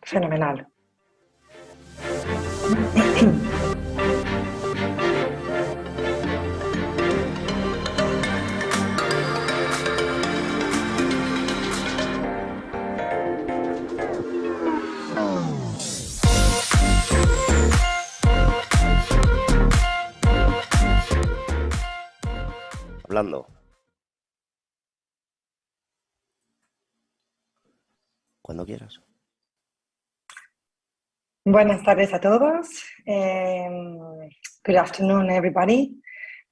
Fenomenal. Hablando. Cuando quieras. Buenas tardes a todos. Good afternoon, everybody.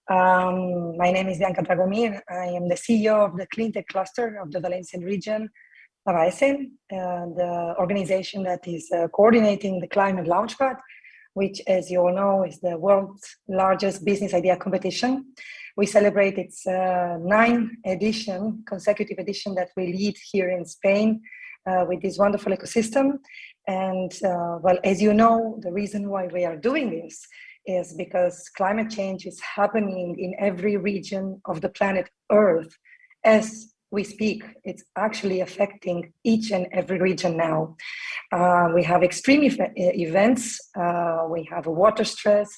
My name is Bianca Dragomir. I am the CEO of the Cleantech cluster of the Valencian region, AVAESEN, the organization that is coordinating the Climate Launchpad, which, as you all know, is the world's largest business idea competition. We celebrate its 9th consecutive edition that we lead here in Spain with this wonderful ecosystem. And well, as you know, the reason why we are doing this is because climate change is happening in every region of the planet Earth as we speak. It's actually affecting each and every region now. We have extreme events. We have a water stress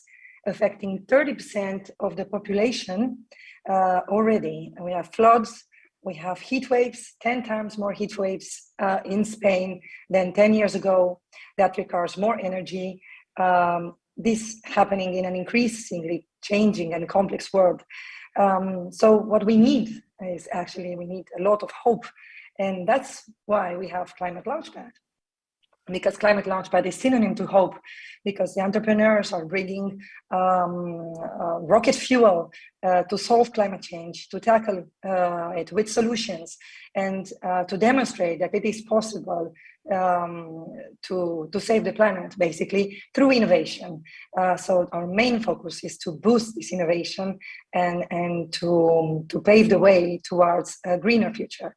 affecting 30% of the population already. We have floods. We have heat waves, 10 times more heat waves in Spain than 10 years ago. That requires more energy. This happening in an increasingly changing and complex world. So what we need is actually, we need a lot of hope. And that's why we have Climate Launchpad. Because Climate Launchpad is synonym to hope, because the entrepreneurs are bringing rocket fuel to solve climate change, to tackle it with solutions, and to demonstrate that it is possible to save the planet, basically, through innovation. So our main focus is to boost this innovation and to pave the way towards a greener future.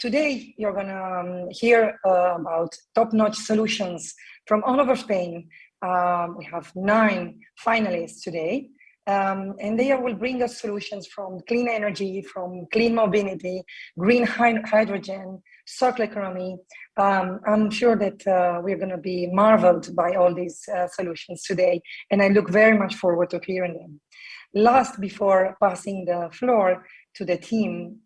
Today, you're going to hear about top-notch solutions from all over Spain. We have 9 finalists today, and they will bring us solutions from clean energy, from clean mobility, green hydrogen, circular economy. I'm sure that we're going to be marveled by all these solutions today, and I look very much forward to hearing them. Last, before passing the floor to the team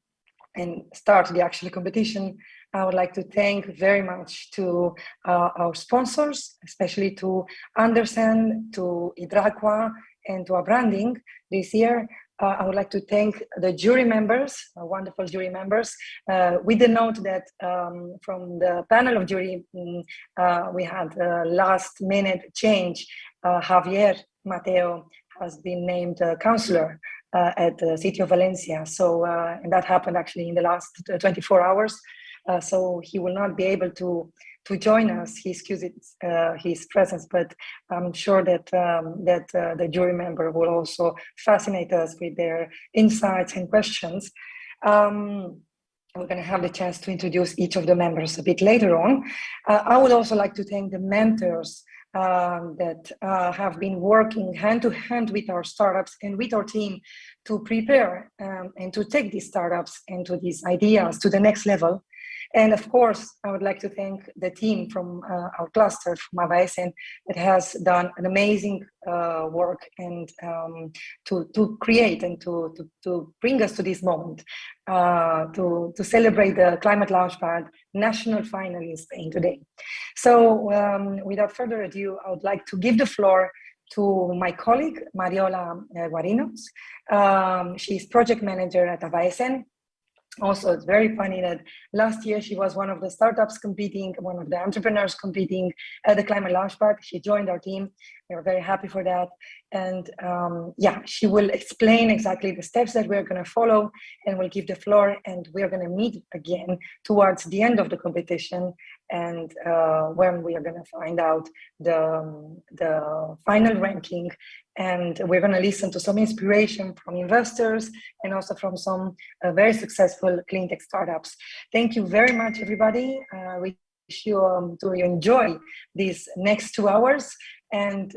and start the actual competition, I would like to thank very much to our sponsors, especially to Andersen, to Hidraqua, and to our branding this year. I would like to thank the jury members, wonderful jury members, with the note that from the panel of jury, we had a last minute change. Javier Mateo has been named councillor at the city of Valencia. So, and that happened actually in the last 24 hours. So he will not be able to join us. He excuses his presence, but I'm sure that the jury member will also fascinate us with their insights and questions. We're going to have the chance to introduce each of the members a bit later on. I would also like to thank the mentors that have been working hand to hand with our startups and with our team to prepare and to take these startups and to these ideas to the next level. And of course, I would like to thank the team from our cluster, from AVAESEN, that has done an amazing work and to create and to bring us to this moment, to celebrate the Climate Launchpad national final in Spain today. So without further ado, I would like to give the floor to my colleague, Mariola Guarinos. She's project manager at AVAESEN. Also, it's very funny that last year she was one of the startups competing, one of the entrepreneurs competing at the Climate Launchpad. She joined our team. We're very happy for that. And yeah, she will explain exactly the steps that we're going to follow, and we'll give the floor, and we're going to meet again towards the end of the competition, and when we are going to find out the final ranking. And we're going to listen to some inspiration from investors and also from some very successful clean tech startups. Thank you very much, everybody. We wish you to enjoy these next 2 hours. And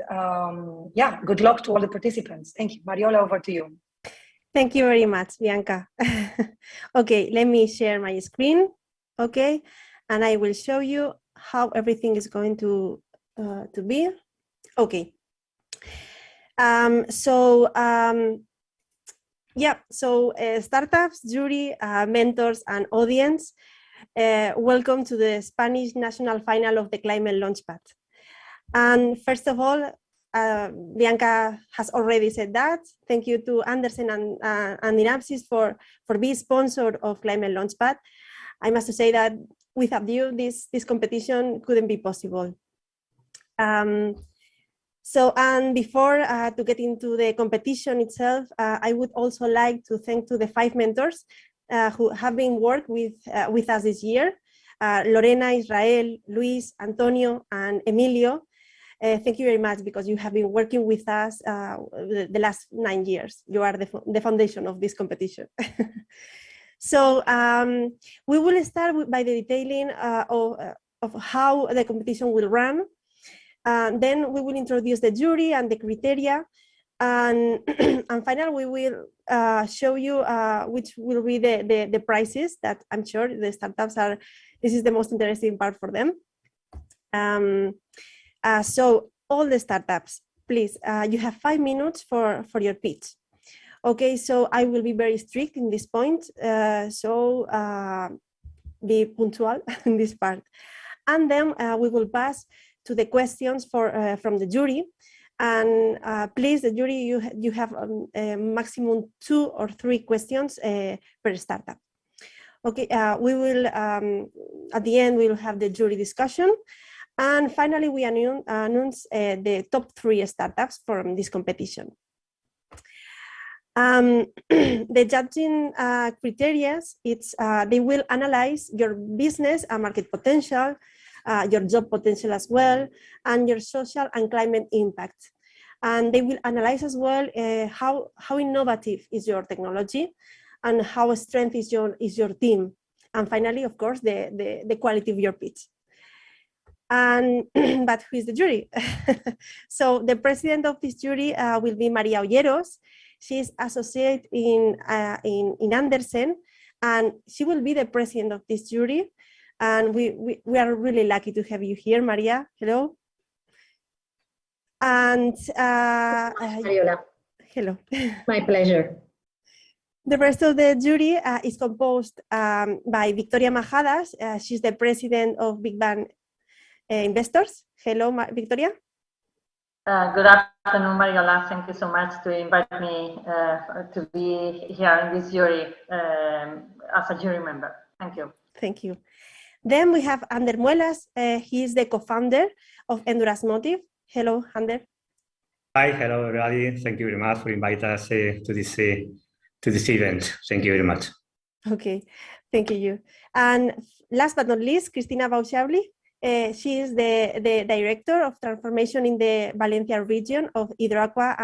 yeah, good luck to all the participants. Thank you. Mariola, over to you. Thank you very much, Bianca. Okay, let me share my screen. Okay, and I will show you how everything is going to be. Okay. Startups, jury, mentors, and audience, welcome to the Spanish national final of the Climate Launchpad. And first of all, Bianca has already said that. Thank you to Andersen and Inapsis for being sponsor of Climate Launchpad. I must say that without you, this competition couldn't be possible. And before to get into the competition itself, I would also like to thank to the 5 mentors who have been working with us this year, Lorena, Israel, Luis, Antonio, and Emilio. Thank you very much because you have been working with us the last 9 years. You are the foundation of this competition. So we will start by the detailing of how the competition will run. Then we will introduce the jury and the criteria. And finally, we will show you which will be the prizes that I'm sure the startups this is the most interesting part for them. So all the startups, please, you have 5 minutes for your pitch. Okay, so I will be very strict in this point, so be punctual in this part. And then we will pass to the questions from the jury. And please, the jury, you have a maximum 2 or 3 questions per startup. Okay, we will, at the end, we will have the jury discussion. And finally, we announce the top 3 startups from this competition. The judging criteria, they will analyze your business and market potential, your job potential as well, and your social and climate impact. And they will analyze as well how innovative is your technology and how strong is your team. And finally, of course, the quality of your pitch. And but who is the jury? So the president of this jury will be Maria Olleros. She's associate in Andersen, and she will be the president of this jury. And we are really lucky to have you here, Maria. Hello. And Mariola. Hello. My pleasure. The rest of the jury is composed by Victoria Majadas. She's the president of Big Bang Investors. Hello, Victoria. Good afternoon, Mariola. Thank you so much to invite me to be here in this jury as a jury member. Thank you. Thank you. Then we have Ander Muelas. He is the co-founder of Endurance Motive. Hello, Ander. Hi, hello, everybody. Thank you very much for inviting us to this event. Thank you very much. Okay, thank you. And last but not least, Cristina Bauchabli. She is the director of transformation in the Valencia region of Hidroaqua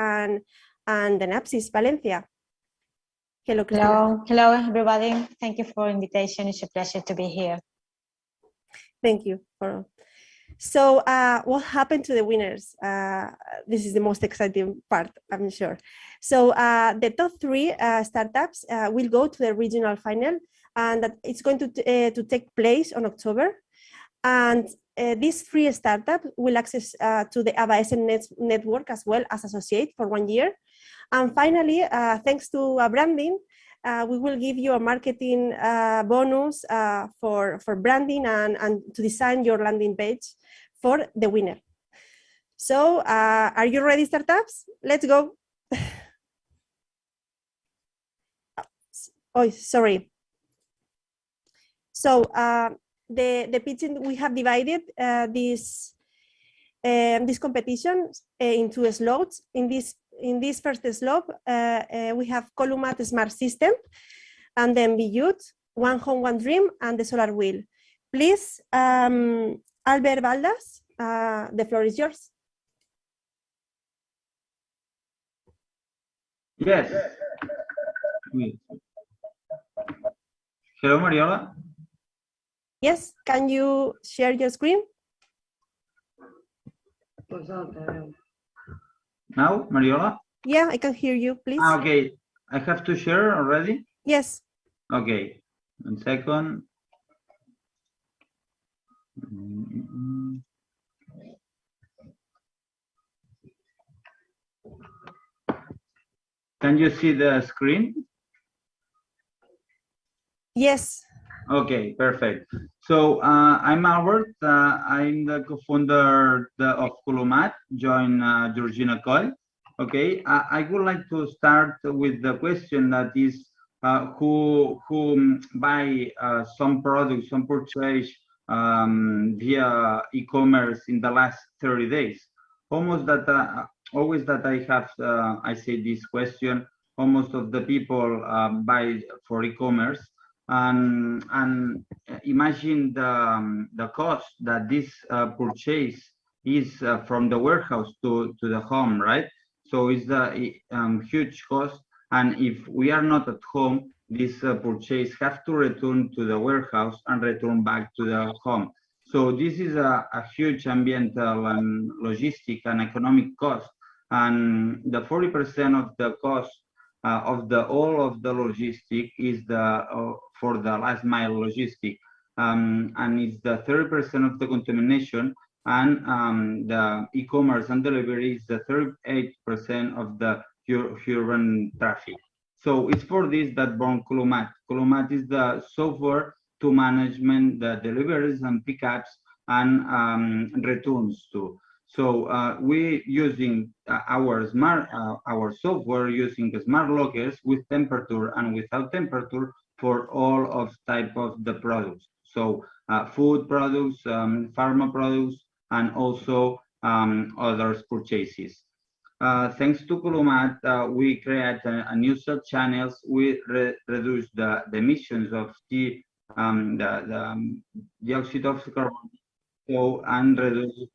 and the Napsis Valencia. Hello, Cristina. Hello, everybody. Thank you for the invitation. It's a pleasure to be here. Thank you. So what happened to the winners? This is the most exciting part, I'm sure. So the top 3 startups will go to the regional final, and that it's going to take place on October. And these 3 startups will access to the ABAS network as well as associate for 1 year. And finally, thanks to branding, we will give you a marketing bonus for branding and to design your landing page for the winner. So are you ready, startups? Let's go. Oh, sorry. So the pitching, we have divided this competition into slots. In this first slot, we have Columat Smart System, and then Biyut, One Home, One Dream, and the Solar Wheel. Please, Albert Baldas, the floor is yours. Yes. Hello, Mariola. Yes, can you share your screen? Now, Mariola? Yeah, I can hear you, please. Okay, I have to share already? Yes. Okay, 1 second. Can you see the screen? Yes. Okay, perfect. So I'm Albert. I'm the co-founder of Colomat, join Georgina Coy. Okay, I would like to start with the question that is who buy some products, some purchase via e-commerce in the last 30 days. Almost that always that I have I say this question. Almost of the people buy for e-commerce. And imagine the cost that this purchase is from the warehouse to the home, right? So it's a huge cost, and if we are not at home, this purchase have to return to the warehouse and return back to the home. So this is a huge ambiental and logistic and economic cost, and the 40% of the cost of the all of the logistic is the for the last mile logistic, and it's the 30% of the contamination, and the e-commerce and delivery is the 38% of the urban traffic. So it's for this that born Colomat. Colomat is the software to management the deliveries and pickups and returns too. So we using our software using smart lockers with temperature and without temperature for all of type of the products. So food products, pharma products, and also others purchases. Thanks to Colomat, we create a new sub channels. We reduce the emissions of the dioxide of carbon, so and reduce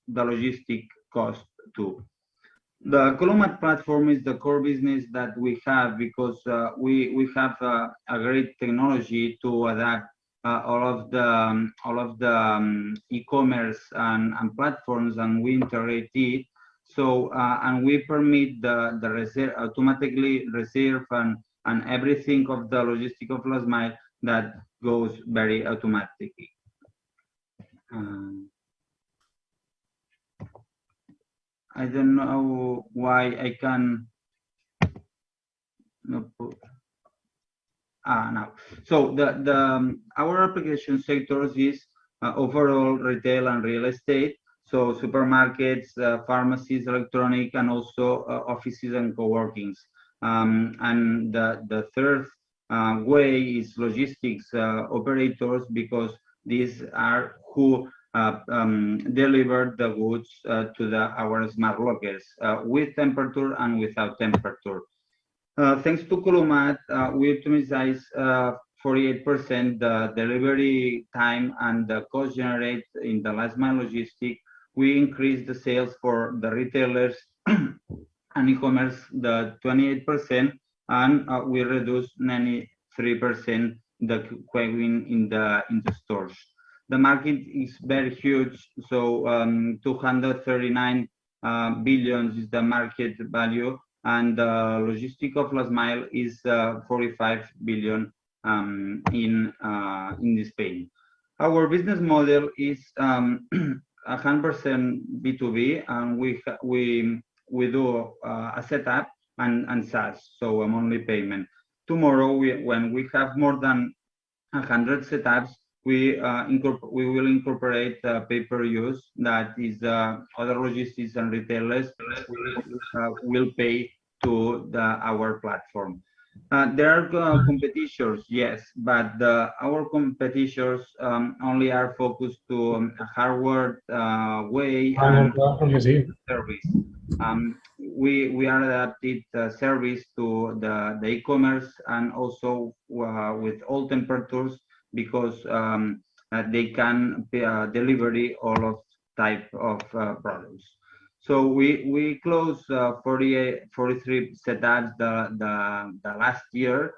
the logistic cost too. The Colomat platform is the core business that we have because we have a great technology to adapt all of the e-commerce and platforms, and we integrate it. So and we permit the reserve automatically reserve and everything of the logistic of last mile that goes very automatically. I don't know why I can no put now. So our application sectors is overall retail and real estate. So supermarkets, pharmacies, electronic, and also offices and co-workings. And the third way is logistics operators, because these are who deliver the goods to our smart lockers with temperature and without temperature. Thanks to Colomat, we optimize 48% the delivery time and the cost generated in the last mile logistic. We increase the sales for the retailers and e-commerce the 28%, and we reduce 93% the queuing in the stores. The market is very huge, so 239 billion is the market value, and the logistic of last mile is 45 billion in Spain. Our business model is 100% B2B, and we do a setup and SaaS, so a monthly payment. Tomorrow, when we have more than 100 setups, we will incorporate pay-per-use. That is other logistics and retailers will pay to our platform. There are competitors, yes, but our competitors only are focused to a hardware way and service. We are adapted service to the e-commerce and also with all temperatures, because they can delivery all of type of products. So we closed 43 setups the last year.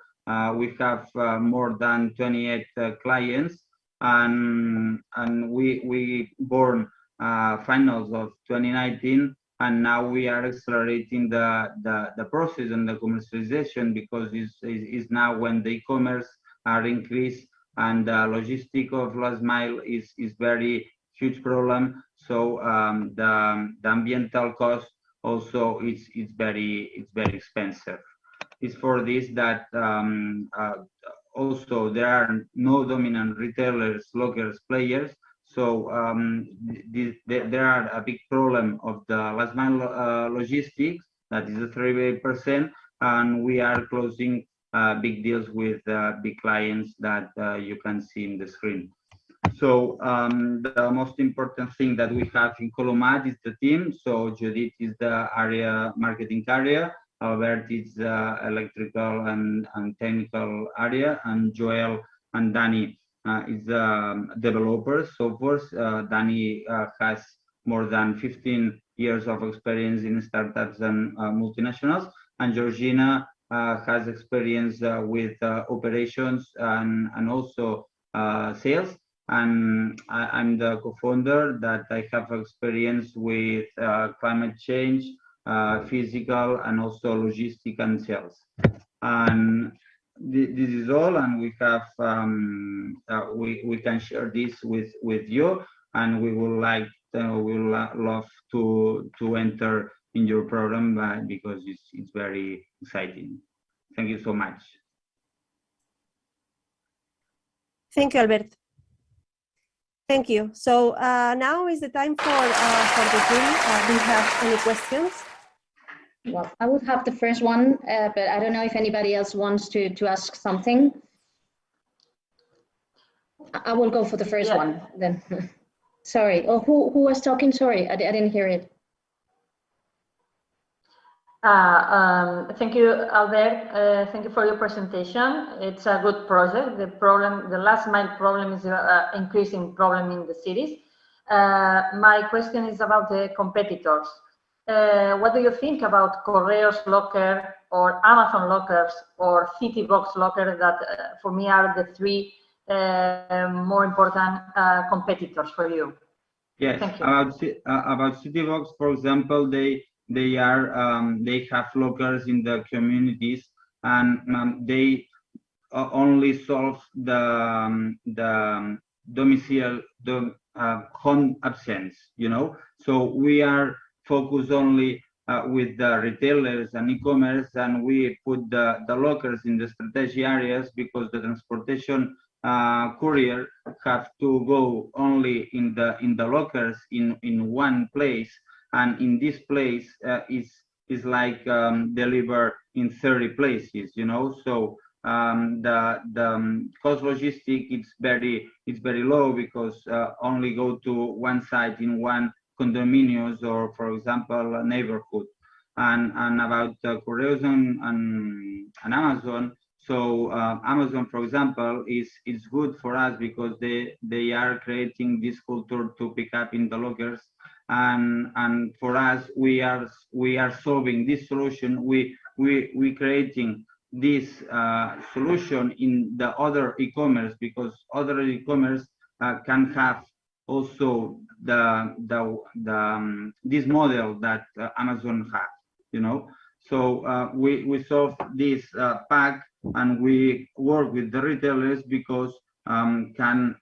We have more than 28 clients, and we born finals of 2019, and now we are accelerating the process and the commercialization, because is now when the e-commerce are increased and the logistic of last mile is very huge problem. So the ambiental cost also it's very expensive. It's for this that also there are no dominant retailers, lockers, players. So there are a big problem of the last mile logistics, that is a 30%, and we are closing big deals with big clients that you can see in the screen. So the most important thing that we have in Colomat is the team. So Judith is the marketing area, Albert is the electrical and technical area, and Joel and Danny is developers. So of course, Danny has more than 15 years of experience in startups and multinationals, and Georgina has experience with operations and also sales. And I'm the co-founder that I have experience with climate change, physical, and also logistic and sales. And this is all, and we have we can share this with you, and we would like we would love to enter in your program because it's very exciting. Thank you so much. Thank you, Albert. Thank you. So now is the time for the team. Do you have any questions? Well, I would have the first one, but I don't know if anybody else wants to ask something. I will go for the first one then. Sorry. Oh, who was talking? Sorry, I didn't hear it. Thank you, Albert. Thank you for your presentation. It's a good project. The last mile problem is increasing problem in the cities. My question is about the competitors. What do you think about Correos locker or Amazon lockers or Citybox locker that for me are the three more important competitors for you? Yes, thank you. About Citybox, for example, they have lockers in the communities, and they only solve the domicile, home absence, you know. So we are focused only with the retailers and e-commerce, and we put the lockers in the strategic areas because the transportation courier have to go only in the lockers in one place, and in this place is like deliver in 30 places, you know. So the cost logistic it's very low because only go to one site in one condominiums or, for example, a neighborhood. And about Correos and Amazon. So Amazon, for example, is good for us because they are creating this culture to pick up in the lockers, and for us we are solving this solution. We creating this solution in the other e-commerce because other e-commerce can have also this model that Amazon has, you know. So we solve this pack, and we work with the retailers because can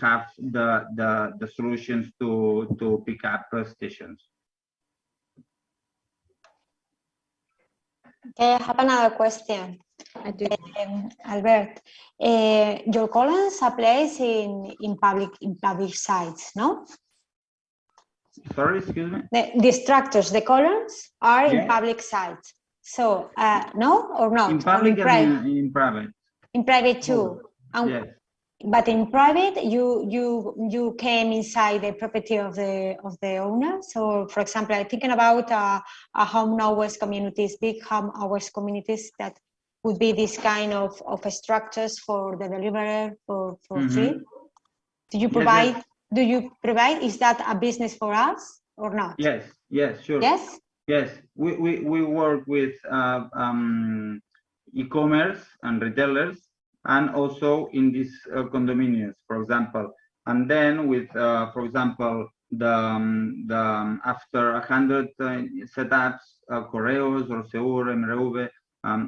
have the solutions to pick up stations. Okay, I have another question. Albert, your columns are placed in public sites, no? Sorry, excuse me? The structures, the columns are in public sites. So, no or not? In public and in private. In private too. Yes. But in private, you came inside the property of the owner. So, for example, I'm thinking about a home hours communities, big home hours communities that would be this kind of structures for the deliverer for free. Do you provide? Yes. Do you provide? Is that a business for us or not? Yes. Yes. Sure. Yes. Yes. We work with e-commerce and retailers, and also in these condominiums, for example. And then with, for example, the after 100 setups, Correos or Seur, MRV,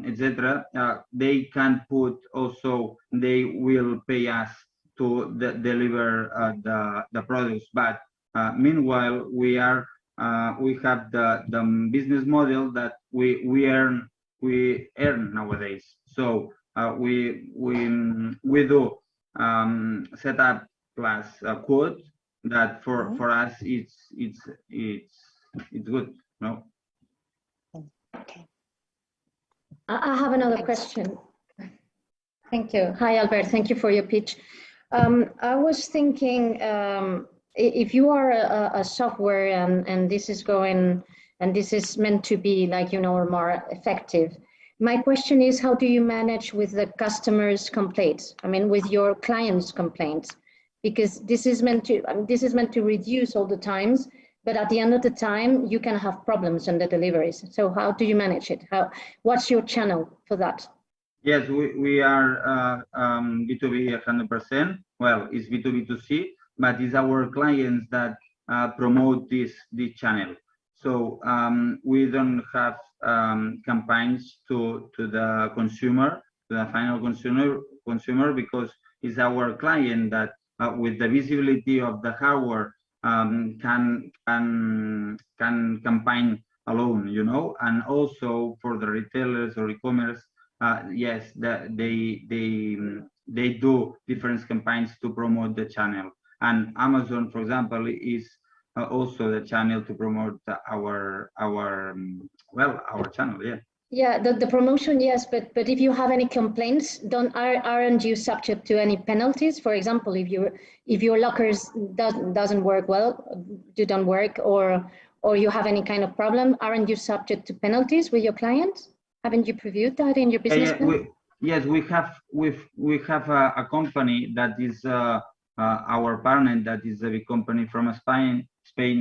etc., they can put also, they will pay us to deliver the products. But meanwhile, we are we have the business model that we earn nowadays. So we do setup plus a quote that for us it's good. No. Okay. I have another question. Thank you. Hi, Albert. Thank you for your pitch. I was thinking, if you are a software and this is going, and this is meant to be like, you know, more effective. My question is, how do you manage with the customers' complaints? I mean, with your clients' complaints, because this is meant to reduce all the times, but at the end of the time, you can have problems on the deliveries. So how do you manage it? What's your channel for that? Yes, we are B2B 100%. Well, it's B2B2C, but it's our clients that promote this channel. So we don't have campaigns to the consumer, to the final consumer, because it's our client that with the visibility of the hardware can campaign alone, you know. And also for the retailers or e-commerce, yes, they do different campaigns to promote the channel. And Amazon, for example, is also the channel to promote our channel. Yeah. Yeah, the promotion, yes, but if you have any complaints, aren't you subject to any penalties? For example, if your lockers doesn't work well, don't work, or you have any kind of problem, aren't you subject to penalties with your clients? Haven't you previewed that in your business plan? Yes, we have a company that is our partner, that is a big company from Spain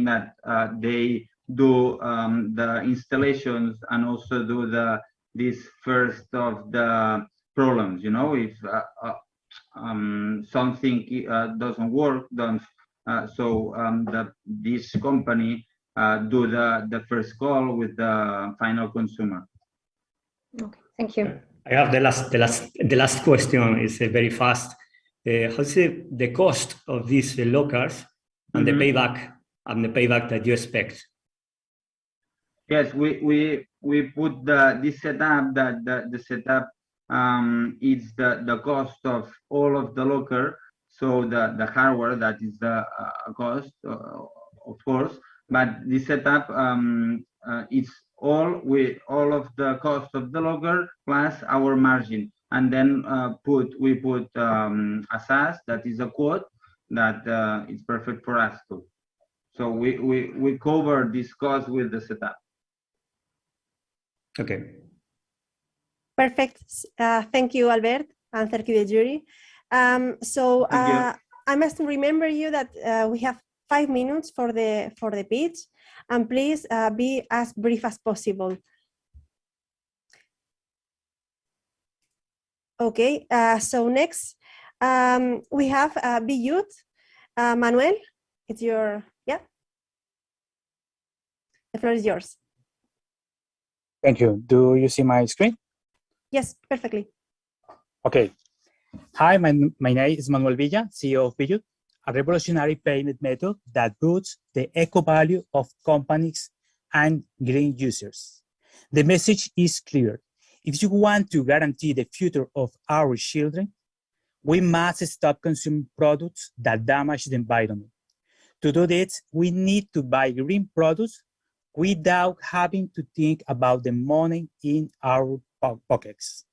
that they do the installations and also do this first of the problems. You know, if something doesn't work, this company do the first call with the final consumer. Okay, thank you. I have the last question. Is very fast. How's the cost of these lockers and the payback that you expect? Yes, we put this setup that the setup is the cost of all of the locker. So the hardware, that is the cost, of course, but the setup it's all of the cost of the locker plus our margin, and then we put a SaaS, that is a quote that is perfect for us too. So we cover this cost with the setup. Okay. Perfect. Thank you, Albert, and thank you, the jury. I must remember you that we have 5 minutes for the pitch, and please be as brief as possible. Okay. So next we have Youth. Manuel, it's your The floor is yours. Thank you. Do you see my screen? Yes, perfectly. Okay. Hi, my name is Manuel Villa, CEO of Youth, a revolutionary payment method that boosts the eco value of companies and green users. The message is clear. If you want to guarantee the future of our children, we must stop consuming products that damage the environment. To do this, we need to buy green products without having to think about the money in our pockets.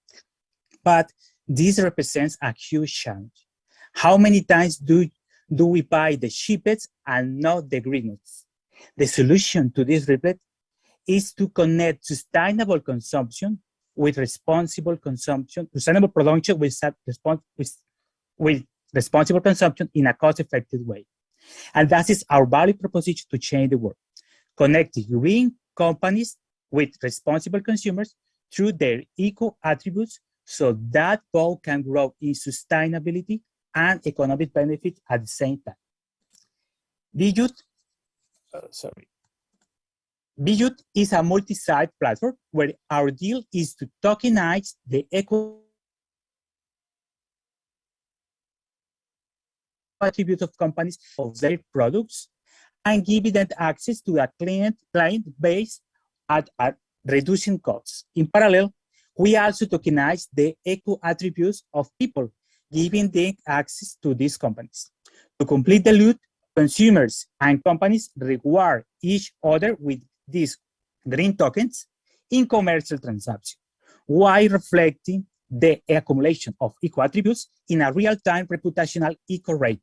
But this represents a huge challenge. How many times do we buy the cheapest and not the greenest? The solution to this regret is to connect sustainable consumption with responsible consumption, sustainable production with responsible consumption in a cost-effective way. And that is our value proposition to change the world, connecting green companies with responsible consumers through their eco attributes so that both can grow in sustainability and economic benefit at the same time. Youth is a multi-site platform where our deal is to tokenize the eco attributes of companies of their products and giving them access to a client base at reducing costs. In parallel, we also tokenize the eco attributes of people, giving them access to these companies. To complete the loop, consumers and companies reward each other with these green tokens in commercial transactions, while reflecting the accumulation of eco attributes in a real-time reputational eco rating.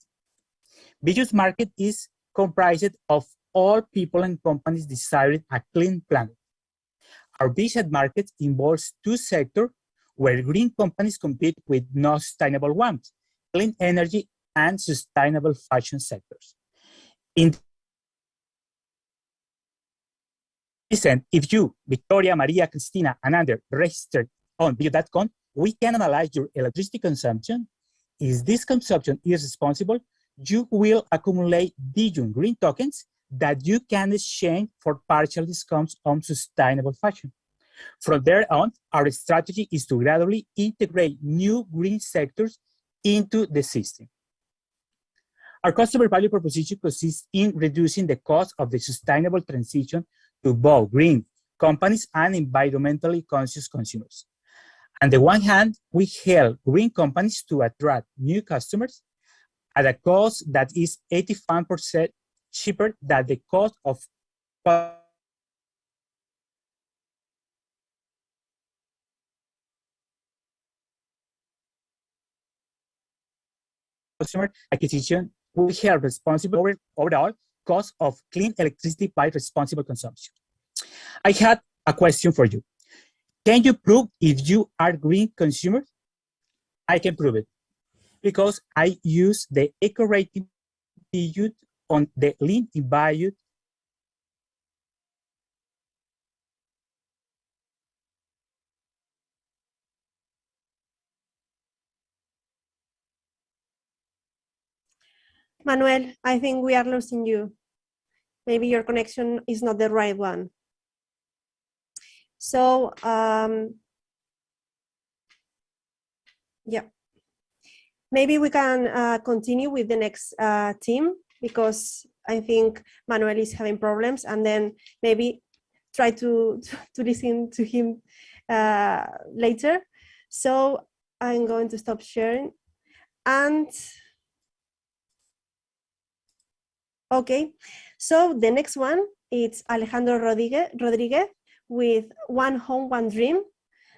Bijou's market is comprised of all people and companies desiring a clean planet. Our vision market involves two sectors where green companies compete with non-sustainable ones, clean energy and sustainable fashion sectors. In this end, if you, Victoria, Maria, Cristina, and Ander registered on bijou.com, we can analyze your electricity consumption. If this consumption is responsible, you will accumulate Bijou green tokens that you can exchange for partial discounts on sustainable fashion. From there on, our strategy is to gradually integrate new green sectors into the system. Our customer value proposition consists in reducing the cost of the sustainable transition to both green companies and environmentally conscious consumers. On the one hand, we help green companies to attract new customers at a cost that is 85% cheaper than the cost of customer acquisition. We help responsible overall cost of clean electricity by responsible consumption. I had a question for you. Can you prove if you are green consumer? I can prove it because I use the eco rating period on the link in bio. Manuel, I think we are losing you. Maybe your connection is not the right one. So, yeah. Maybe we can continue with the next team because I think Manuel is having problems, and then maybe try to listen to him later. So I'm going to stop sharing. And okay, so the next one is Alejandro Rodriguez with One Home, One Dream.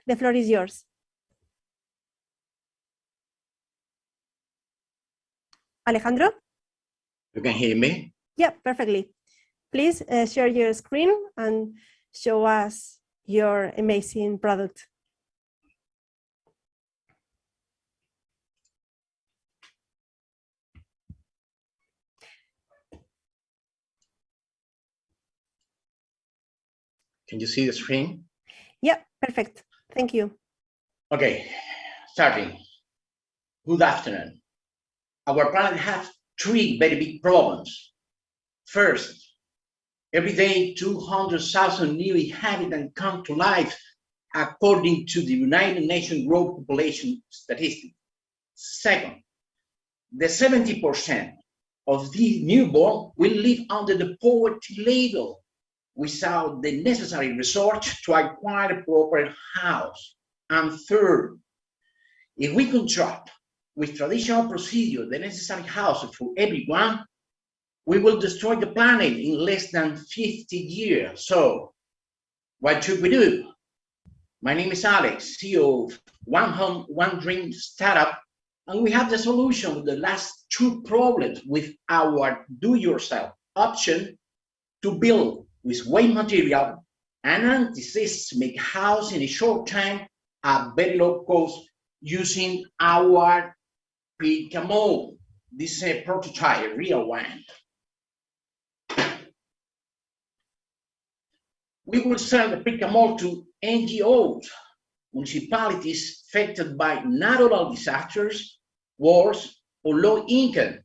The floor is yours. Alejandro? You can hear me? Yeah, perfectly. Please share your screen and show us your amazing product. Can you see the screen? Yeah, perfect. Thank you. Okay, starting. Good afternoon. Our planet has three very big problems. First, every day 200,000 new inhabitants come to life according to the United Nations World Population Statistics. Second, the 70% of these newborns will live under the poverty level without the necessary resources to acquire a proper house. And third, if we construct with traditional procedure the necessary houses for everyone, we will destroy the planet in less than 50 years. So what should we do? My name is Alex, CEO of One Home, One Dream startup, and we have the solution to the last two problems with our do-yourself option to build with waste material and anti-seismic house in a short time at very low cost using our Pica mold. This is a prototype, real one. We will sell the Pica mold to NGOs, municipalities affected by natural disasters, wars, or low income,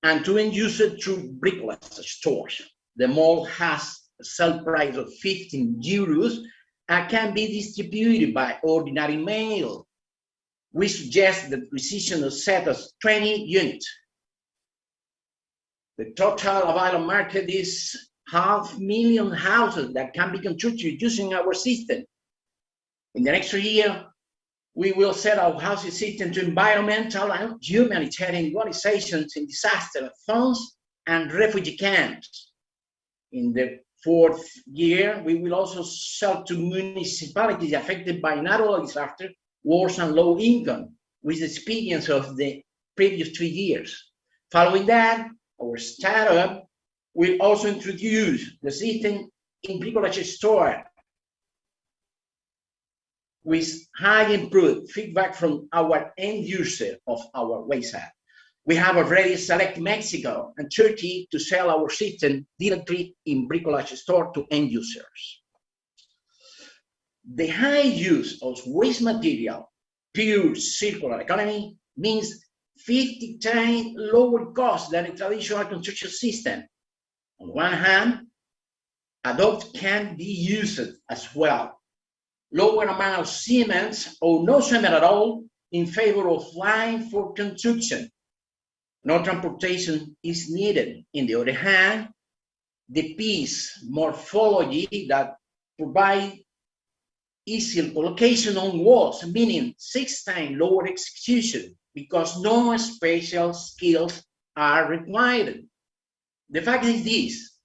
and to end users through brickless stores. The mold has a sale price of 15 euros and can be distributed by ordinary mail. We suggest the precision of set as 20 units. The total available market is 500,000 houses that can be constructed using our system. In the next year, we will set our housing system to environmental and humanitarian organizations in disaster funds and refugee camps. In the fourth year, we will also sell to municipalities affected by natural disaster, wars, and low income, with the experience of the previous 3 years. Following that, our startup will also introduce the system in bricolage store with high improved feedback from our end user of our website. We have already selected Mexico and Turkey to sell our system directly in bricolage store to end users. The high use of waste material, pure circular economy, means 50 times lower cost than a traditional construction system. On one hand, adopt can be used as well. Lower amount of cement or no cement at all in favor of lime for construction. No transportation is needed. On the other hand, the piece morphology that provide easy collocation on walls, meaning 6 times lower execution because no special skills are required. The fact is this,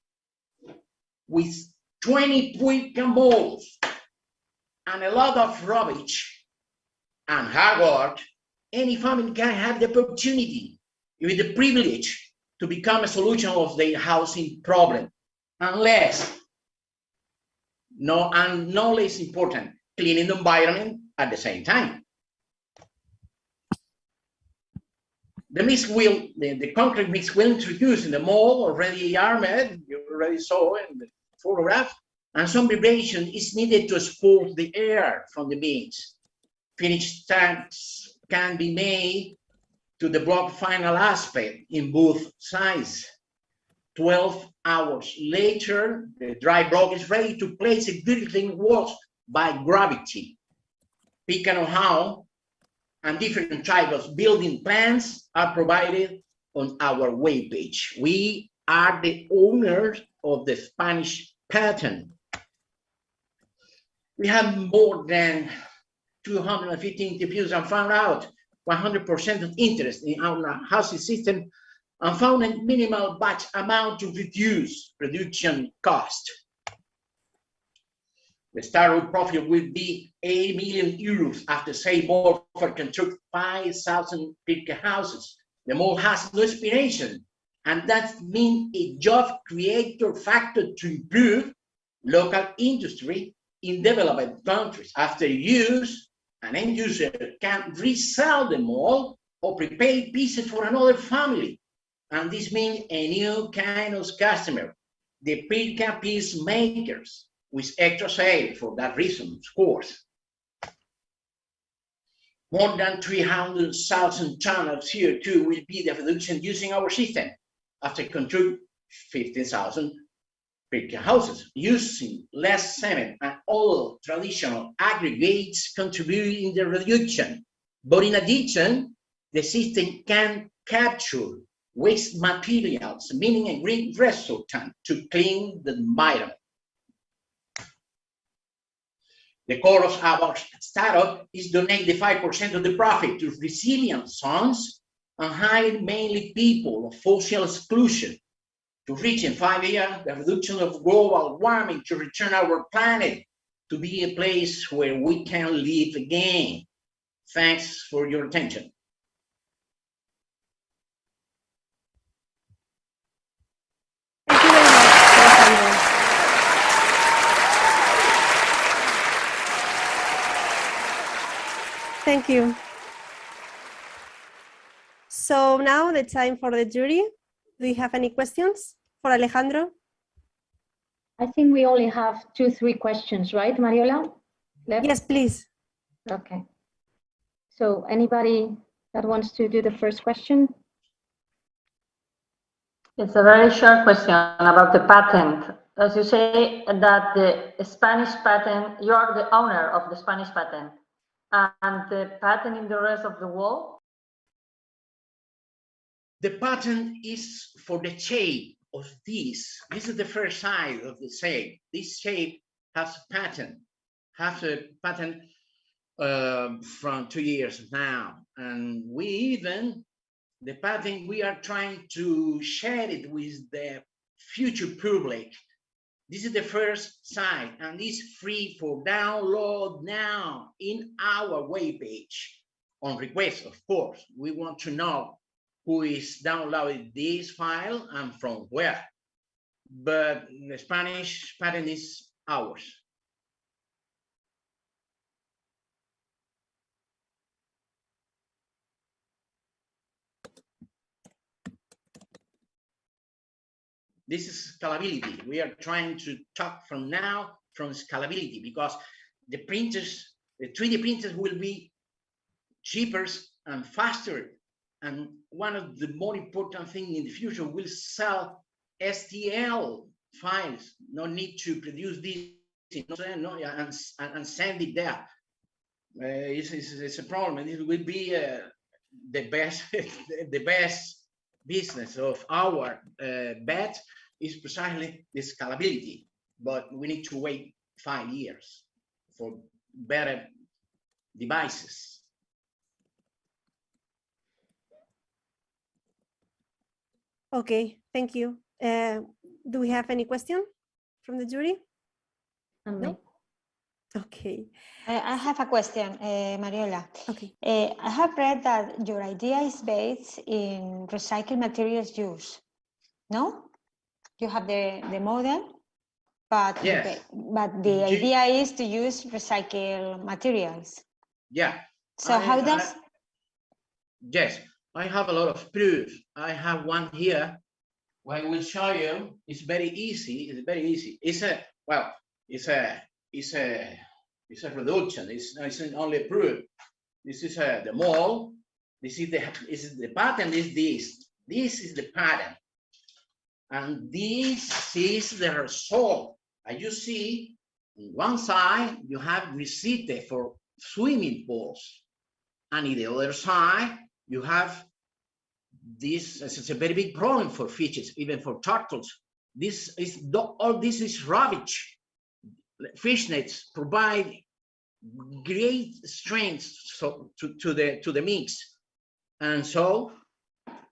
with 20 quick molds and a lot of rubbish and hard work, any family can have the opportunity with the privilege to become a solution of their housing problem, unless, and no less important, cleaning the environment at the same time. The mixed wheel, the concrete mixed wheel introduced in the mall already armored, you already saw in the photograph, and some vibration is needed to export the air from the beams. Finished tanks can be made to the block final aspect in both sides. 12 hours later, the dry block is ready to place a building walls by gravity. Pick and know-how and different types of building plans are provided on our webpage. We are the owners of the Spanish patent. We have more than 250 interviews and found out 100% of interest in our housing system and found a minimal batch amount to reduce production cost. The startup profit will be 8 million euros after say more for construct 5,000 brick houses. The mall has no inspiration, and that means a job creator factor to improve local industry in developed countries. After use, an end user can resell the mall or prepare pieces for another family. And this means a new kind of customer, the pick-up piece makers, with extra sale for that reason, of course. More than 300,000 tons of CO2 will be the reduction using our system after construct 15,000 brick houses. Using less cement and all traditional aggregates contribute in the reduction. But in addition, the system can capture waste materials, meaning a green resultant to clean the environment. The core of our startup is donate the 5% of the profit to resilient zones and hire mainly people of social exclusion to reach in 5 years the reduction of global warming to return our planet to be a place where we can live again. Thanks for your attention. Thank you very much, Alejandro. Thank you. So now the time for the jury. Do you have any questions for Alejandro? I think we only have 2-3 questions, right, Mariola? Left? Yes, please. Okay. So anybody that wants to do the first question? It's a very short question about the patent. As you say that the Spanish patent, you are the owner of the Spanish patent, and the patent in the rest of the world? The pattern is for the shape of this. This is the first side of the shape. This shape has a pattern, from 2 years now. And the pattern, we are trying to share it with the future public. This is the first side, and it's free for download now in our webpage on request, of course. We want to know who is downloading this file and from where. But the Spanish pattern is ours. This is scalability. We are trying to talk from now from scalability, because the printers, the 3D printers will be cheaper and faster. And one of the more important things in the future will sell STL files. No need to produce this and send it there. It's a problem. It will be the best the best business of our bet is precisely the scalability, but we need to wait 5 years for better devices. Okay, thank you. Do we have any question from the jury? No? Okay. I have a question, Mariola. Okay. I have read that your idea is based in recycled materials use. No? You have the model, but, yes. but the idea is to use recycled materials. Yeah. So how does... Yes, I have a lot of proof. I have one here. I will show you. It's very easy. It's very easy. It's a, well, it's a reduction. It's only a proof. This is the mold. This is the pattern. Is this? This is the pattern, and this is the result. As you see, on one side you have receipt for swimming pools, and on the other side you have this. It's a very big problem for fishes, even for turtles. This is all. This is rubbish. Fish nets provide great strength to the mix, and so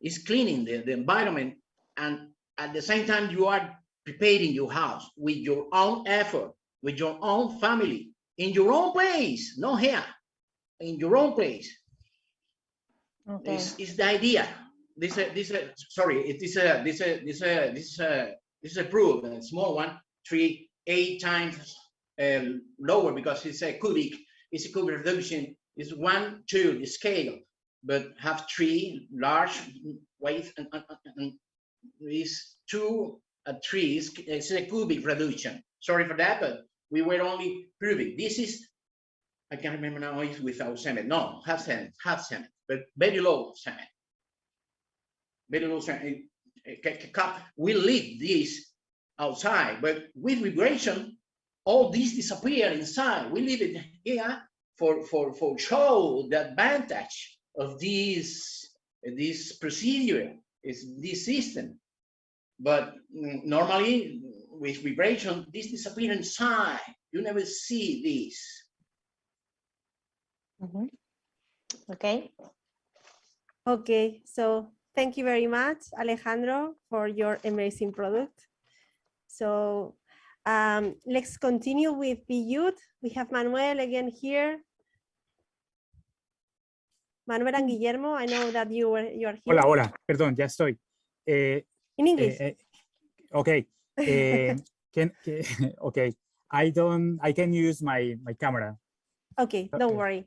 it's cleaning the environment, and at the same time you are preparing your house with your own effort, with your own family, in your own place, not here, in your own place. Okay. It's the idea. This is a proof, a small one, 8 times lower, because it's a cubic reduction. It's 1, 2 the scale, but have 3 large weight, and is 2 3. It's a cubic reduction. Sorry for that, but we were only proving. This is, I can't remember now, it's without cement. No, half cement, but very low cement. Very low cement. We leave this outside, but with vibration, all this disappear inside. We leave it here for show the advantage of this procedure, is this system. But normally with vibration, this disappear inside. You never see this. Mm-hmm. Okay. Okay, so thank you very much, Alejandro, for your amazing product. So let's continue with Biyut. We have Manuel again here. Manuel and Guillermo, I know that you are here. Hola, hola, perdón, ya estoy. In English. Okay. Okay. I can use my camera. Okay, don't worry.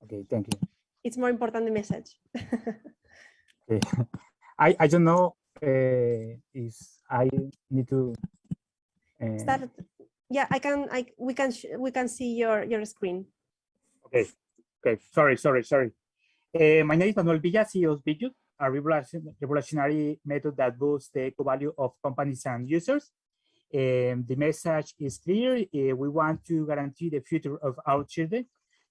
Okay, thank you. It's more important the message. Okay. I don't know if I need to start. Yeah, we can see your screen. Okay. Sorry. My name is Manuel Villa, CEO of Biyut, a revolutionary method that boosts the eco value of companies and users. The message is clear. We want to guarantee the future of our children.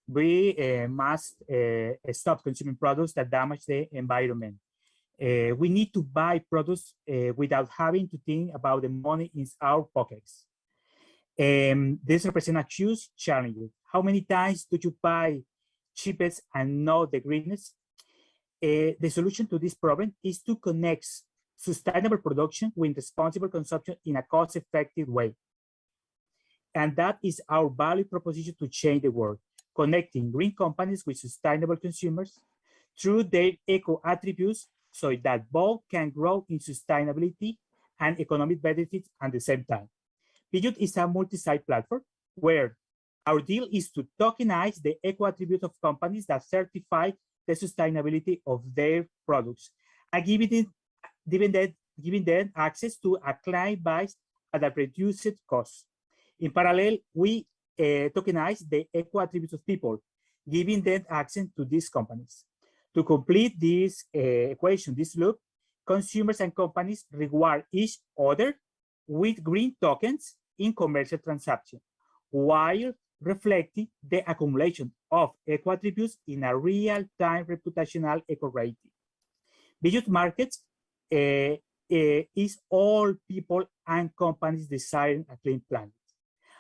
We must stop consuming products that damage the environment. We need to buy products without having to think about the money in our pockets. This represents a huge challenge. How many times do you buy cheapest and not the greenest? The solution to this problem is to connect sustainable production with responsible consumption in a cost-effective way. And that is our value proposition to change the world, connecting green companies with sustainable consumers through their eco attributes so that both can grow in sustainability and economic benefits at the same time. Bijut is a multi-site platform where our deal is to tokenize the eco attributes of companies that certify the sustainability of their products and giving them access to a client base at a reduced cost. In parallel, we tokenize the eco attributes of people, giving them access to these companies. To complete this equation, this loop, consumers and companies reward each other with green tokens in commercial transactions, while reflecting the accumulation of eco attributes in a real-time reputational eco rating. Bijut Markets is all people and companies desiring a clean planet.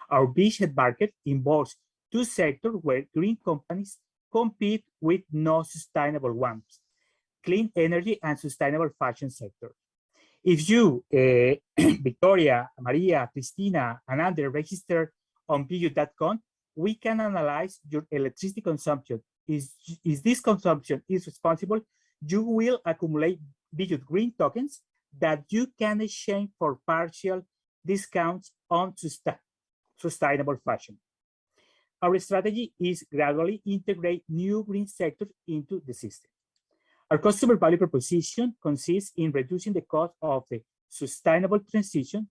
Our beachhead market involves two sectors where green companies compete with non-sustainable ones, clean energy and sustainable fashion sector. If you, Victoria, Maria, Cristina, and others register on bijut.com, we can analyze your electricity consumption. If this consumption is responsible, you will accumulate Bijut green tokens that you can exchange for partial discounts on sustainable fashion. Our strategy is gradually integrate new green sectors into the system. Our customer value proposition consists in reducing the cost of the sustainable transition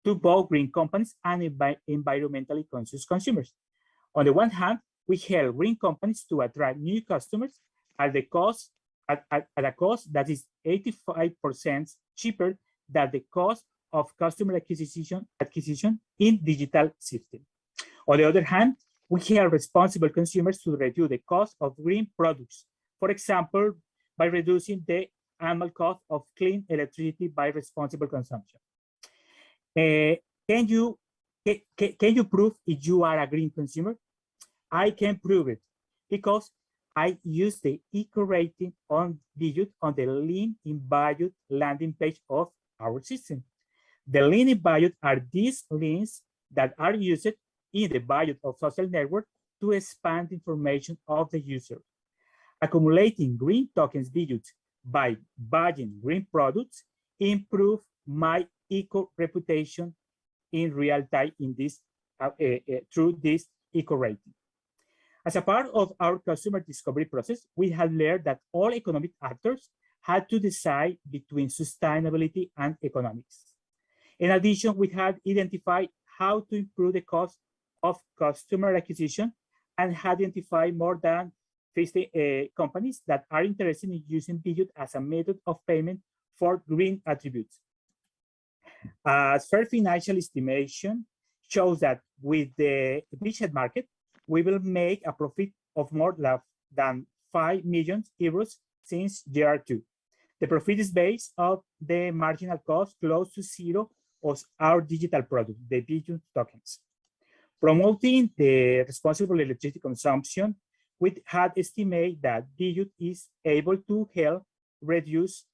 to both green companies and environmentally conscious consumers. On the one hand, we help green companies to attract new customers at a cost that is 85% cheaper than the cost of customer acquisition in digital system. On the other hand, we help responsible consumers to reduce the cost of green products. For example, by reducing the annual cost of clean electricity by responsible consumption. Can you prove if you are a green consumer? I can prove it because I use the eco rating on Bijut on the Lean in Bijut landing page of our system. The Lean in Bijut are these links that are used in the Bijut of social network to expand information of the user. Accumulating green tokens Bijut by buying green products improve my eco reputation in real time in this through this eco rating. As a part of our customer discovery process, we have learned that all economic actors had to decide between sustainability and economics. In addition, we had identified how to improve the cost of customer acquisition and had identified more than 50 companies that are interested in using Bijut as a method of payment for green attributes. Fair financial estimation shows that with the beachhead market, we will make a profit of more than 5 million euros since year 2. The profit is based on the marginal cost close to zero of our digital product, the Bijut tokens. Promoting the responsible electricity consumption, we had estimated that Bijut is able to help reduce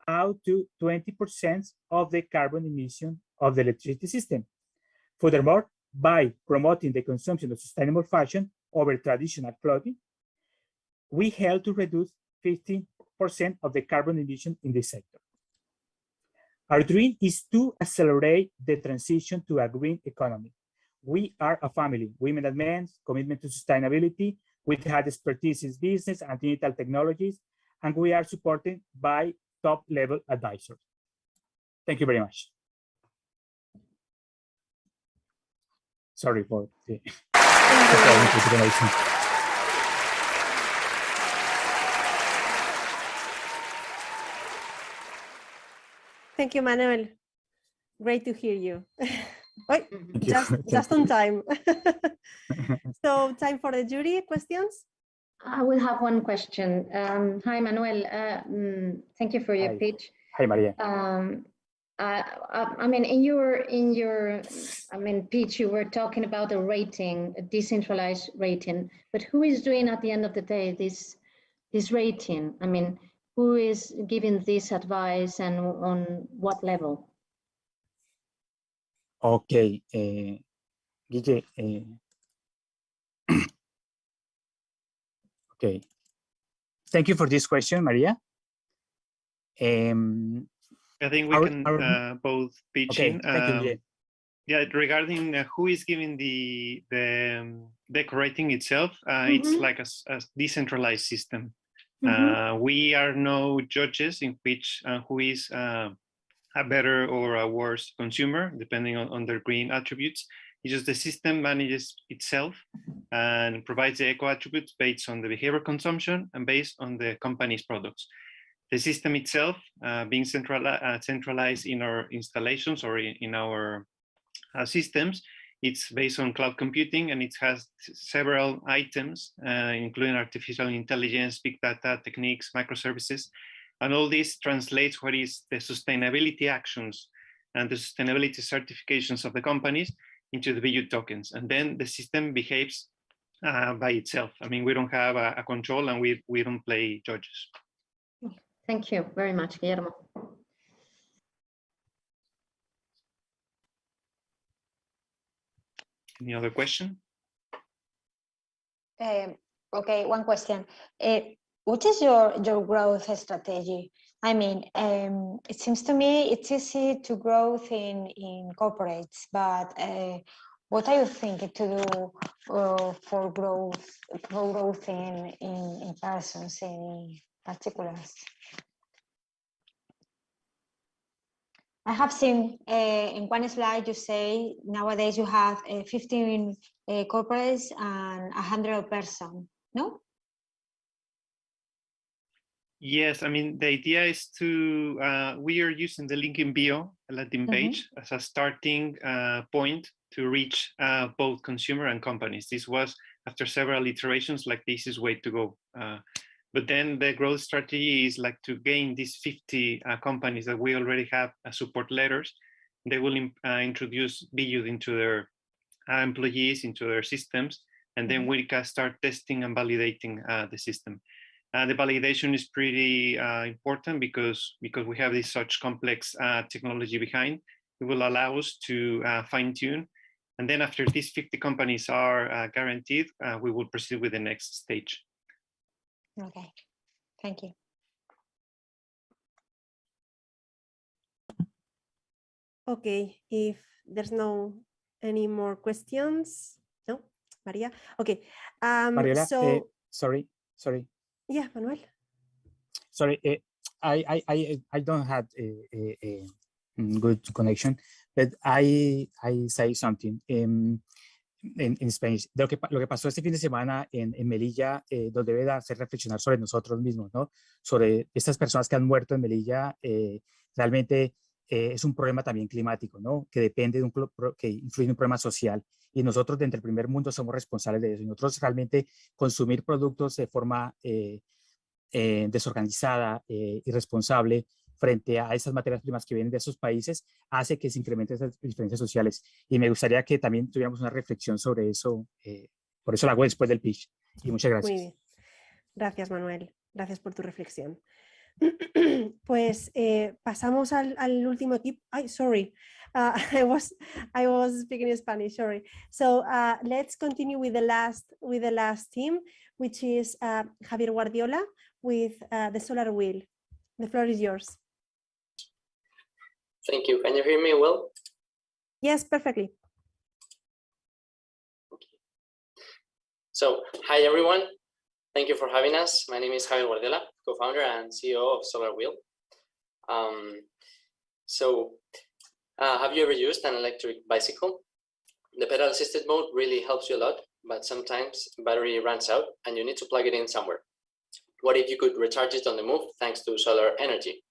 out to 20% of the carbon emission of the electricity system. Furthermore, by promoting the consumption of sustainable fashion over traditional clothing, we help to reduce 15% of the carbon emission in this sector. Our dream is to accelerate the transition to a green economy. We are a family, women and men, commitment to sustainability. We have expertise in business and digital technologies, and we are supported by top-level advisors. Thank you very much. Sorry for the explanation. Thank you, Manuel. Great to hear you. Just on time. So time for the jury questions. I will have one question. Hi, Manuel. Thank you for your pitch. Hi, Maria. I mean, in your pitch, you were talking about a rating, a decentralized rating. But who is doing at the end of the day this rating? I mean, who is giving this advice and on what level? Okay, Guille. Okay, thank you for this question, Maria. I think we can both pitch in. Thank you, Guille. Yeah, regarding who is giving the decorating itself, it's like a decentralized system. We are no judges in which who is a better or a worse consumer, depending on their green attributes. It's just the system manages itself and provides the eco attributes based on the behavior consumption and based on the company's products. The system itself being centralized in our installations or in our systems, it's based on cloud computing, and it has several items, including artificial intelligence, big data techniques, microservices, and all this translates what is the sustainability actions and the sustainability certifications of the companies into the BU tokens. And then the system behaves by itself. I mean, we don't have a control, and we don't play judges. Thank you very much, Guillermo. Any other question? Okay, one question. What is your growth strategy? I mean, it seems to me it's easy to grow in corporates, but what are you thinking to do for growth in persons, in particulars? I have seen in one slide you say nowadays you have 15 corporates and 100 persons, no? Yes, I mean, the idea is to, we are using the link in bio, a landing page, as a starting point to reach both consumer and companies. This was after several iterations, like this is way to go. But then the growth strategy is like to gain these 50 companies that we already have support letters. They will introduce BU into their employees, into their systems, and then we can start testing and validating the system. The validation is pretty important because we have this such complex technology behind. It will allow us to fine tune. And then after these 50 companies are guaranteed, we will proceed with the next stage. Okay, thank you. Okay, if there's no any more questions, no, Maria. Okay, Mariela, so sorry. Yeah, Manuel. Sorry, I don't have a good connection, but I say something in Spanish. Lo que pasó este fin de semana en Melilla nos debe hacer reflexionar sobre nosotros mismos, ¿no? Sobre estas personas que han muerto en Melilla, realmente es un problema también climático, ¿no? Que depende de que influye en un problema social. Y nosotros, dentro del primer mundo, somos responsables de eso. Y nosotros realmente consumir productos de forma desorganizada, irresponsable, frente a esas materias primas que vienen de esos países, hace que se incrementen esas diferencias sociales. Y me gustaría que también tuviéramos una reflexión sobre eso. Por eso la hago después del pitch. Y muchas gracias. Muy bien. Gracias, Manuel. Gracias por tu reflexión. Pues pasamos al último equipo. Ay, sorry. I was speaking in Spanish. Sorry. So let's continue with the last team, which is Javier Guardiola with the solar wheel. The floor is yours. Thank you. Can you hear me well? Yes, perfectly. Okay. So, hi everyone. Thank you for having us. My name is Javier Guardiola, co-founder and CEO of Solar Wheel. Have you ever used an electric bicycle? The pedal assisted mode really helps you a lot, but sometimes battery runs out and you need to plug it in somewhere. What if you could recharge it on the move thanks to solar energy?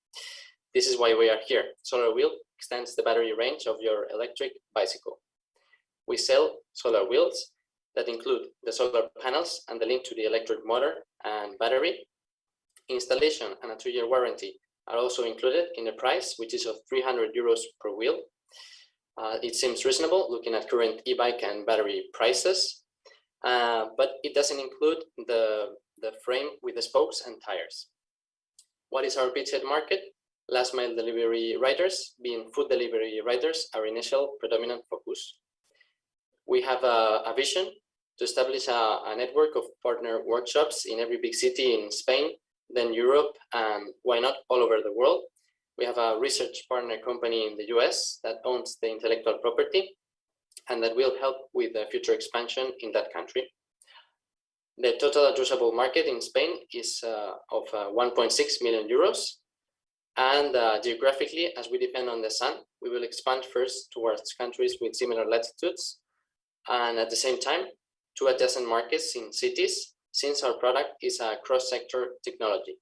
This is why we are here. Solar Wheel extends the battery range of your electric bicycle. We sell solar wheels that include the solar panels and the link to the electric motor and battery. Installation and a 2-year warranty are also included in the price, which is of 300 euros per wheel. It seems reasonable looking at current e-bike and battery prices, but it doesn't include the frame with the spokes and tires. What is our beachhead market? Last mile delivery riders, being food delivery riders, our initial predominant focus. We have a vision to establish a network of partner workshops in every big city in Spain, then Europe, and why not all over the world. We have a research partner company in the US that owns the intellectual property and that will help with the future expansion in that country. The total addressable market in Spain is of 1.6 million euros. And geographically, as we depend on the sun, we will expand first towards countries with similar latitudes, and at the same time, to adjacent markets in cities, since our product is a cross-sector technology.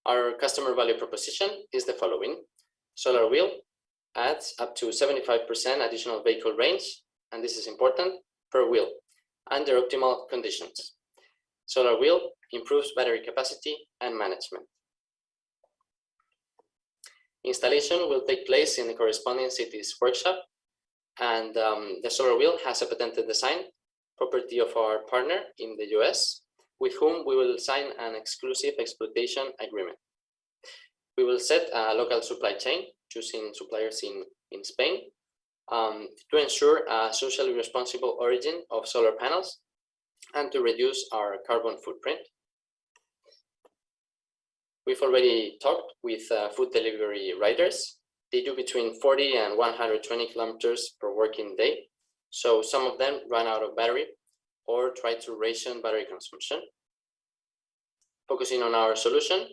Our customer value proposition is the following. Solar Wheel adds up to 75% additional vehicle range, and this is important, per wheel, under optimal conditions. Solar Wheel improves battery capacity and management. Installation will take place in the corresponding city's workshop, and the Solar Wheel has a patented design, property of our partner in the US, with whom we will sign an exclusive exploitation agreement. We will set a local supply chain, choosing suppliers in Spain, to ensure a socially responsible origin of solar panels and to reduce our carbon footprint. We've already talked with food delivery riders. They do between 40 and 120 kilometers per working day. So some of them run out of battery or try to ration battery consumption. Focusing on our solution,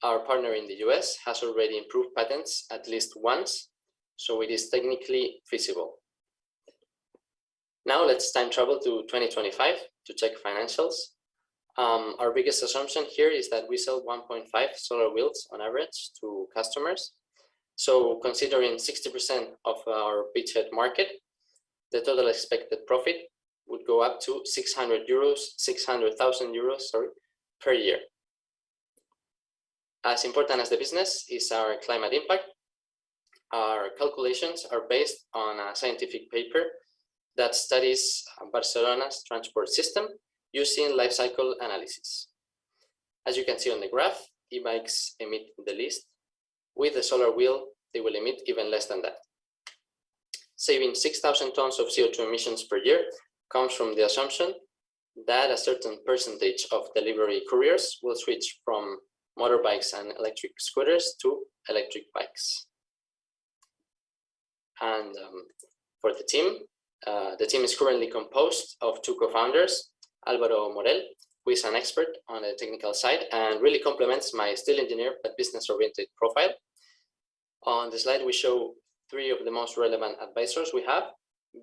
our partner in the US has already improved patents at least once, so it is technically feasible. Now let's time travel to 2025 to check financials. Our biggest assumption here is that we sell 1.5 solar wheels on average to customers. So considering 60% of our beachhead market, the total expected profit would go up to 600,000 euros per year. As important as the business is our climate impact, our calculations are based on a scientific paper that studies Barcelona's transport system using life cycle analysis. As you can see on the graph, e-bikes emit the least. With the solar wheel, they will emit even less than that. Saving 6,000 tons of CO2 emissions per year comes from the assumption that a certain percentage of delivery couriers will switch from motorbikes and electric scooters to electric bikes. And for the team is currently composed of 2 co-founders, Álvaro Morel, who is an expert on the technical side and really complements my still engineer but business-oriented profile. On the slide, we show 3 of the most relevant advisors we have,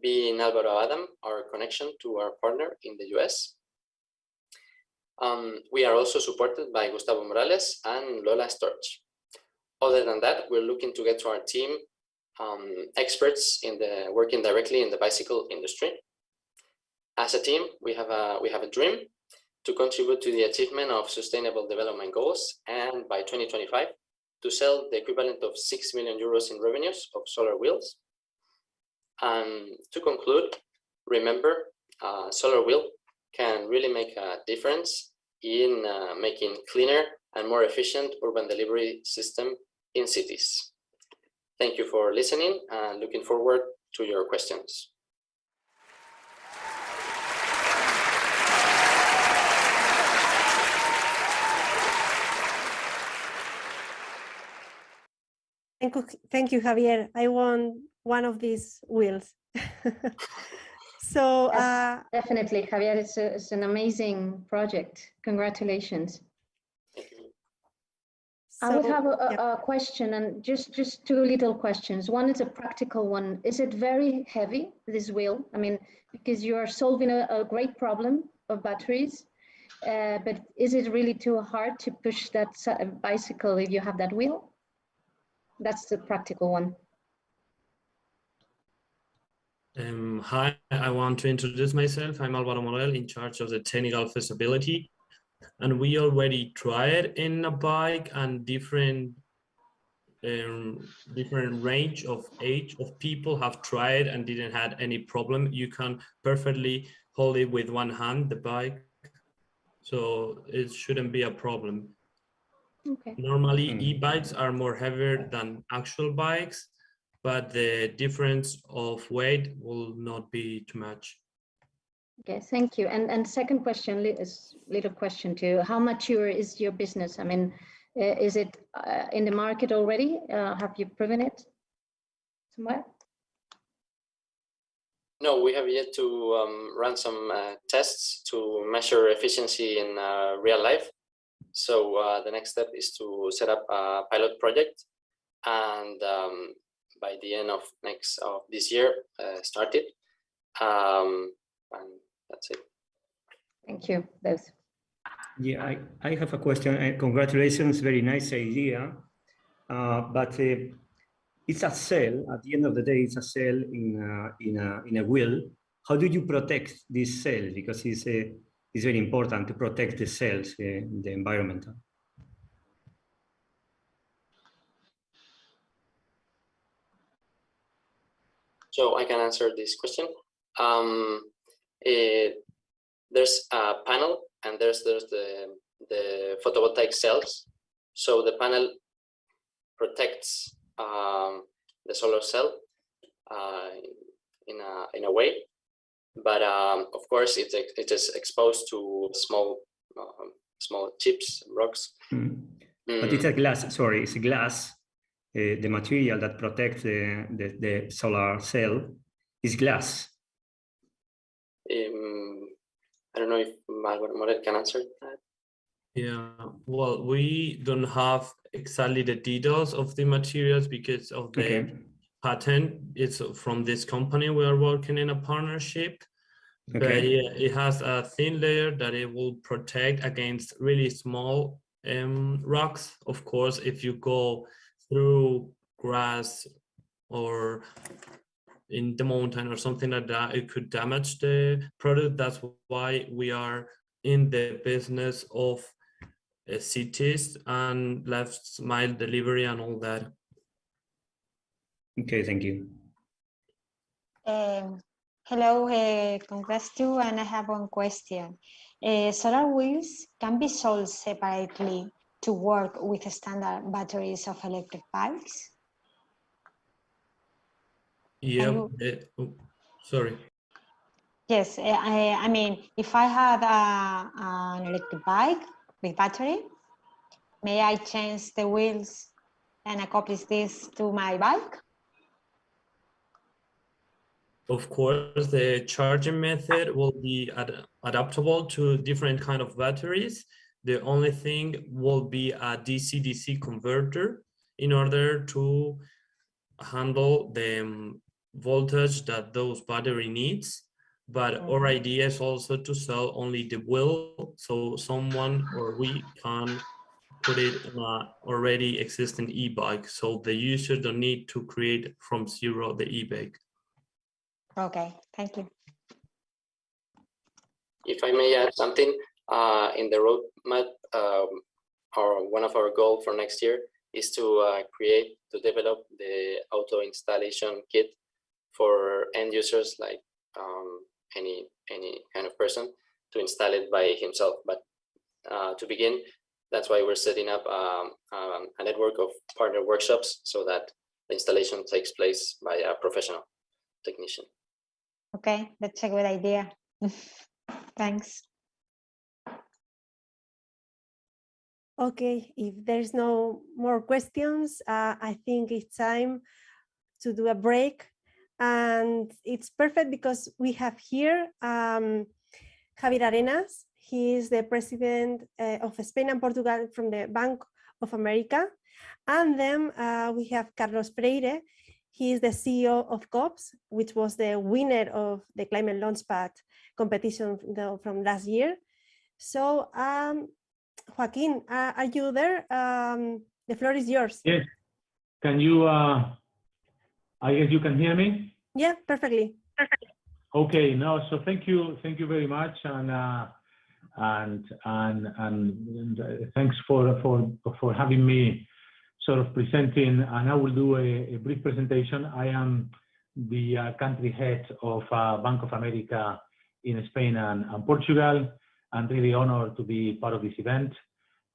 being Álvaro Adam, our connection to our partner in the US. We are also supported by Gustavo Morales and Lola Storch. Other than that, we're looking to get to our team experts in working directly in the bicycle industry. As a team, we have a dream to contribute to the achievement of Sustainable Development Goals, and by 2025, to sell the equivalent of 6 million euros in revenues of solar wheels. And to conclude, remember, solar wheel can really make a difference in making cleaner and more efficient urban delivery system in cities. Thank you for listening and looking forward to your questions. Thank you, Javier. I want one of these wheels. So yes, definitely, Javier, it's an amazing project. Congratulations. So, I would have a question, and just 2 little questions. One is a practical one. Is it very heavy, this wheel? I mean, because you are solving a great problem of batteries, but is it really too hard to push that bicycle if you have that wheel? That's the practical one. Hi, I want to introduce myself. I'm Álvaro Morel, in charge of the technical feasibility. And we already tried in a bike and different range of age of people have tried and didn't have any problem. You can perfectly hold it with one hand, the bike. So it shouldn't be a problem. Okay. Normally, e-bikes are more heavier than actual bikes, but the difference of weight will not be too much. Okay, thank you. And second question is little question to you. How mature is your business? I mean, is it in the market already? Have you proven it somewhere? No, we have yet to run some tests to measure efficiency in real life. So the next step is to set up a pilot project, and by the end of this year, start it. And that's it. Thank you, both. Yeah, I have a question. Congratulations, very nice idea. But it's a cell. At the end of the day, it's a cell in a wheel. How do you protect this cell? Because it's very important to protect the cells in the environment. So I can answer this question. There's a panel and there's the photovoltaic cells. So the panel protects the solar cell in a way, but of course it is exposed to small chips, rocks. But it's a glass. Sorry, it's a glass. The material that protects the solar cell is glass. I don't know if Morel can answer that. Yeah, well, we don't have exactly the details of the materials because of the patent. It's from this company. We are working in a partnership, but yeah, it has a thin layer that it will protect against really small rocks. Of course, if you go through grass or in the mountain or something like that, it could damage the product. That's why we are in the business of cities and last mile delivery and all that. Okay, thank you. Hello, congrats to you, and I have one question. Solar wheels can be sold separately to work with standard batteries of electric bikes? Yeah, sorry. Yes, I mean, if I had an electric bike with battery, may I change the wheels and accomplish this to my bike? Of course, the charging method will be adaptable to different kind of batteries. The only thing will be a DC-DC converter in order to handle the voltage that those battery needs. But our idea is also to sell only the wheel, so someone or we can put it in a already existing e-bike, so the user don't need to create from zero the e-bike. Okay, thank you. If I may add something, in the roadmap, or one of our goals for next year is to develop the auto installation kit for end users, like any kind of person, to install it by himself. But to begin, that's why we're setting up a network of partner workshops so that the installation takes place by a professional technician. Okay, that's a good idea. Thanks. Okay, if there's no more questions, I think it's time to do a break. And it's perfect because we have here Javier Arenas. He is the president of Spain and Portugal from the Bank of America. And then we have Carlos Freire. He is the CEO of COPS, which was the winner of the Climate Launchpad competition from last year. So, Joaquin, are you there? The floor is yours. Yes. Can you, I guess you can hear me? Yeah, perfectly. Okay, no, so thank you very much, and thanks for having me sort of presenting, and I will do a brief presentation. I am the country head of Bank of America in Spain and Portugal. I'm really honored to be part of this event.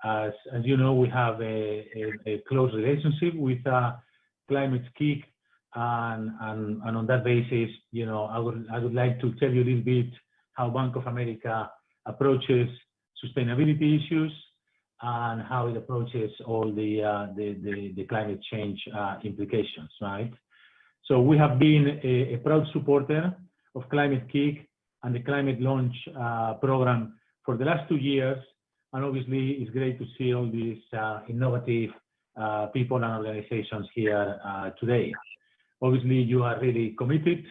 As you know, we have a close relationship with Climate Kick, and on that basis, you know, I would like to tell you a little bit how Bank of America approaches sustainability issues and how it approaches all the climate change implications, right? So we have been a proud supporter of Climate Kick and the Climate Launch program for the last 2 years, and obviously it's great to see all these innovative people and organizations here today. Obviously, you are really committed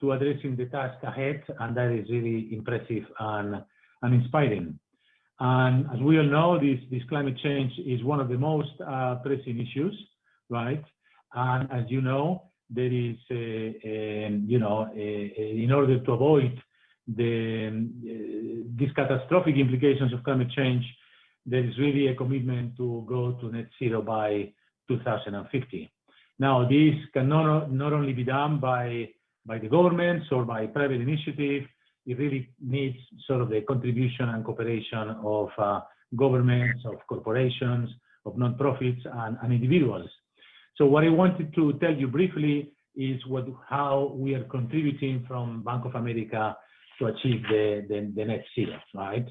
to addressing the task ahead, and that is really impressive and inspiring. And as we all know, this climate change is one of the most pressing issues, right? And as you know, there is, in order to avoid these catastrophic implications of climate change, there is really a commitment to go to net zero by 2050. Now, this can not only be done by the governments or by private initiative. It really needs sort of the contribution and cooperation of governments, of corporations, of non-profits, and individuals. So what I wanted to tell you briefly is how we are contributing from Bank of America to achieve the net zero, right?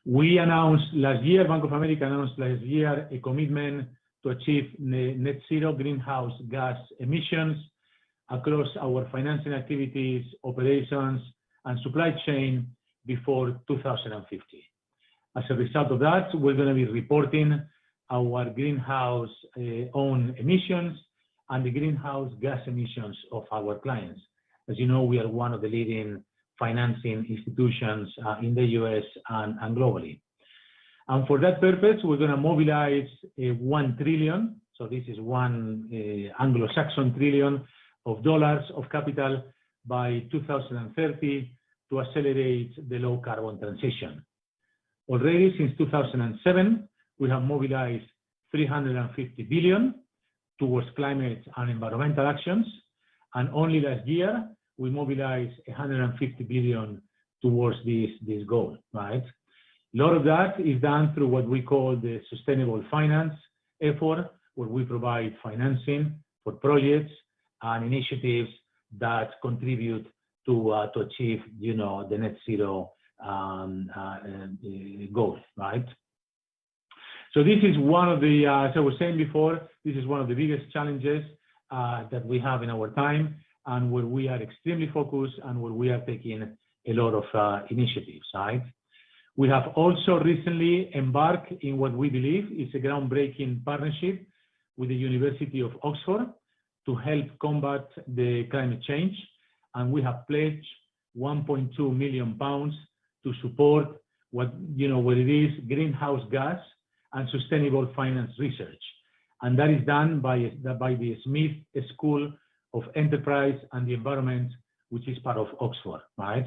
We announced last year, Bank of America announced last year a commitment to achieve net zero greenhouse gas emissions across our financing activities, operations, and supply chain before 2050. As a result of that, we're going to be reporting our greenhouse own emissions and the greenhouse gas emissions of our clients. As you know, we are one of the leading financing institutions in the US and globally. And for that purpose, we're going to mobilize 1 trillion, so this is one Anglo-Saxon trillion of dollars of capital by 2030 to accelerate the low carbon transition. Already since 2007, we have mobilized 350 billion towards climate and environmental actions. And only last year, we mobilized 150 billion towards this goal, right? A lot of that is done through what we call the sustainable finance effort, where we provide financing for projects and initiatives that contribute to achieve, the net zero goal, right? So this is one of the, as I was saying before, this is one of the biggest challenges that we have in our time, and where we are extremely focused and where we are taking a lot of initiatives, right? We have also recently embarked in what we believe is a groundbreaking partnership with the University of Oxford to help combat the climate change. And we have pledged £1.2 million to support what it is greenhouse gas and sustainable finance research. And that is done by the Smith School of Enterprise and the Environment, which is part of Oxford, right?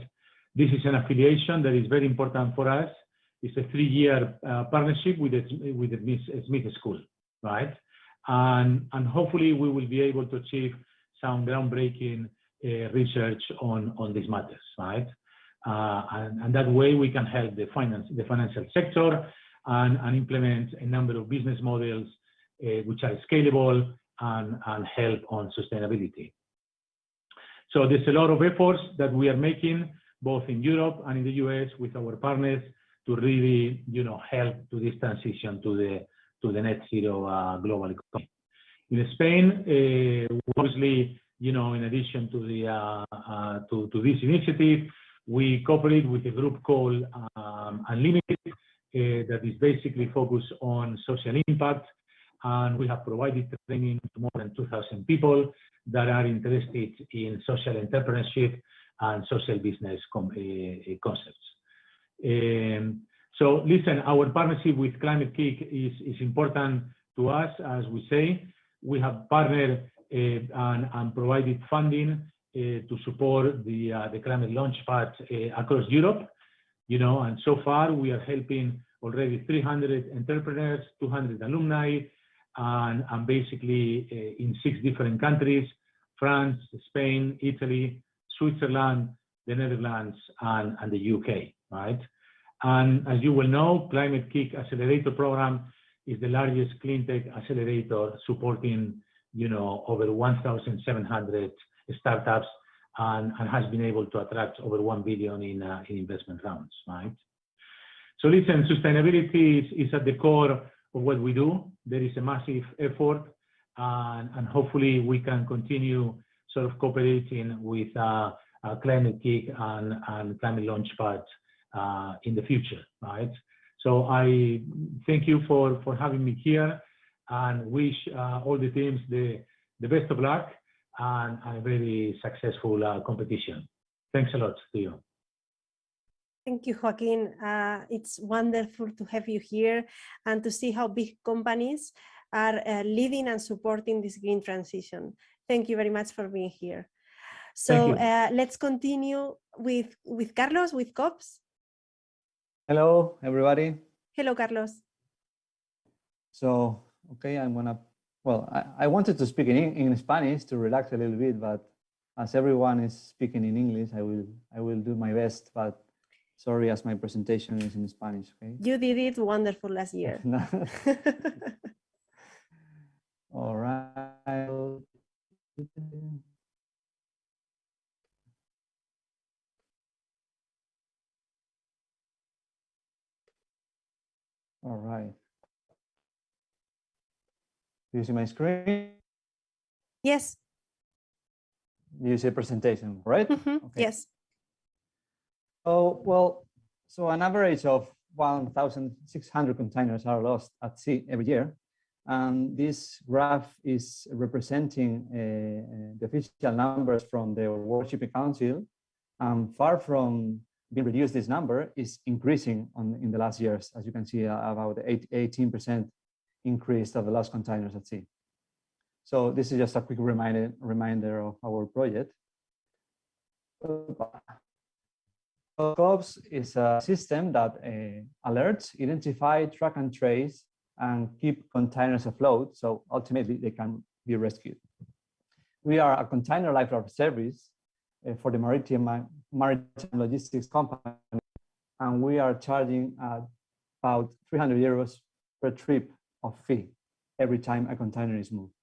This is an affiliation that is very important for us. It's a 3-year partnership with the Smith School, right? And hopefully we will be able to achieve some groundbreaking research on these matters, right? And that way we can help the financial sector and implement a number of business models which are scalable and help on sustainability. So there's a lot of efforts that we are making both in Europe and in the US with our partners to really, help to this transition to the net zero global economy. In Spain, obviously, in addition to to this initiative, we cooperate with a group called Unlimited that is basically focused on social impact, and we have provided training to more than 2,000 people that are interested in social entrepreneurship and social business concepts. So listen, our partnership with Climate Kick is important to us. As we say, we have partnered and provided funding to support the Climate Launchpad across Europe, and so far we are helping already 300 entrepreneurs, 200 alumni, and basically in 6 different countries: France, Spain, Italy, Switzerland, the Netherlands, and the UK, right? And as you will know, Climate Kick Accelerator Program is the largest clean tech accelerator supporting, over 1,700 startups and has been able to attract over 1 billion in investment rounds, right? So listen, sustainability is at the core of what we do. There is a massive effort, and hopefully we can continue sort of cooperating with Climate Kick and Climate Launchpad in the future, right? So I thank you for having me here, and wish all the teams the best of luck and a very successful competition. Thanks a lot to you. Thank you, Joaquin. It's wonderful to have you here and to see how big companies are leading and supporting this green transition. Thank you very much for being here. So let's continue with Carlos, with COPS. Hello, everybody. Hello, Carlos. So, okay, I wanted to speak in Spanish to relax a little bit, but as everyone is speaking in English, I will do my best, but sorry, as my presentation is in Spanish, okay? You did it wonderful last year. All right. All right. Do you see my screen? Yes. You see presentation, right? Okay. Yes. So an average of 1,600 containers are lost at sea every year. And this graph is representing the official numbers from the World Shipping Council. Far from being reduced, this number is increasing in the last years. As you can see, about 18% increase of the lost containers at sea. So this is just a quick reminder of our project. COPS is a system that alerts, identify, track and trace, and keep containers afloat, so ultimately they can be rescued. We are a container lifeline service for the maritime logistics company, and we are charging about 300 euros per trip of fee every time a container is moved.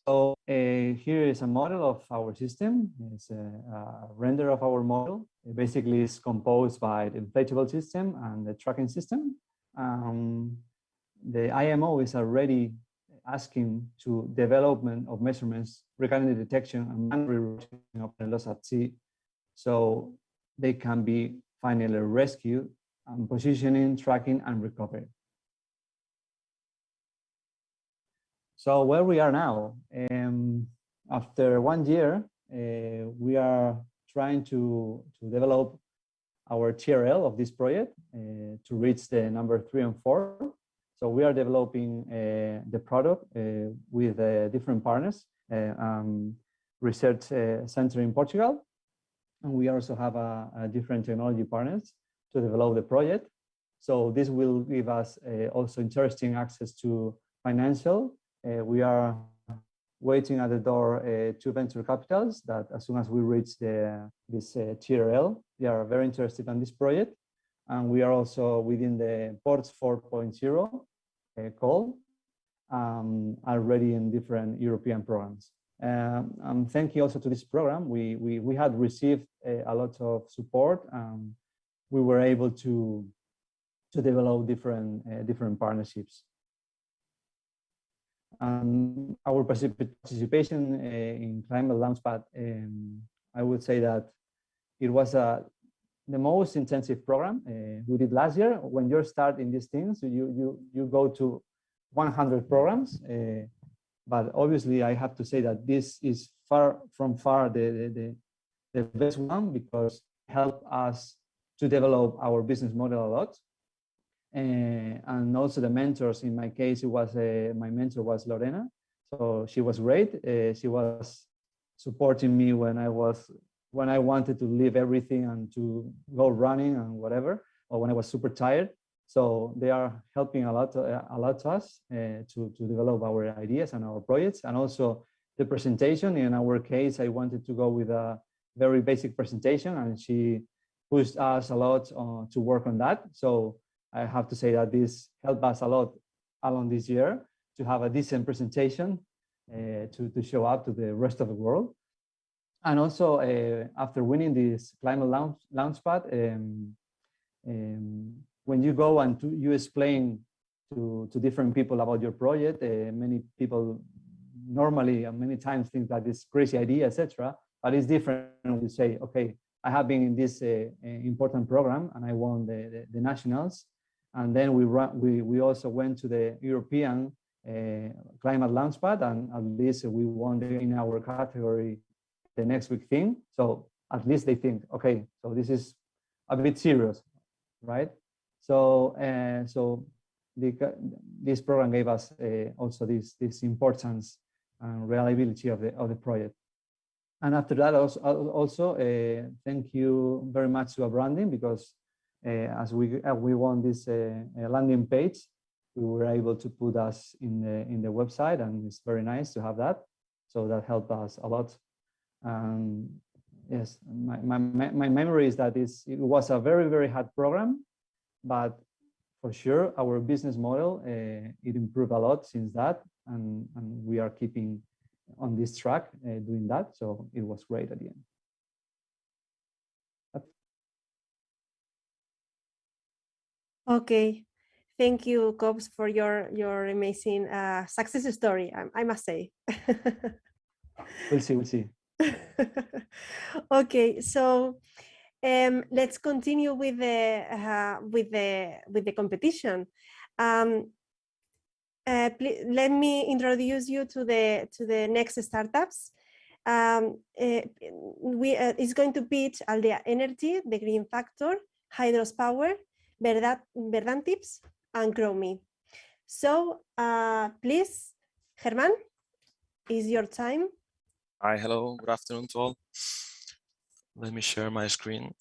So here is a model of our system. It's a render of our model. It basically is composed by the inflatable system and the tracking system. The IMO is already asking to development of measurements regarding the detection and manual rerouting of loss at sea, so they can be finally rescued, and positioning, tracking, and recovery. So where we are now, after 1 year, we are trying to develop our TRL of this project to reach the number 3 and 4. So we are developing the product with different partners, research center in Portugal, and we also have a different technology partners to develop the project. So this will give us also interesting access to financial. We are waiting at the door to venture capitals that as soon as we reach this TRL, they are very interested in this project. And we are also within the Ports 4.0 call, already in different European programs. Thank you also to this program. We had received a lot of support. We were able to develop different partnerships. Our participation in Climate Launchpad, I would say that it was the most intensive program we did last year. When you start in these things, you go to 100 programs, but obviously I have to say that this is far the best one, because it helped us to develop our business model a lot. And also the mentors, in my case, it was my mentor was Lorena. So she was great. She was supporting me when I wanted to leave everything and to go running and whatever, or when I was super tired. So they are helping a lot to us to develop our ideas and our projects, and also the presentation. In our case, I wanted to go with a very basic presentation, and she pushed us a lot to work on that. So I have to say that this helped us a lot along this year to have a decent presentation to show up to the rest of the world. And also after winning this Climate Launchpad, when you go and you explain to different people about your project, many people normally and many times think that it's crazy idea, etc. But it's different when you say, okay, I have been in this important program and I won the nationals, and then we also went to the European Climate Launchpad, and at least we won in our category the next big thing. So at least they think, okay, so this is a bit serious, right? So this program gave us also this importance and reliability of the project. And after that, also thank you very much to Branding, because as we won this landing page, we were able to put us in the website, and it's very nice to have that. So that helped us a lot. Yes, my memory is that it was a very, very hard program, but for sure our business model it improved a lot since that, and we are keeping on this track doing that. So it was great at the end. Okay, thank you, Cobbs, for your amazing success story, I must say. We'll see. Okay, so let's continue with the competition. Let me introduce you to the next startups. It's going to pitch Aldea Energy, the Green Factor, Hydros Power, Verdantips, and Chromie. So please, Germán, is your time. Hi, hello, good afternoon to all. Let me share my screen.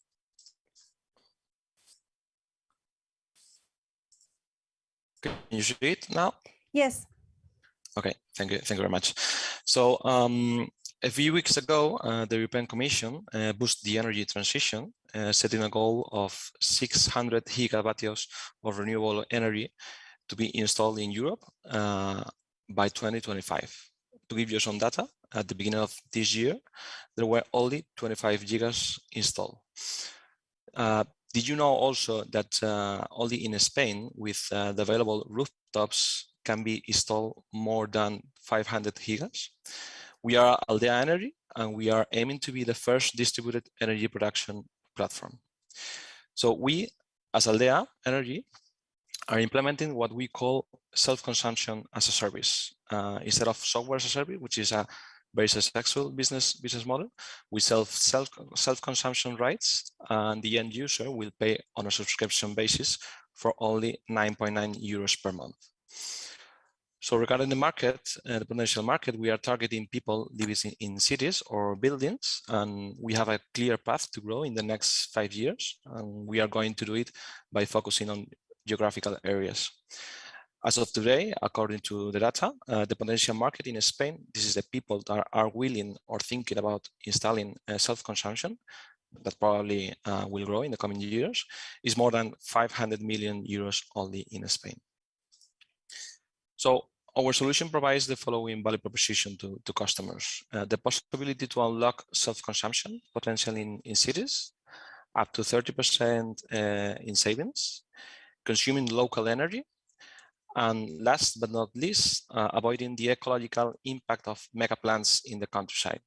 Can you see it now? Yes. Okay, thank you very much. So a few weeks ago, the European Commission boosted the energy transition, setting a goal of 600 gigavatios of renewable energy to be installed in Europe by 2025. To give you some data, at the beginning of this year, there were only 25 gigas installed. Did you know also that only in Spain, with the available rooftops, can be installed more than 500 gigas? We are Aldea Energy, and we are aiming to be the first distributed energy production platform. So we, as Aldea Energy, are implementing what we call self-consumption as a service. Instead of software as a service, which is a very successful business model, we sell self-consumption rights, and the end user will pay on a subscription basis for only 9.9 euros per month. So regarding the market, the potential market, we are targeting people living in cities or buildings, and we have a clear path to grow in the next 5 years. And we are going to do it by focusing on geographical areas. As of today, according to the data, the potential market in Spain, this is the people that are willing or thinking about installing self-consumption, that probably will grow in the coming years, is more than 500 million euros only in Spain. So our solution provides the following value proposition to customers. The possibility to unlock self-consumption potential in cities, up to 30% in savings, consuming local energy, and last but not least, avoiding the ecological impact of mega plants in the countryside.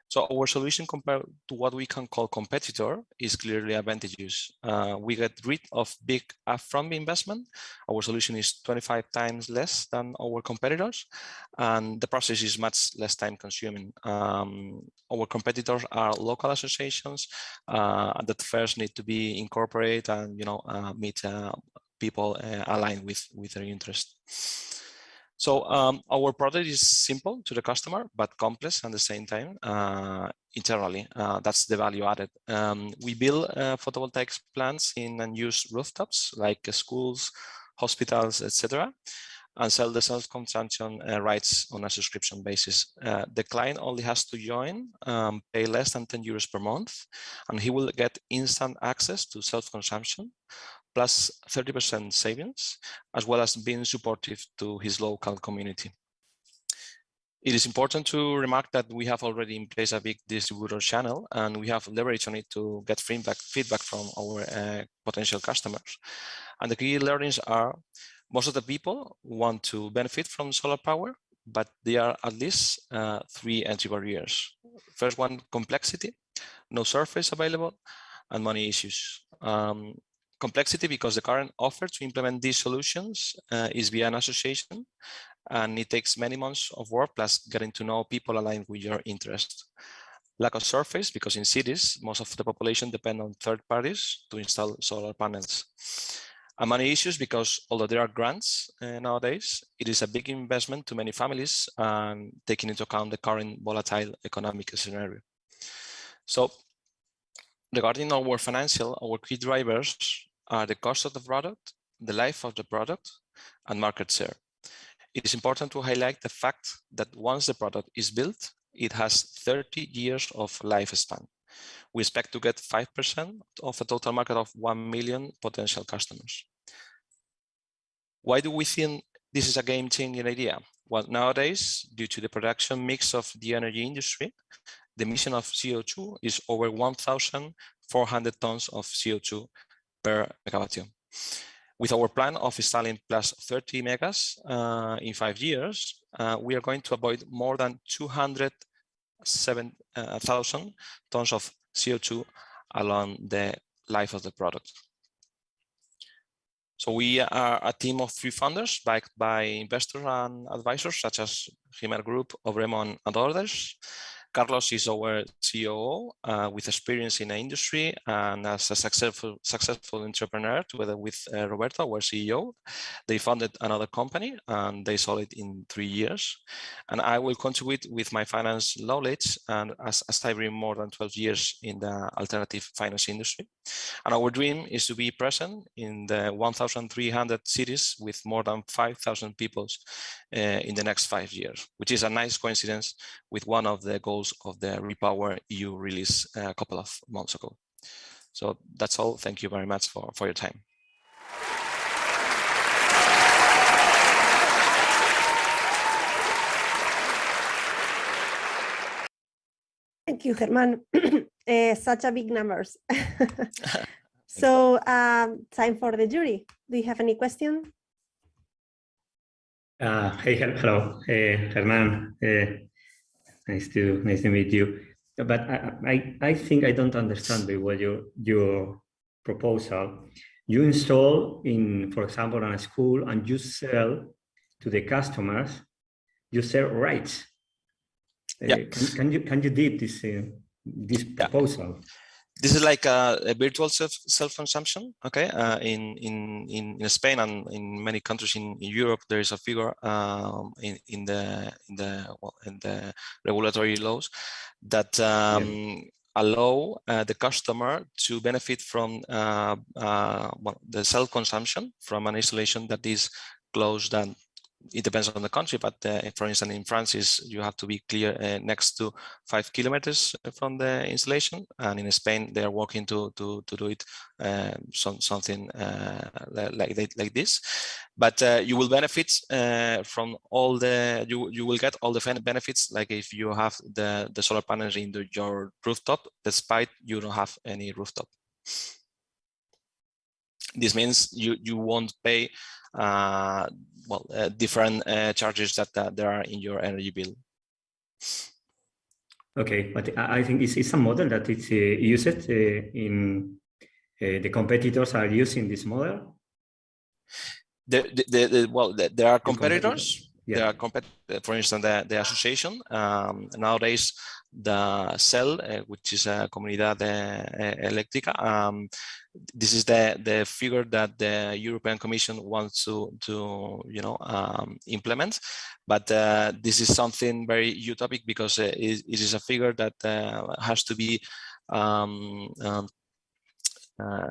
So our solution compared to what we can call competitor is clearly advantageous. We get rid of big upfront investment. Our solution is 25 times less than our competitors, and the process is much less time consuming. Our competitors are local associations that first need to be incorporated and meet people aligned with their interest. So our product is simple to the customer, but complex at the same time internally. That's the value added. We build photovoltaic plants in unused rooftops like schools, hospitals, etc., and sell the self-consumption rights on a subscription basis. The client only has to join, pay less than 10 euros per month, and he will get instant access to self-consumption, plus 30% savings, as well as being supportive to his local community. It is important to remark that we have already in place a big distributor channel, and we have leveraged on it to get feedback from our potential customers. And the key learnings are, most of the people want to benefit from solar power, but there are at least 3 entry barriers. First one, complexity, no surface available, and money issues. Complexity because the current offer to implement these solutions is via an association, and it takes many months of work plus getting to know people aligned with your interest. Lack of surface because in cities, most of the population depend on third parties to install solar panels. And money issues because although there are grants nowadays, it is a big investment to many families, and taking into account the current volatile economic scenario. So regarding our financial, our key drivers are the cost of the product, the life of the product, and market share. It is important to highlight the fact that once the product is built, it has 30 years of lifespan. We expect to get 5% of a total market of 1 million potential customers. Why do we think this is a game-changing idea? Well, nowadays, due to the production mix of the energy industry, the emission of CO2 is over 1,400 tons of CO2 per megawatt. With our plan of installing plus 30 megas in 5 years, we are going to avoid more than 207,000 tons of CO2 along the life of the product. So we are a team of 3 founders backed by investors and advisors such as Himer Group, Ofreceremos, and others. Carlos is our COO with experience in the industry and as a successful entrepreneur, together with Roberto, our CEO. They founded another company and they sold it in 3 years. And I will contribute with my finance knowledge, and as I bring more than 12 years in the alternative finance industry. And our dream is to be present in the 1,300 cities with more than 5,000 people in the next 5 years, which is a nice coincidence with one of the goals of the Repower EU release a couple of months ago. So that's all. Thank you very much for your time. Thank you, Germán. Such a big numbers. So time for the jury. Do you have any question? Hey, hello, Germán. Nice to meet you. But I think I don't understand very well your proposal. You install for example, in a school, and you sell to the customers. You sell rights. Yeah. Can you do this proposal? This is like a virtual self-consumption, okay? In Spain and in many countries in Europe, there is a figure in the regulatory laws that allow the customer to benefit from the self-consumption from an installation that is close than. It depends on the country, but for instance, in France, you have to be clear next to 5 kilometers from the installation, and in Spain, they are working to do it something like this. But you will benefit from all the you will get all the benefits, like if you have the solar panels in your rooftop, despite you don't have any rooftop. This means you won't pay different charges that there are in your energy bill. Okay, but I think it's a model that it's used in the competitors are using this model. There are competitors. There are for instance, the association. Nowadays, the CEL, which is a Comunidad Eléctrica, this is the figure that the European Commission wants to implement. But this is something very utopic, because it is a figure that has to be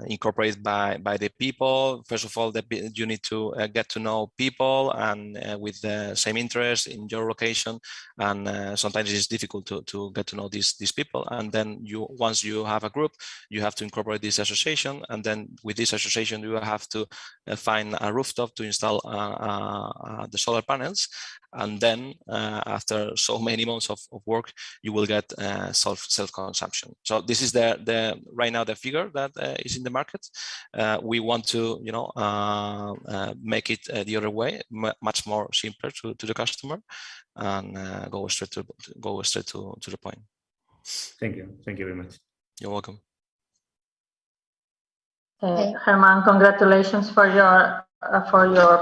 incorporated by the people. First of all, you need to get to know people and with the same interest in your location, and sometimes it's difficult to get to know these people. And then once you have a group, you have to incorporate this association, and then with this association you have to find a rooftop to install the solar panels, and then after so many months of work, you will get self-consumption. So this is right now the figure that is in the market. We want to make it the other way, much more simpler to the customer, and go straight to the point. Thank you very much. You're welcome. Herman, congratulations for your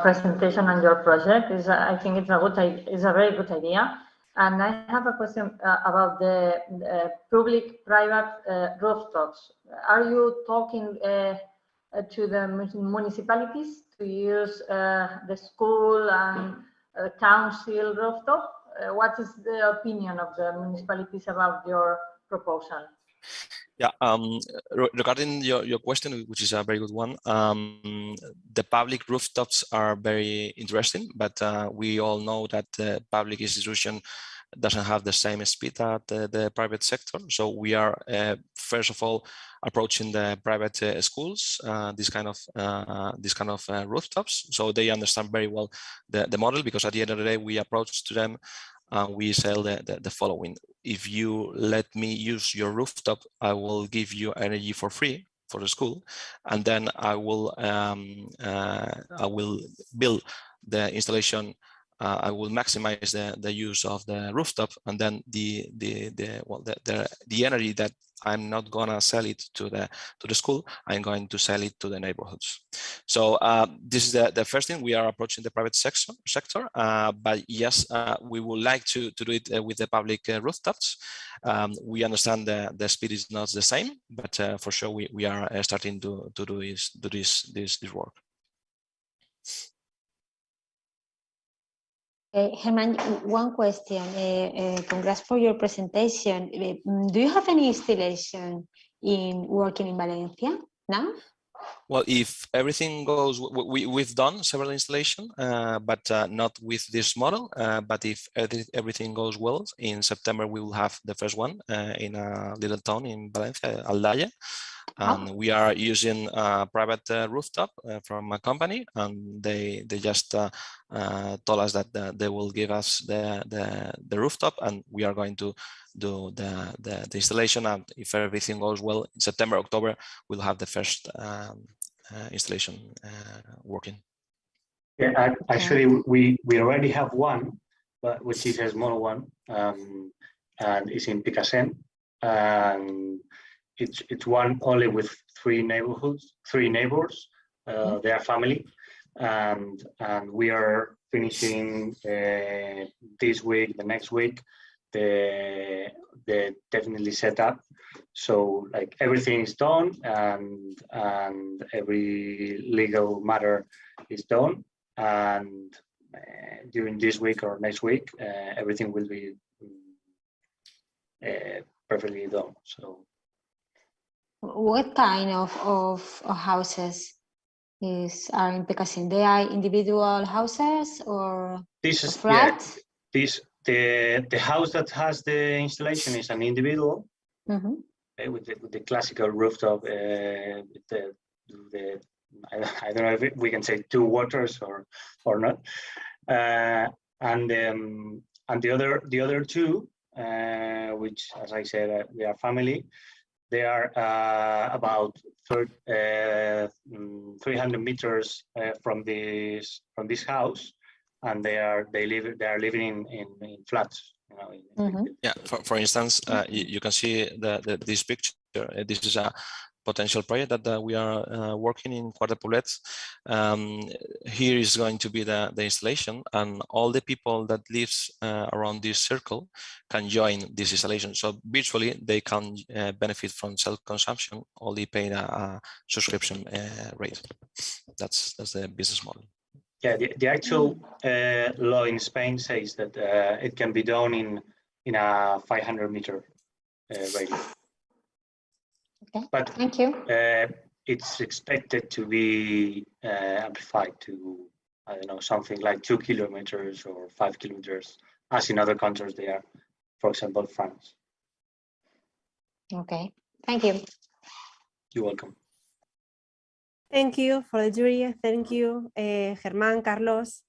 presentation and your project. I think it's a very good idea. And I have a question about the public-private rooftops. Are you talking to the municipalities to use the school and council rooftop? What is the opinion of the municipalities about your proposal? Yeah, regarding your question, which is a very good one, the public rooftops are very interesting, but we all know that the public institution doesn't have the same speed that the private sector. So we are first of all approaching the private schools, this kind of rooftops, so they understand very well the model, because at the end of the day we approach to them. We sell the following: if you let me use your rooftop, I will give you energy for free for the school, and then I will build the installation. I will maximize the use of the rooftop, and then the energy that I'm not gonna sell it to the school, I'm going to sell it to the neighborhoods. So this is the first thing. We are approaching the private sector, but yes, we would like to do it with the public rooftops. We understand the speed is not the same, but for sure we are starting to do this work. Herman, one question. Congrats for your presentation. Do you have any installation working in Valencia now? Well, if everything goes, we've done several installations, but not with this model. But if everything goes well, in September we will have the first one in a little town in Valencia, Aldaya. And we are using a private rooftop from a company, and they just told us that they will give us the rooftop, and we are going to do the installation. And if everything goes well, in September, October, we'll have the first installation working. Yeah, actually, we already have one, but which is a small one, and it's in Picasen, and it's one only with three neighbors. They are family, and we are finishing this week, the next week, the definitely set up. So like everything is done, and every legal matter is done, and during this week or next week, everything will be perfectly done. So. What kind of houses are in Picasen? They are individual houses or flats? Yeah, the house that has the installation is an individual, with the classical rooftop. I don't know if we can say two waters or not. And the other two, which, as I said, they are family. They are about 300 meters from this house, and they are living in flats. Yeah. For instance, you can see this picture. This is a potential project that we are working in Quarter Poblet. Here is going to be the installation, and all the people that lives around this circle can join this installation. So virtually they can benefit from self-consumption, only paying a subscription rate. That's the business model. Yeah, the actual law in Spain says that it can be done in a 500-meter radius. Okay, but thank you. It's expected to be amplified to, I don't know, something like 2 kilometers or 5 kilometers, as in other countries they are, for example, France. Okay, thank you. You're welcome. Thank you for the jury. Thank you, Germán, Carlos.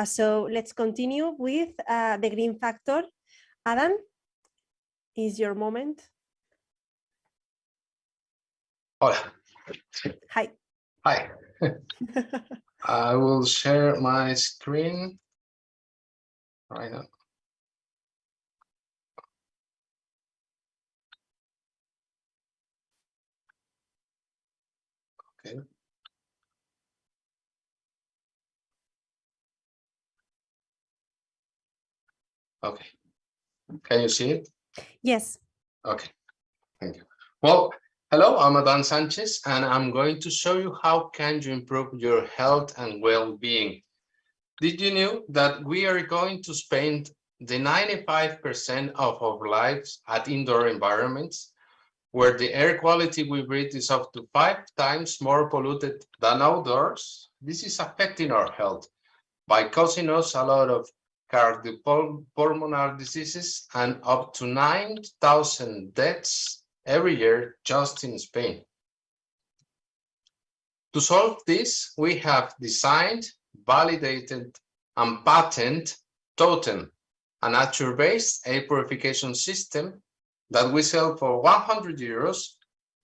So let's continue with the green factor. Adam, is your moment. Hola. Hi. Hi. I will share my screen right now. Okay. Okay. Can you see it? Yes. Okay. Thank you. Well, hello, I'm Adan Sanchez, and I'm going to show you how can you improve your health and well-being. Did you know that we are going to spend the 95% of our lives at indoor environments, where the air quality we breathe is up to 5 times more polluted than outdoors? This is affecting our health by causing us a lot of cardiopulmonary diseases and up to 9,000 deaths every year just in Spain. To solve this, we have designed, validated, and patented Totem, a nature-based air purification system that we sell for 100 euros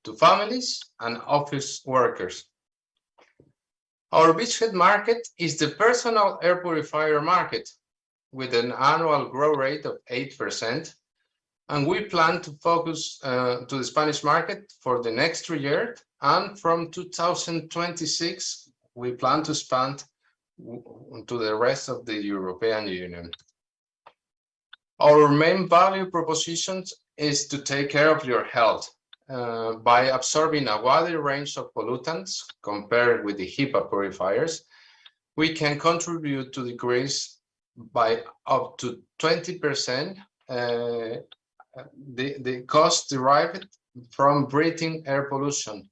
to families and office workers. Our beachhead market is the personal air purifier market, with an annual growth rate of 8%, and we plan to focus to the Spanish market for the next 3 years, and from 2026 we plan to expand to the rest of the European Union. Our main value proposition is to take care of your health by absorbing a wider range of pollutants compared with the HEPA purifiers. We can contribute to decrease by up to 20% the cost derived from breathing air pollution.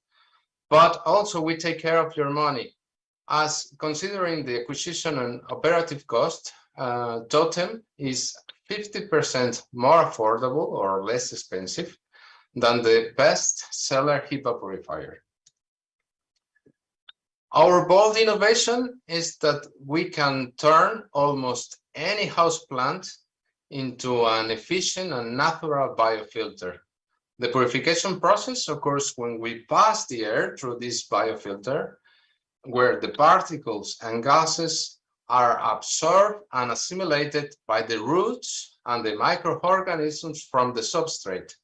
But also we take care of your money, as considering the acquisition and operative cost, Totem is 50% more affordable or less expensive than the best seller HEPA purifier. Our bold innovation is that we can turn almost any house plant into an efficient and natural biofilter. The purification process occurs when we pass the air through this biofilter, where the particles and gases are absorbed and assimilated by the roots and the microorganisms from the substrate.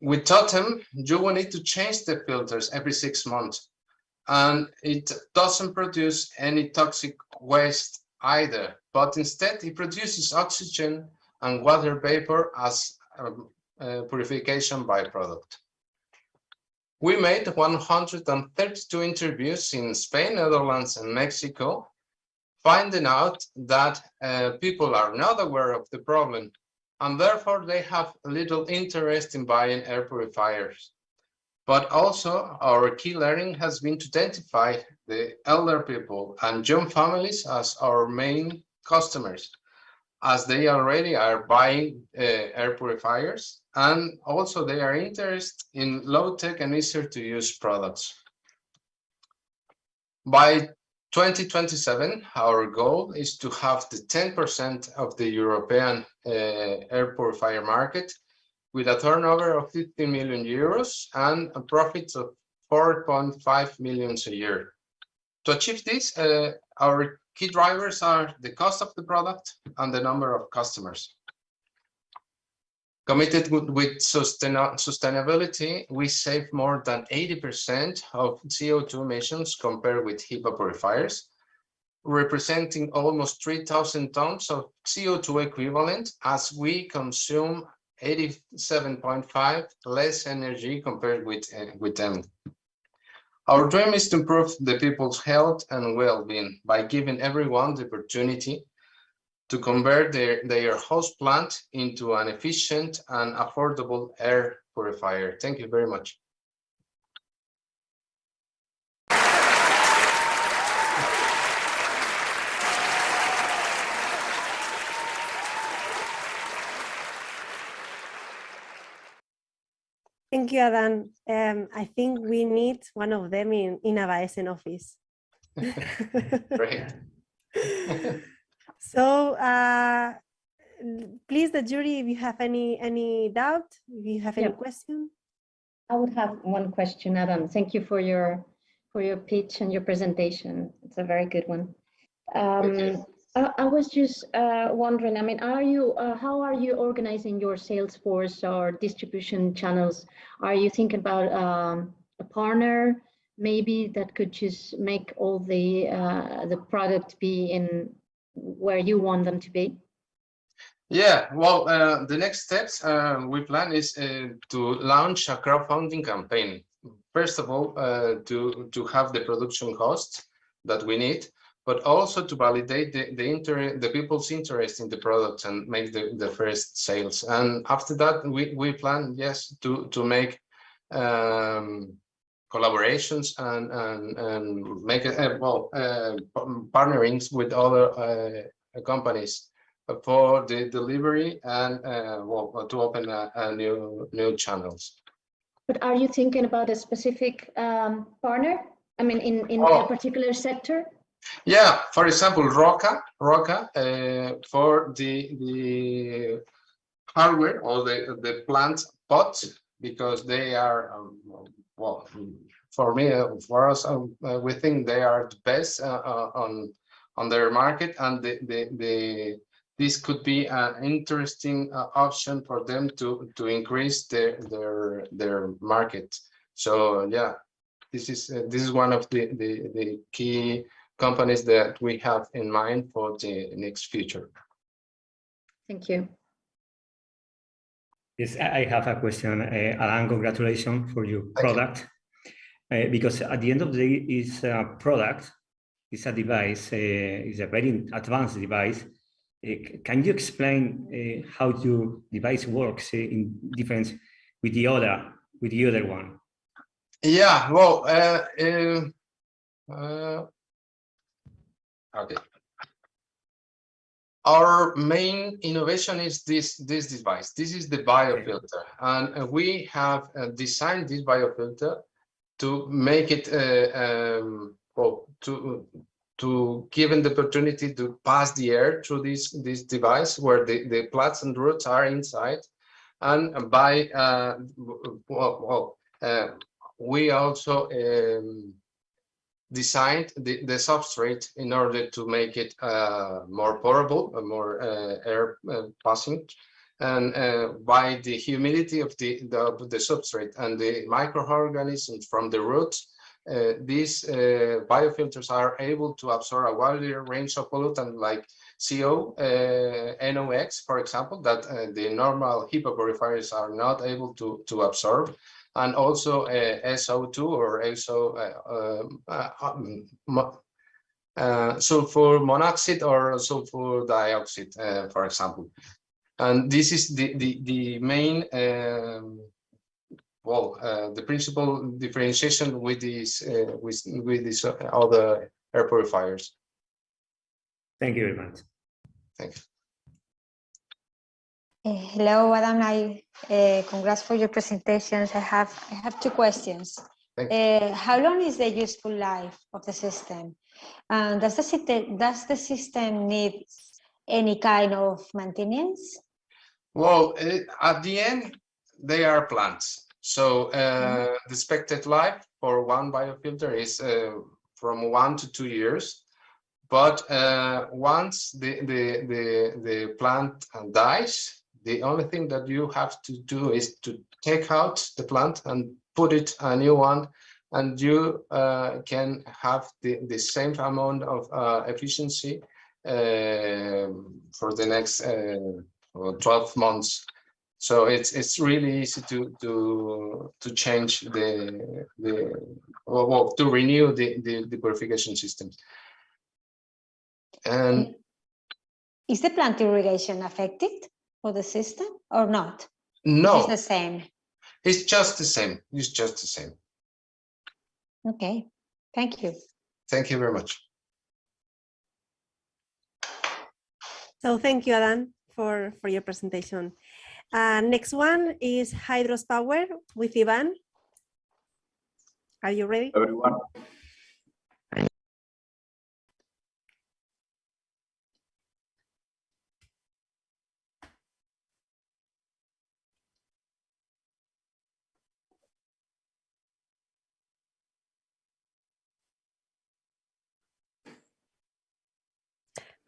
With Totem, you will need to change the filters every 6 months, and it doesn't produce any toxic waste either, but instead it produces oxygen and water vapor as a purification byproduct. We made 132 interviews in Spain, Netherlands, and Mexico, finding out that people are not aware of the problem, and therefore they have little interest in buying air purifiers. But also our key learning has been to identify the elder people and young families as our main customers, as they already are buying air purifiers, and also they are interested in low-tech and easier to use products. By 2027, our goal is to have the 10% of the European air purifier market, with a turnover of 50 million euros and a profit of 4.5 million a year. To achieve this, our key drivers are the cost of the product and the number of customers. Committed with sustainability, we save more than 80% of CO2 emissions compared with HEPA purifiers, representing almost 3,000 tons of CO2 equivalent, as we consume 87.5 less energy compared with them. Our dream is to improve the people's health and well-being by giving everyone the opportunity to convert their house plant into an efficient and affordable air purifier. Thank you very much. Thank you, Adam. I think we need one of them in a Baesen office. Great. So please, the jury, if you have any doubt, if you have any question. I would have one question, Adam. Thank you for your pitch and your presentation. It's a very good one. I was just wondering, I mean, how are you organizing your sales force or distribution channels? Are you thinking about a partner maybe that could just make all the product be in where you want them to be? Yeah, well, the next steps we plan is to launch a crowdfunding campaign. First of all, to have the production costs that we need, but also to validate the people's interest in the product and make the first sales. And after that, we plan, yes, to make collaborations and make partnerings with other companies for the delivery and to open a new channels. But are you thinking about a specific partner? I mean, in a particular sector? Yeah, for example, Roca for the hardware or the plant pots, because they are well, for us, we think they are the best on their market, and this could be an interesting option for them to increase their market. So yeah, this is one of the key companies that we have in mind for the next future. Thank you. Yes, I have a question. Alan, congratulations for your product. Because at the end of the day, it's a product, it's a device, it's a very advanced device. Can you explain how your device works in difference with the other one? Yeah, well, okay. Our main innovation is this device. This is the biofilter, and we have designed this biofilter to make it to given the opportunity to pass the air through this device where the plants and roots are inside, and by we also designed the substrate in order to make it more portable, more air passing, and by the humidity of the substrate and the microorganisms from the roots, these biofilters are able to absorb a wider range of pollutants like CO, NOx, for example, that the normal HEPA purifiers are not able to absorb, and also SO2 or sulfur monoxide or sulfur dioxide, for example. And this is the main the principal differentiation with these other air purifiers. Thank you very much. Thank you. Hello, Adam. Congrats for your presentations. I have two questions. How long is the useful life of the system? And does the system need any kind of maintenance? Well, at the end, they are plants. So the expected life for one biofilter is from 1 to 2 years. But once the plant dies, The only thing that you have to do is to take out the plant and put it a new one, and you can have the same amount of efficiency for the next 12 months. So it's really easy to change to renew the purification systems. And is the plant irrigation affected for the system or not? No, it's the same. It's just the same. It's just the same. Okay, thank you. Thank you very much. So thank you, Alan, for your presentation. Next one is Hydros Power with Ivan. Are you ready? Everyone.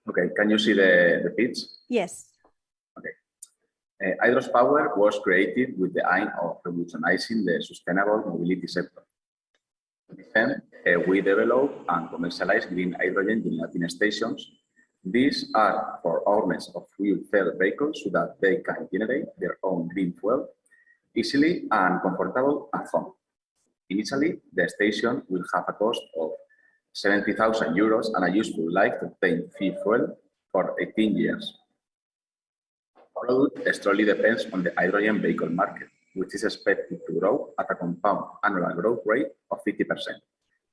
Okay, can you see the pitch? Yes. Okay. Hydros Power was created with the aim of revolutionizing the sustainable mobility sector. Then, we develop and commercialize green hydrogen generating stations. These are for owners of fuel cell vehicles so that they can generate their own green fuel easily and comfortable at home. Initially, the station will have a cost of 70,000 euros and a useful life to obtain fuel for 18 years. Product strongly depends on the hydrogen vehicle market, which is expected to grow at a compound annual growth rate of 50%,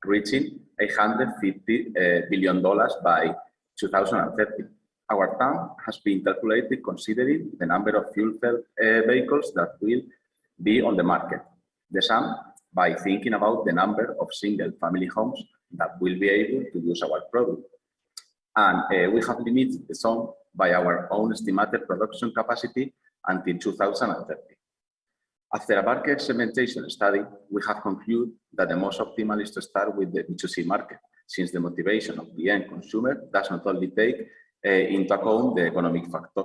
reaching $850 billion by 2030. Our TAM has been calculated considering the number of fuel cell vehicles that will be on the market. The sum by thinking about the number of single-family homes that will be able to use our product. And we have limited the sum by our own estimated production capacity until 2030. After a market segmentation study, we have concluded that the most optimal is to start with the B2C market, since the motivation of the end consumer does not only take into account the economic factor.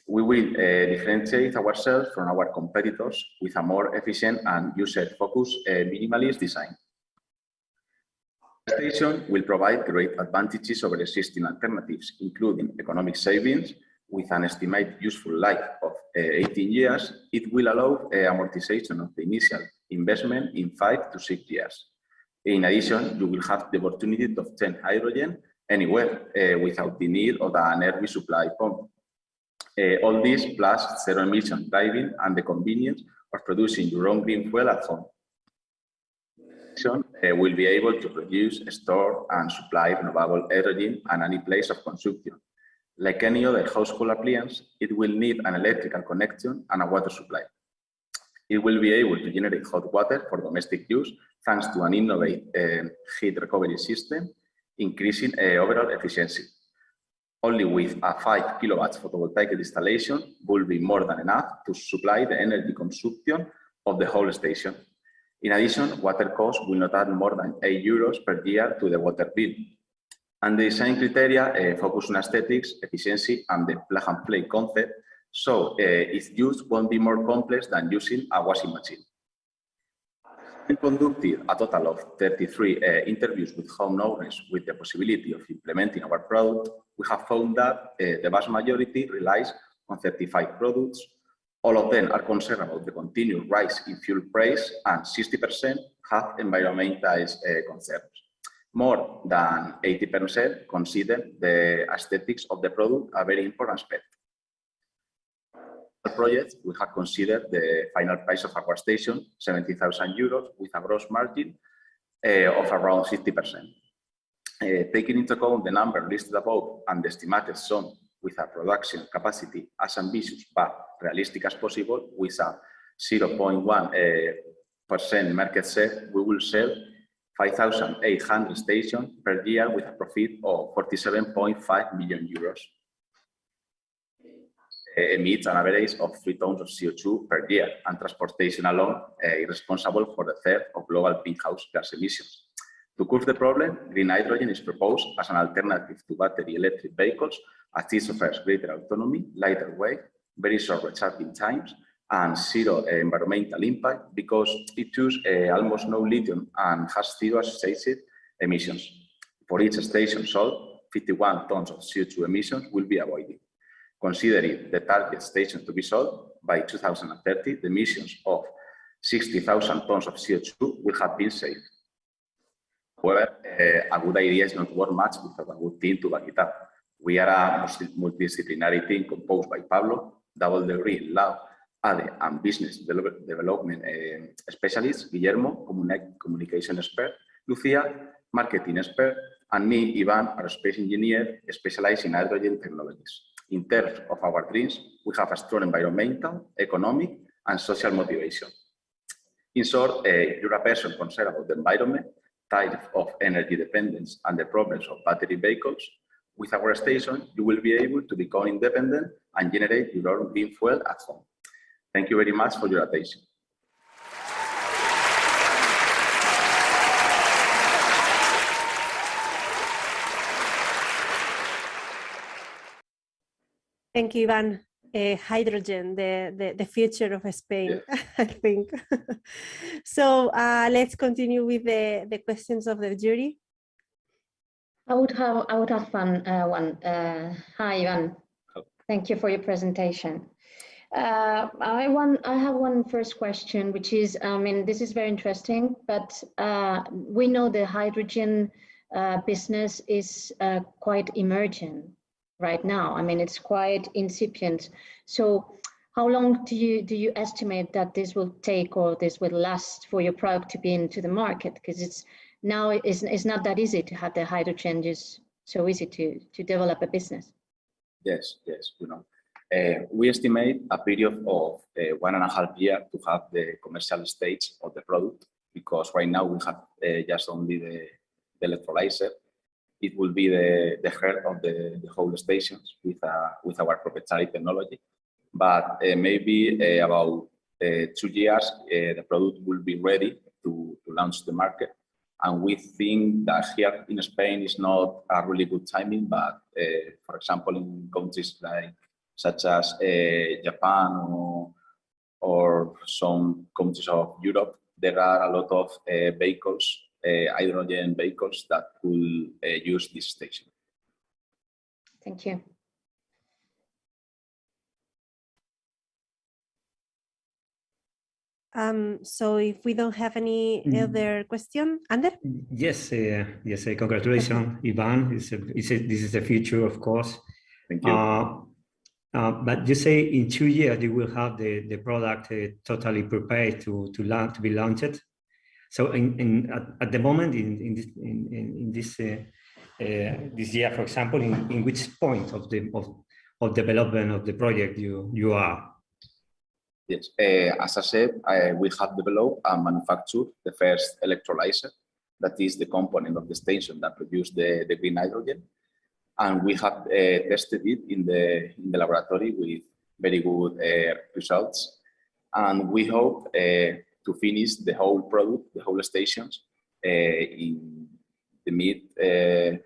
We will differentiate ourselves from our competitors with a more efficient and user-focused minimalist design. The station will provide great advantages over existing alternatives, including economic savings. With an estimated useful life of 18 years, it will allow amortization of the initial investment in 5 to 6 years. In addition, you will have the opportunity to obtain hydrogen anywhere without the need of an air supply pump. All this plus zero-emission driving and the convenience of producing your own green fuel at home. Will be able to produce, store, and supply renewable hydrogen at any place of consumption. Like any other household appliance, it will need an electrical connection and a water supply. It will be able to generate hot water for domestic use thanks to an innovative heat recovery system, increasing overall efficiency. Only with a 5 kilowatts photovoltaic installation will be more than enough to supply the energy consumption of the whole station. In addition, water costs will not add more than €8 per year to the water bill. And the design criteria focus on aesthetics, efficiency, and the plug-and-play concept, so its use won't be more complex than using a washing machine. We conducted a total of 33 interviews with homeowners with the possibility of implementing our product. We have found that the vast majority relies on 35 products. All of them are concerned about the continued rise in fuel price, and 60% have environmental concerns. More than 80% consider the aesthetics of the product a very important aspect. The project, we have considered the final price of our station, 70,000 euros, with a gross margin of around 50%. Taking into account the number listed above and the estimated sum with a production capacity as ambitious but realistic as possible, with a 0.1% market share, we will sell 5,800 stations per year with a profit of 47.5 million euros. Emits an average of 3 tons of CO2 per year, and transportation alone is responsible for a third of global greenhouse gas emissions. To curb the problem, green hydrogen is proposed as an alternative to battery electric vehicles, as it offers greater autonomy, lighter weight, very short recharging times, and zero environmental impact because it uses almost no lithium and has zero associated emissions. For each station sold, 51 tons of CO2 emissions will be avoided. Considering the target stations to be sold, by 2030, the emissions of 60,000 tons of CO2 will have been saved. However, a good idea is not worth much without a good team to back it up. We are a multidisciplinary team composed by Pablo, double degree in law, ADE, and business development specialist, Guillermo, communication expert, Lucia, marketing expert, and me, Ivan, aerospace engineer specialized in hydrogen technologies. In terms of our dreams, we have a strong environmental, economic, and social motivation. In short, if you're a person concerned about the environment, type of energy dependence, and the problems of battery vehicles, with our station, you will be able to become independent and generate your own green fuel at home. Thank you very much for your attention. Thank you, Ivan. Hydrogen, the future of Spain, yeah. I think. So let's continue with the questions of the jury. I would have fun one. Hi, Ivan. Thank you for your presentation. I have one first question, which is, I mean, this is very interesting, but we know the hydrogen business is quite emergent right now. I mean, it's quite incipient. So how long do you estimate that this will take or this will last for your product to be into the market? Because it's not that easy to have the hydrogen, just so easy to develop a business. Yes, you know. We estimate a period of 1.5 years to have the commercial stage of the product, because right now we have just only the electrolyzer. It will be the heart of the whole stations with our proprietary technology. But maybe about 2 years, the product will be ready to launch the market. And we think that here in Spain is not a really good timing, but for example, in countries such as Japan or some countries of Europe, there are a lot of vehicles, hydrogen vehicles that will use this station. Thank you. So if we don't have any other question, Ander? Yes, congratulations, Ivan. This is the future, of course. Thank you. But you say in 2 years you will have the product totally prepared to be launched. So at the moment in this year, for example, in which point of development of the project you are? Yes, as I said, we have developed and manufactured the first electrolyzer. That is the component of the station that produces the green hydrogen. And we have tested it in the laboratory with very good results. And we hope to finish the whole product, the whole stations, in the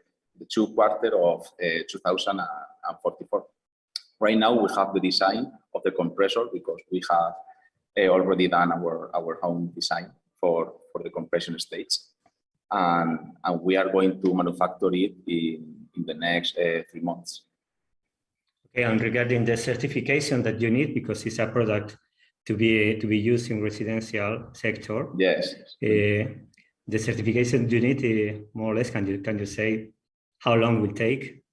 2 quarters of 2044. Right now, we have the design of the compressor because we have already done our own design for the compression stage. And we are going to manufacture it in the next 3 months. Okay, and regarding the certification that you need, because it's a product to be used in residential sector. Yes. The certification you need, more or less, can you say how long will it take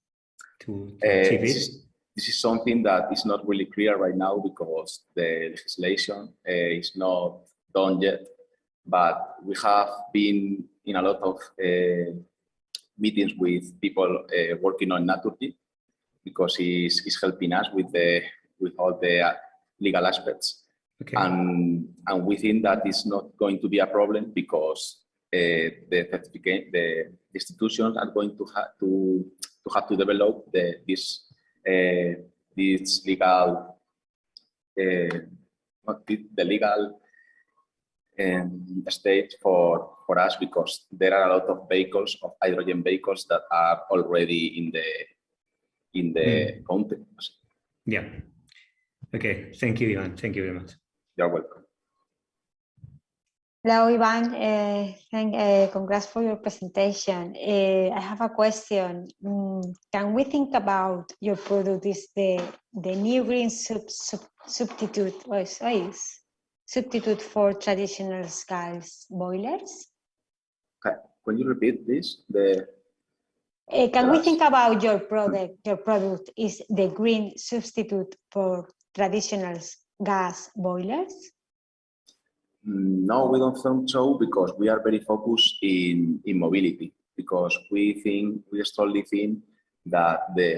to achieve it? This is something that is not really clear right now because the legislation is not done yet. But we have been in a lot of meetings with people working on Naturgy, because it's helping us with all the legal aspects. Okay. And we think that it's not going to be a problem because the institutions are going to have to develop this legal stage for us, because there are a lot of vehicles, of hydrogen vehicles, that are already in the country. Yeah. Okay, thank you, Ivan. Thank you very much. You're welcome. Hello, Ivan. Congrats for your presentation. I have a question. Can we think about your product is the new green substitute for traditional gas boilers? Okay, can you repeat, please? Can we think about your product? Your product is the green substitute for traditional gas boilers? No, we don't think so, because we are very focused in mobility, because we strongly think that the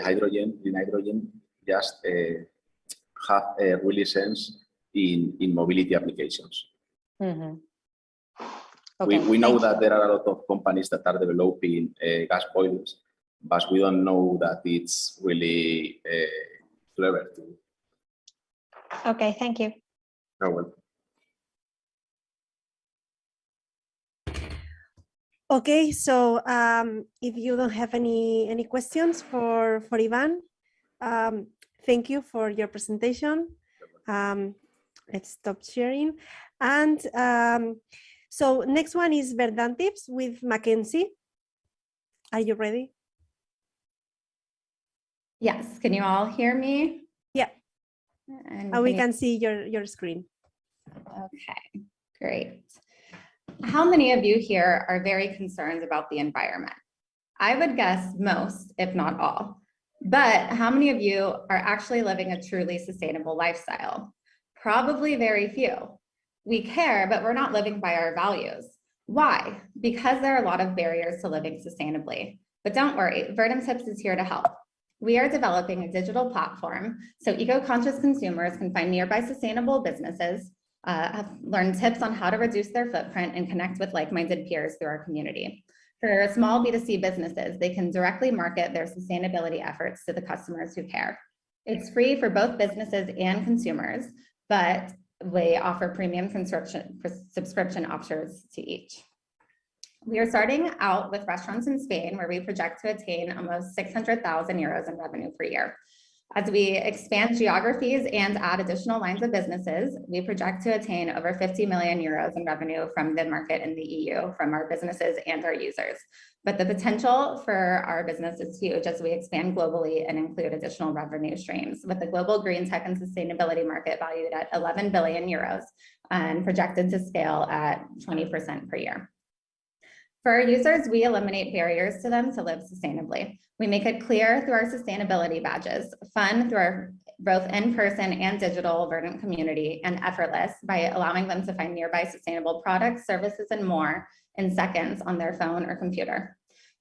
green hydrogen just have a really sense in mobility applications. Mm-hmm. Okay, we know that there are a lot of companies that are developing gas boilers, but we don't know that it's really clever too. Okay, thank you. You're welcome. Okay, so if you don't have any questions for Ivan, thank you for your presentation. Let's stop sharing. And so next one is Verdant Tips with Mackenzie. Are you ready? Yes, can you all hear me? Yeah, and we can see your screen. Okay, great. How many of you here are very concerned about the environment? I would guess most, if not all. But how many of you are actually living a truly sustainable lifestyle? Probably very few. We care, but we're not living by our values. Why? Because there are a lot of barriers to living sustainably. But don't worry, Verdant Tips is here to help. We are developing a digital platform so eco-conscious consumers can find nearby sustainable businesses, learn tips on how to reduce their footprint, and connect with like-minded peers through our community. For small B2C businesses, they can directly market their sustainability efforts to the customers who care. It's free for both businesses and consumers, but we offer premium subscription options to each. We are starting out with restaurants in Spain, where we project to attain almost 600,000 euros in revenue per year. As we expand geographies and add additional lines of businesses, we project to attain over 50 million euros in revenue from the market in the EU from our businesses and our users. But the potential for our business is huge as we expand globally and include additional revenue streams, with the global green tech and sustainability market valued at 11 billion euros and projected to scale at 20% per year. For our users, we eliminate barriers to them to live sustainably. We make it clear through our sustainability badges, fun through our both in-person and digital Verdant community, and effortless by allowing them to find nearby sustainable products, services, and more in seconds on their phone or computer.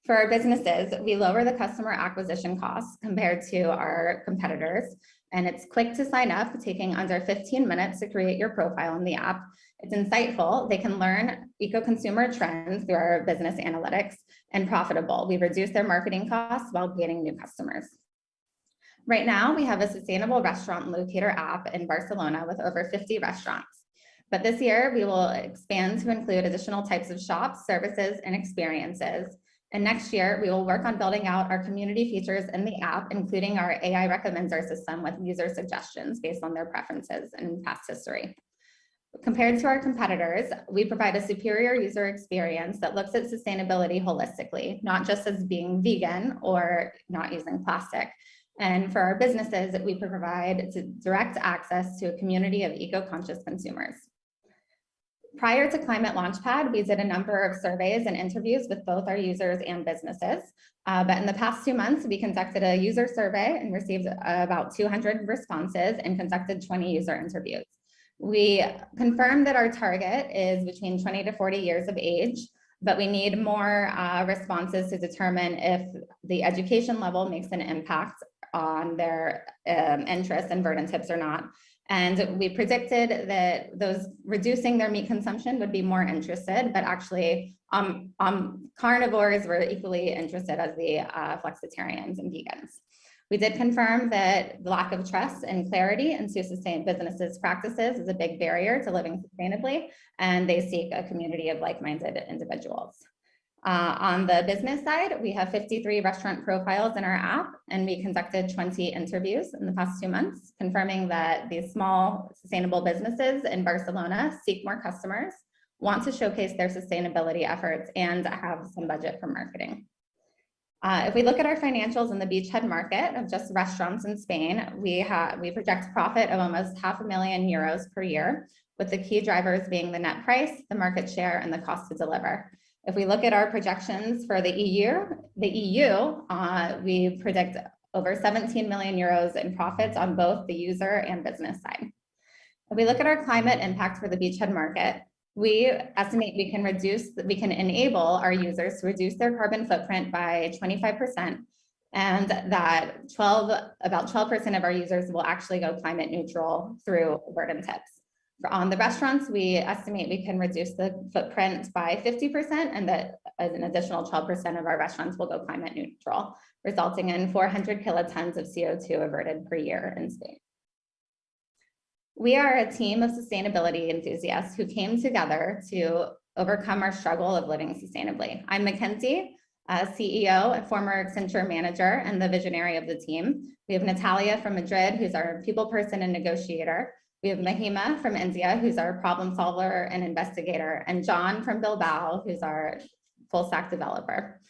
For our businesses, we lower the customer acquisition costs compared to our competitors, and it's quick to sign up, taking under 15 minutes to create your profile in the app. It's insightful. They can learn eco-consumer trends through our business analytics, and profitable. We reduce their marketing costs while gaining new customers. Right now, we have a sustainable restaurant locator app in Barcelona with over 50 restaurants. But this year, we will expand to include additional types of shops, services, and experiences. And next year, we will work on building out our community features in the app, including our AI recommender system with user suggestions based on their preferences and past history. Compared to our competitors, we provide a superior user experience that looks at sustainability holistically, not just as being vegan or not using plastic. And for our businesses, we provide direct access to a community of eco-conscious consumers. Prior to Climate Launchpad, we did a number of surveys and interviews with both our users and businesses. But in the past 2 months, we conducted a user survey and received about 200 responses and conducted 20 user interviews. We confirmed that our target is between 20 to 40 years of age, but we need more responses to determine if the education level makes an impact on their interest in Verdant Tips or not. And we predicted that those reducing their meat consumption would be more interested, but actually carnivores were equally interested as the flexitarians and vegans. We did confirm that the lack of trust and clarity into businesses' practices is a big barrier to living sustainably, and they seek a community of like-minded individuals. On the business side, we have 53 restaurant profiles in our app, and we conducted 20 interviews in the past 2 months, confirming that these small sustainable businesses in Barcelona seek more customers, want to showcase their sustainability efforts, and have some budget for marketing. If we look at our financials in the beachhead market of just restaurants in Spain, we project profit of almost €500,000 per year, with the key drivers being the net price, the market share, and the cost to deliver. If we look at our projections for the EU, we predict over €17 million in profits on both the user and business side. If we look at our climate impact for the beachhead market, we estimate we can enable our users to reduce their carbon footprint by 25%, and that about 12% of our users will actually go climate neutral through Verdant tips. On the restaurants, we estimate we can reduce the footprint by 50%, and that an additional 12% of our restaurants will go climate neutral, resulting in 400 kilotons of CO2 averted per year in Spain. We are a team of sustainability enthusiasts who came together to overcome our struggle of living sustainably. I'm Mackenzie, CEO and former Accenture manager and the visionary of the team. We have Natalia from Madrid, who's our people person and negotiator. We have Mahima from India, who's our problem solver and investigator, and John from Bilbao, who's our full stack developer.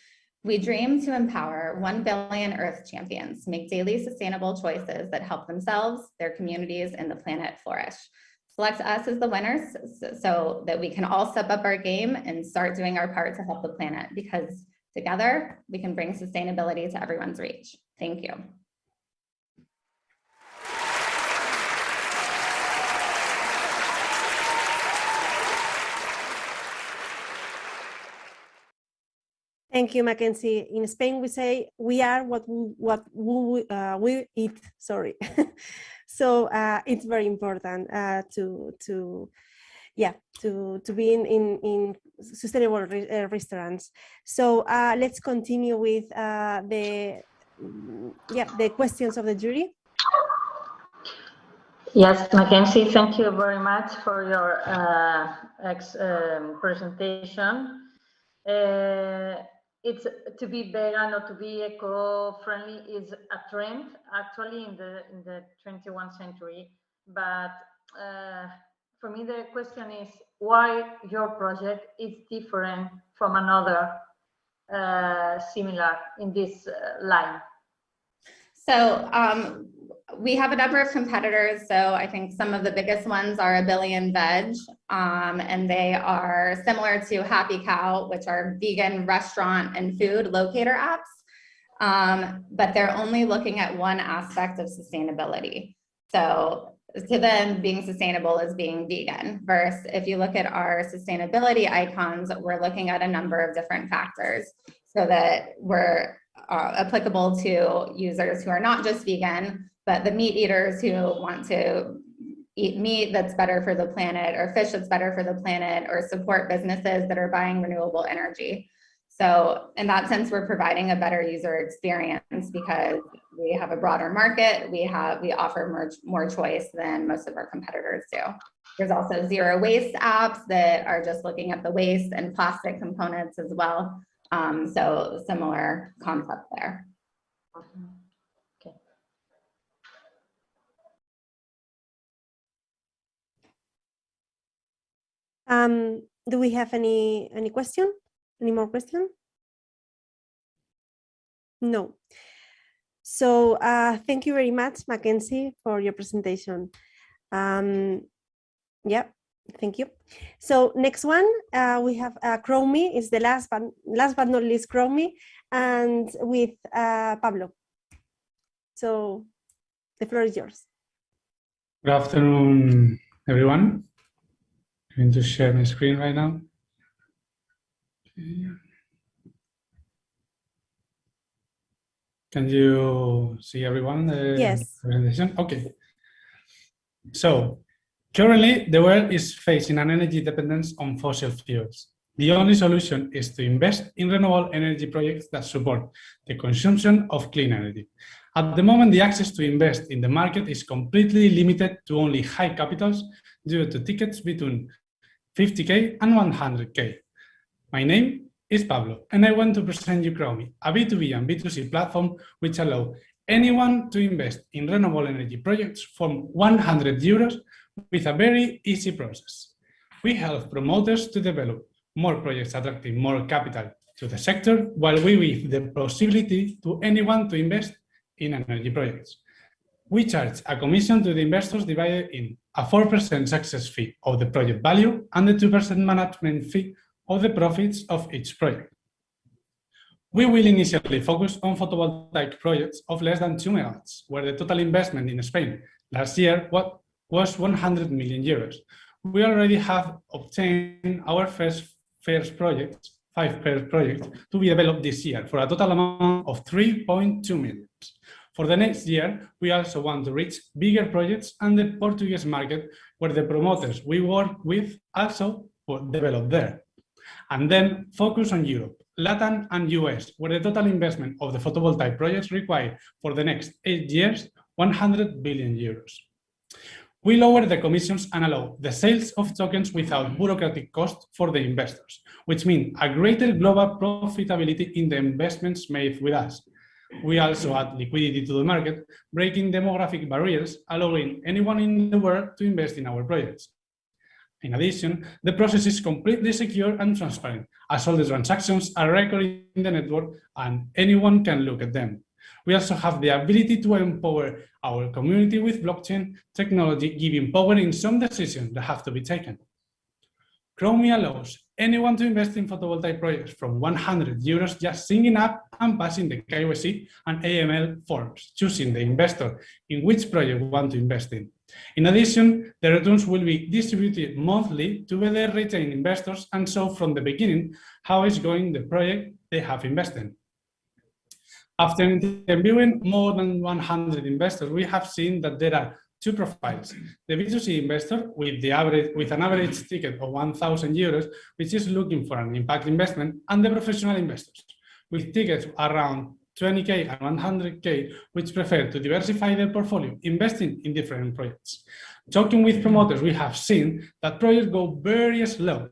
We dream to empower 1 billion Earth champions to make daily sustainable choices that help themselves, their communities, and the planet flourish. Select us as the winners so that we can all step up our game and start doing our part to help the planet, because together we can bring sustainability to everyone's reach. Thank you. Thank you, Mackenzie. In Spain, we say we are what we eat. Sorry, so it's very important to be in sustainable restaurants. So let's continue with the questions of the jury. Yes, Mackenzie, thank you very much for your presentation. It's to be vegan or to be eco-friendly is a trend actually in the 21st century. But for me, the question is why your project is different from another similar in this line. So we have a number of competitors. So I think some of the biggest ones are A Billion Veg, and they are similar to Happy Cow, which are vegan restaurant and food locator apps, but they're only looking at one aspect of sustainability. So to them, being sustainable is being vegan. Versus if you look at our sustainability icons, we're looking at a number of different factors so that we're applicable to users who are not just vegan, but the meat eaters who want to eat meat that's better for the planet, or fish that's better for the planet, or support businesses that are buying renewable energy. So in that sense, we're providing a better user experience because we have a broader market. We offer more choice than most of our competitors do. There's also zero waste apps that are just looking at the waste and plastic components as well. So similar concept there. Okay. Do we have any question? Any more question? No. So thank you very much, Mackenzie, for your presentation. Yeah, thank you. So next one, we have Chromie is the last but not least Chromie, and with Pablo. So the floor is yours. Good afternoon, everyone. I'm going to share my screen right now. Okay. Can you see everyone? Yes. Presentation? Okay. So currently, the world is facing an energy dependence on fossil fuels. The only solution is to invest in renewable energy projects that support the consumption of clean energy. At the moment, the access to invest in the market is completely limited to only high capitals due to tickets between 50K and 100K. My name is Pablo, and I want to present you Chromi, a B2B and B2C platform which allows anyone to invest in renewable energy projects from 100 euros with a very easy process. We help promoters to develop more projects attracting more capital to the sector, while we give the possibility to anyone to invest in energy projects. We charge a commission to the investors divided in a 4% success fee of the project value and the 2% management fee of the profits of each project. We will initially focus on photovoltaic projects of less than 2 megawatts, where the total investment in Spain last year was 100 million euros. We already have obtained our first projects, 5 projects, to be developed this year for a total amount of 3.2 million. For the next year, we also want to reach bigger projects and the Portuguese market, where the promoters we work with also develop there. And then focus on Europe, Latin and US, where the total investment of the photovoltaic projects required for the next 8 years, 100 billion euros. We lower the commissions and allow the sales of tokens without bureaucratic cost for the investors, which means a greater global profitability in the investments made with us. We also add liquidity to the market, breaking demographic barriers, allowing anyone in the world to invest in our projects. In addition, the process is completely secure and transparent, as all the transactions are recorded in the network and anyone can look at them. We also have the ability to empower our community with blockchain technology, giving power in some decisions that have to be taken. Chromi allows anyone to invest in photovoltaic projects from 100 euros, just signing up and passing the KYC and AML forms, choosing the investor in which project we want to invest in. In addition, the returns will be distributed monthly to better retain investors and show from the beginning how is going the project they have invested. After interviewing more than 100 investors, we have seen that there are 2 profiles. The B2C investor with an average ticket of 1,000 euros, which is looking for an impact investment, and the professional investors with tickets around 20K and 100K, which prefer to diversify their portfolio, investing in different projects. Talking with promoters, we have seen that projects go very slow.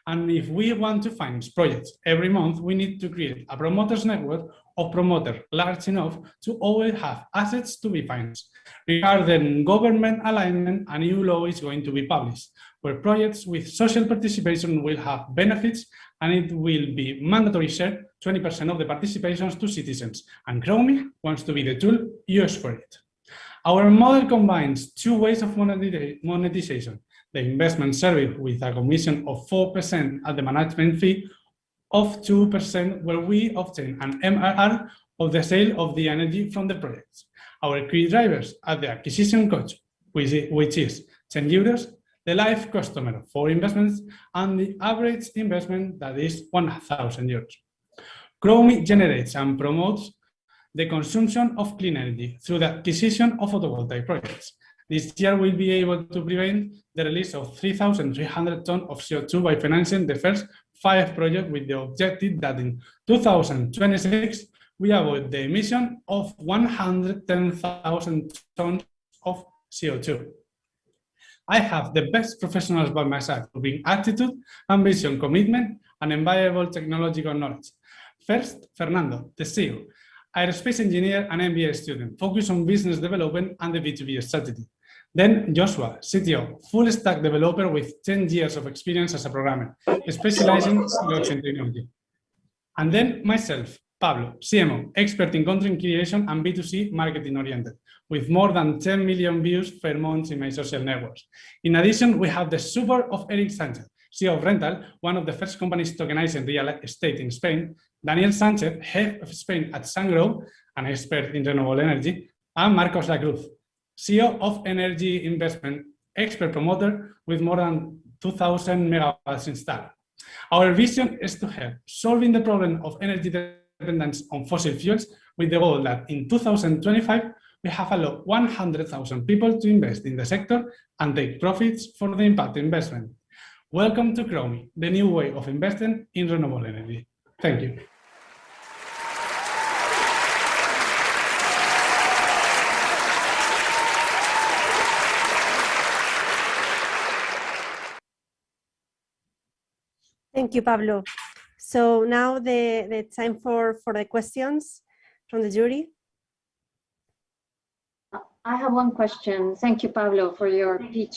And if we want to finance projects every month, we need to create a promoters network of promoters large enough to always have assets to be financed. Regarding government alignment, a new law is going to be published, where projects with social participation will have benefits, and it will be mandatory share 20% of the participations to citizens. And Chromi wants to be the tool used for it. Our model combines 2 ways of monetization: the investment service with a commission of 4% at the management fee of 2%, where we obtain an MRR of the sale of the energy from the projects. Our key drivers are the acquisition cost, which is 10 euros, the live customer for investments, and the average investment that is 1,000 euros. Chromi generates and promotes the consumption of clean energy through the acquisition of photovoltaic projects. This year we'll be able to prevent the release of 3,300 tons of CO2 by financing the first 5 projects, with the objective that in 2026 we avoid the emission of 110,000 tons of CO2. I have the best professionals by my side who bring attitude, ambition, commitment, and invaluable technological knowledge. First, Fernando, the CEO, aerospace engineer and MBA student, focused on business development and the B2B strategy. Then Joshua, CTO, full stack developer with 10 years of experience as a programmer, specializing in blockchain technology. And then myself, Pablo, CMO, expert in content creation and B2C marketing oriented, with more than 10 million views per month in my social networks. In addition, we have the support of Eric Sanchez, CEO of Rental, one of the first companies tokenizing real estate in Spain, Daniel Sanchez, head of Spain at Sangro, an expert in renewable energy, and Marcos Lacruz, CEO of Energy Investment, expert promoter with more than 2,000 megawatts installed. Our vision is to help solving the problem of energy dependence on fossil fuels, with the goal that in 2025, we have allowed 100,000 people to invest in the sector and take profits for the impact investment. Welcome to Chromi, the new way of investing in renewable energy. Thank you. Thank you, Pablo. So now the time for the questions from the jury. I have one question. Thank you, Pablo, for your pitch.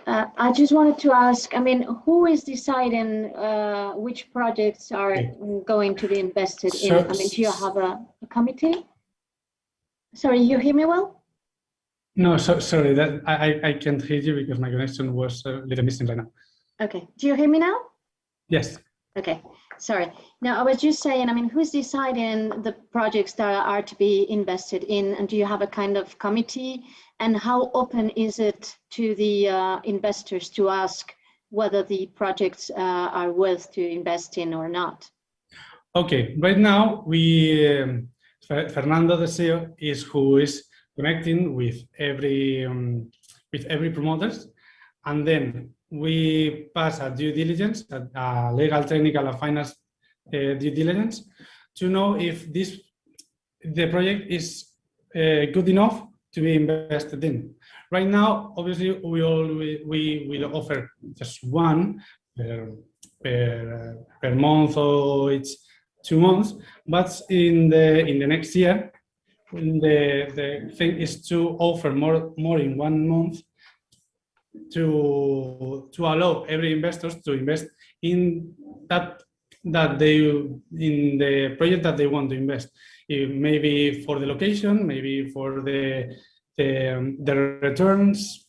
I just wanted to ask, I mean, who is deciding which projects are going to be invested in? I mean, do you have a committee? Sorry, you hear me well? No, sorry, that I can't hear you because my connection was a little missing right now. Okay, do you hear me now? Yes. Okay, sorry. Now, I was just saying, I mean, who's deciding the projects that are to be invested in, and do you have a kind of committee? And how open is it to the investors to ask whether the projects are worth to invest in or not? Okay, right now Fernando, the CEO, is who is connecting with every promoters, and then we pass a due diligence, a legal, technical, and finance due diligence, to know if the project is good enough to be invested in. Right now, obviously, we will offer just one per month or each 2 months, but in the next year, the thing is to offer more in 1 month to allow every investors to invest in in the project that they want to invest. Maybe for the location, maybe for the returns,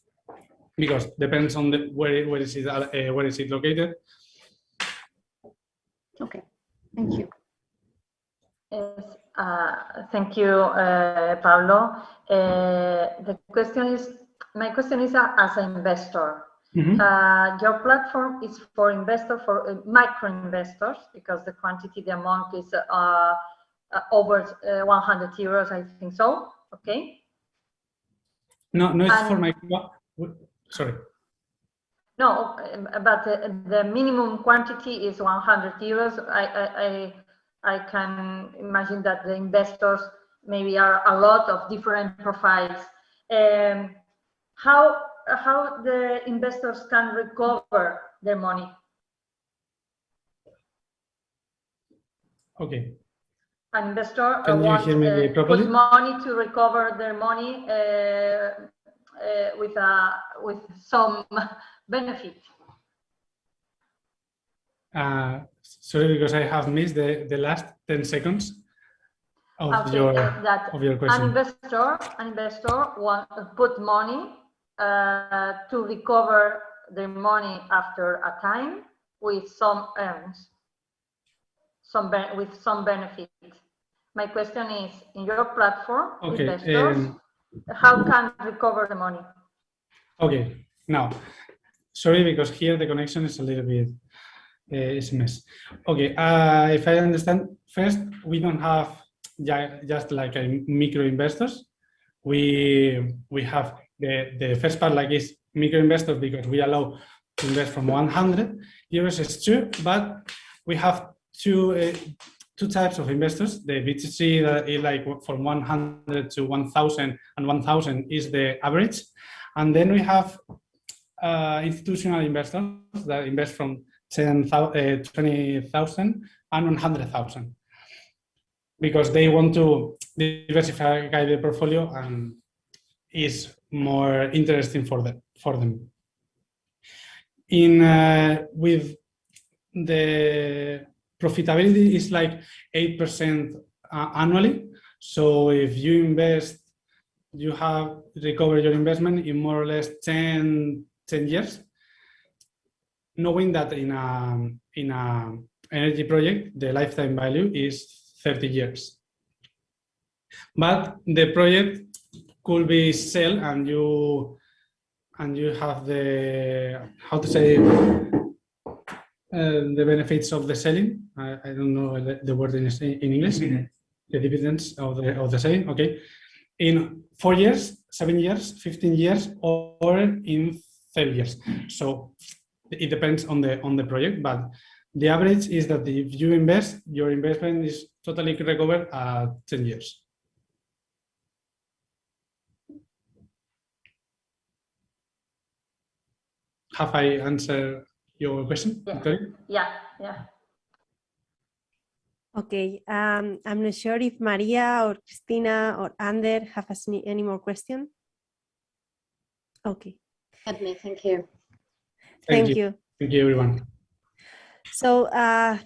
because depends on where is it located. Okay, thank you. Yes, thank you, Pablo. My question is as an investor. Your platform is for micro investors, because the quantity, the amount is over 100 euros, I think so. Okay. No, it's for my. Sorry. No, but the minimum quantity is 100 euros. I can imagine that the investors maybe are a lot of different profiles. How the investors can recover their money? Okay. An investor wants to put money to recover their money with some benefit. Sorry, because I have missed the last 10 seconds of your question. An investor wants to put money to recover their money after a time with some earns, with some benefit. My question is, in your platform, investors, how can recover the money? Okay, now, sorry, because here the connection is a little bit is a mess. Okay, if I understand, first, we don't have just like a micro investors. We have the first part like is micro investors, because we allow to invest from 100 euros is true, but we have two types of investors. The BTC that is like from 100 to 1,000, and 1,000 is the average. And then we have institutional investors that invest from 20,000 and 100,000, because they want to diversify the portfolio and is more interesting for them. With the profitability is like 8% annually. So if you invest, you have recovered your investment in more or less 10 years, knowing that in a energy project, the lifetime value is 30 years. But the project could be sold, and you have the, how to say, the benefits of the selling. I don't know the word in English. The dividends of the selling. Okay, in 4 years, 7 years, 15 years, or in 30 years. So it depends on the project, but the average is that if you invest, your investment is totally recovered at 10 years. Have I answered your question? Yeah. Okay, I'm not sure if Maria or Cristina or Ander have any more questions. Okay. Let me, thank you. Thank you. Thank you, everyone. So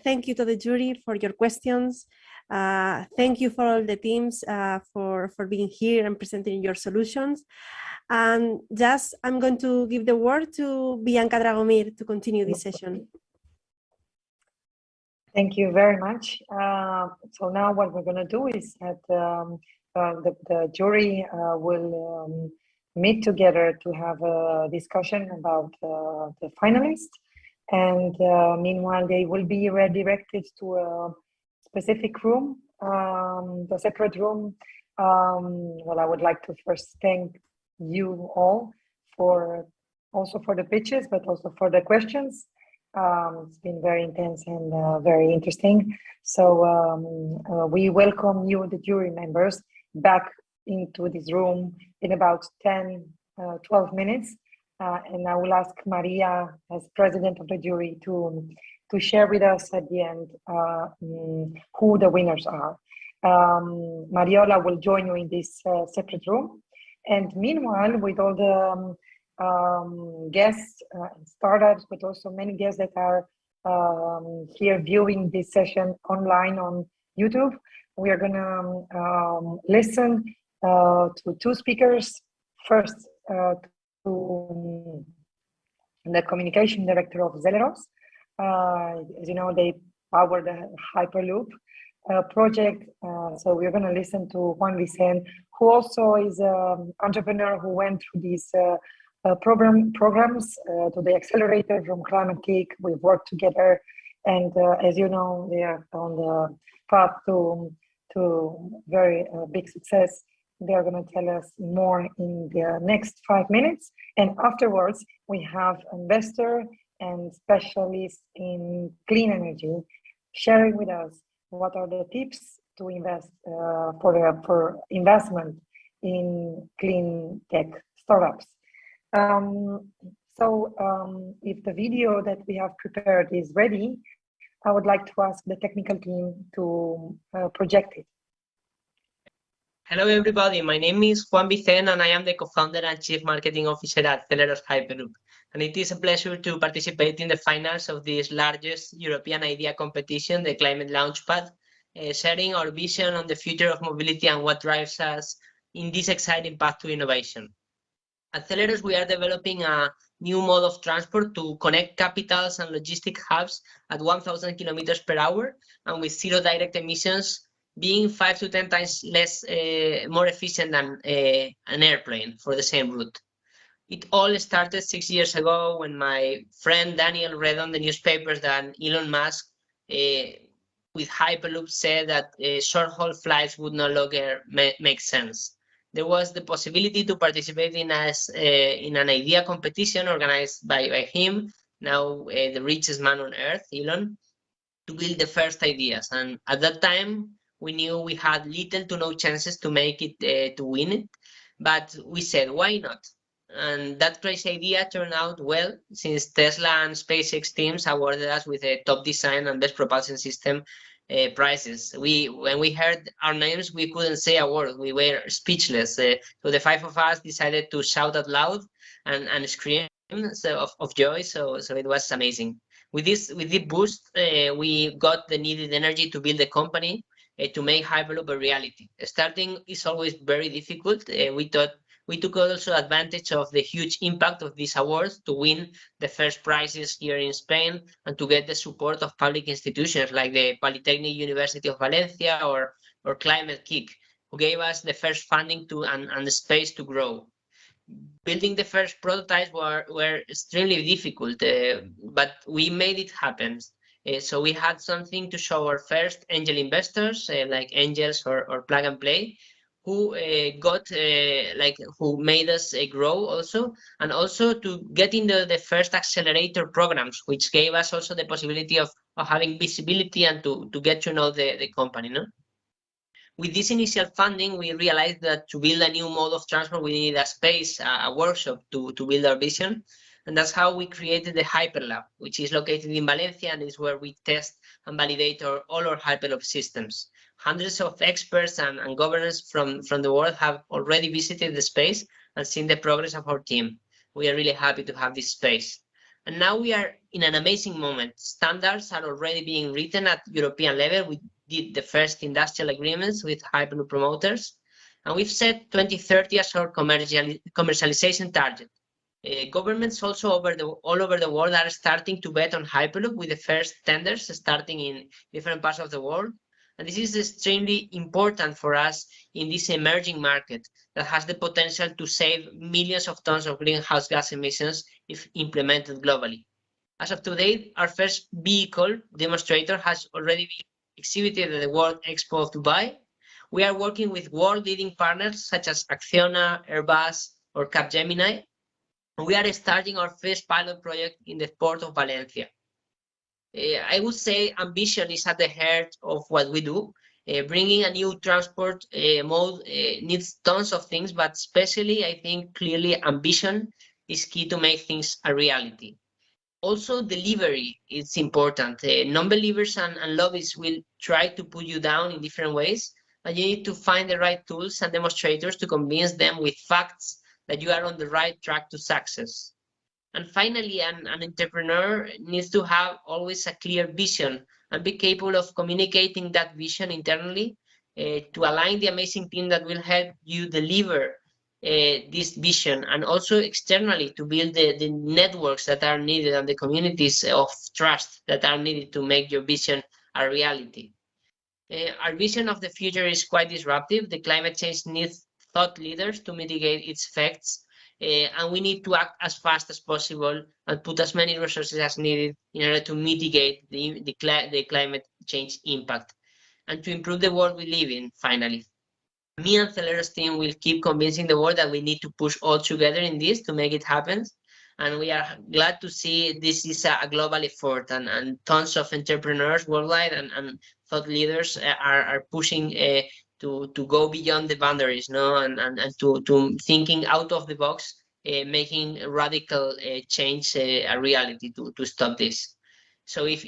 thank you to the jury for your questions. Thank you for all the teams for being here and presenting your solutions. And just I'm going to give the word to Bianca Dragomir to continue this session. Thank you very much. So now what we're going to do is that the jury will meet together to have a discussion about the finalists. And meanwhile, they will be redirected to a specific room, the separate room. Well, I would like to first thank you all for also for the pitches, but also for the questions. It's been very intense and very interesting. So we welcome you, the jury members, back into this room in about 12 minutes. And I will ask Maria, as president of the jury, to share with us at the end who the winners are. Mariola will join you in this separate room. And meanwhile, with all the guests, startups, but also many guests that are here viewing this session online on YouTube, we are going to listen to two speakers. First, to the communication director of Empezaremos. As you know, they power the Hyperloop project. So we're going to listen to Juan Vicente, who also is an entrepreneur who went through these programs to the accelerator from Climate Kick. We've worked together, and as you know, they are on the path to very big success. They are going to tell us more in the next 5 minutes, and afterwards we have investor and specialists in clean energy sharing with us what are the tips to invest for investment in clean tech startups. If the video that we have prepared is ready, I would like to ask the technical team to project it. Hello, everybody. My name is Juan Vicente, and I am the co-founder and chief marketing officer at Empezaremos Hyperloop. And it is a pleasure to participate in the finals of this largest European idea competition, the Climatelaunchpad, sharing our vision on the future of mobility and what drives us in this exciting path to innovation. At Empezaremos, we are developing a new mode of transport to connect capitals and logistic hubs at 1,000 kilometers per hour and with zero direct emissions, being 5 to 10 times more efficient than an airplane for the same route. It all started 6 years ago when my friend Daniel read on the newspapers that Elon Musk with Hyperloop said that short-haul flights would no longer make sense. There was the possibility to participate in an idea competition organized by him, now the richest man on earth, Elon, to build the first ideas. And at that time, we knew we had little to no chances to make it, to win it, but we said, why not? And that crazy idea turned out well, since Tesla and SpaceX teams awarded us with a top design and best propulsion system prizes. When we heard our names, we couldn't say a word. We were speechless. So the 5 of us decided to shout out loud and scream of joy. So it was amazing. With this boost, we got the needed energy to build the company, to make Hyperloop a reality. Starting is always very difficult. We took also advantage of the huge impact of these awards to win the first prizes here in Spain and to get the support of public institutions like the Polytechnic University of Valencia or Climate Kick, who gave us the first funding and the space to grow. Building the first prototypes were extremely difficult, but we made it happen. So we had something to show our first angel investors, like Angels or Plug and Play, who who made us grow also, and also to get into the first accelerator programs, which gave us also the possibility of having visibility and to get to know the company. No? With this initial funding, we realized that to build a new mode of transport, we needed a space, a workshop to build our vision. And that's how we created the Hyperlab, which is located in Valencia and is where we test and validate all our Hyperloop systems. Hundreds of experts and governors from the world have already visited the space and seen the progress of our team. We are really happy to have this space. And now we are in an amazing moment. Standards are already being written at European level. We did the first industrial agreements with Hyperloop promoters, and we've set 2030 as our commercialization target. Governments also all over the world are starting to bet on Hyperloop, with the first tenders starting in different parts of the world. And this is extremely important for us in this emerging market that has the potential to save millions of tons of greenhouse gas emissions if implemented globally. As of today, our first vehicle demonstrator has already been exhibited at the World Expo of Dubai. We are working with world-leading partners such as Acciona, Airbus, or Capgemini. We are starting our first pilot project in the port of Valencia. I would say ambition is at the heart of what we do. Bringing a new transport mode needs tons of things, but especially I think clearly ambition is key to make things a reality. Also, delivery is important. Non-believers and lobbyists will try to put you down in different ways, and you need to find the right tools and demonstrators to convince them with facts that you are on the right track to success. And finally, an entrepreneur needs to have always a clear vision and be capable of communicating that vision internally to align the amazing team that will help you deliver this vision, and also externally to build the networks that are needed and the communities of trust that are needed to make your vision a reality. Our vision of the future is quite disruptive. The climate change needs thought leaders to mitigate its effects. And we need to act as fast as possible and put as many resources as needed in order to mitigate the climate change impact and to improve the world we live in, finally. Me and Celero's team will keep convincing the world that we need to push all together in this to make it happen. And we are glad to see this is a global effort, and tons of entrepreneurs worldwide and thought leaders are pushing to go beyond the boundaries, no, and to thinking out of the box, making radical change a reality to stop this. So if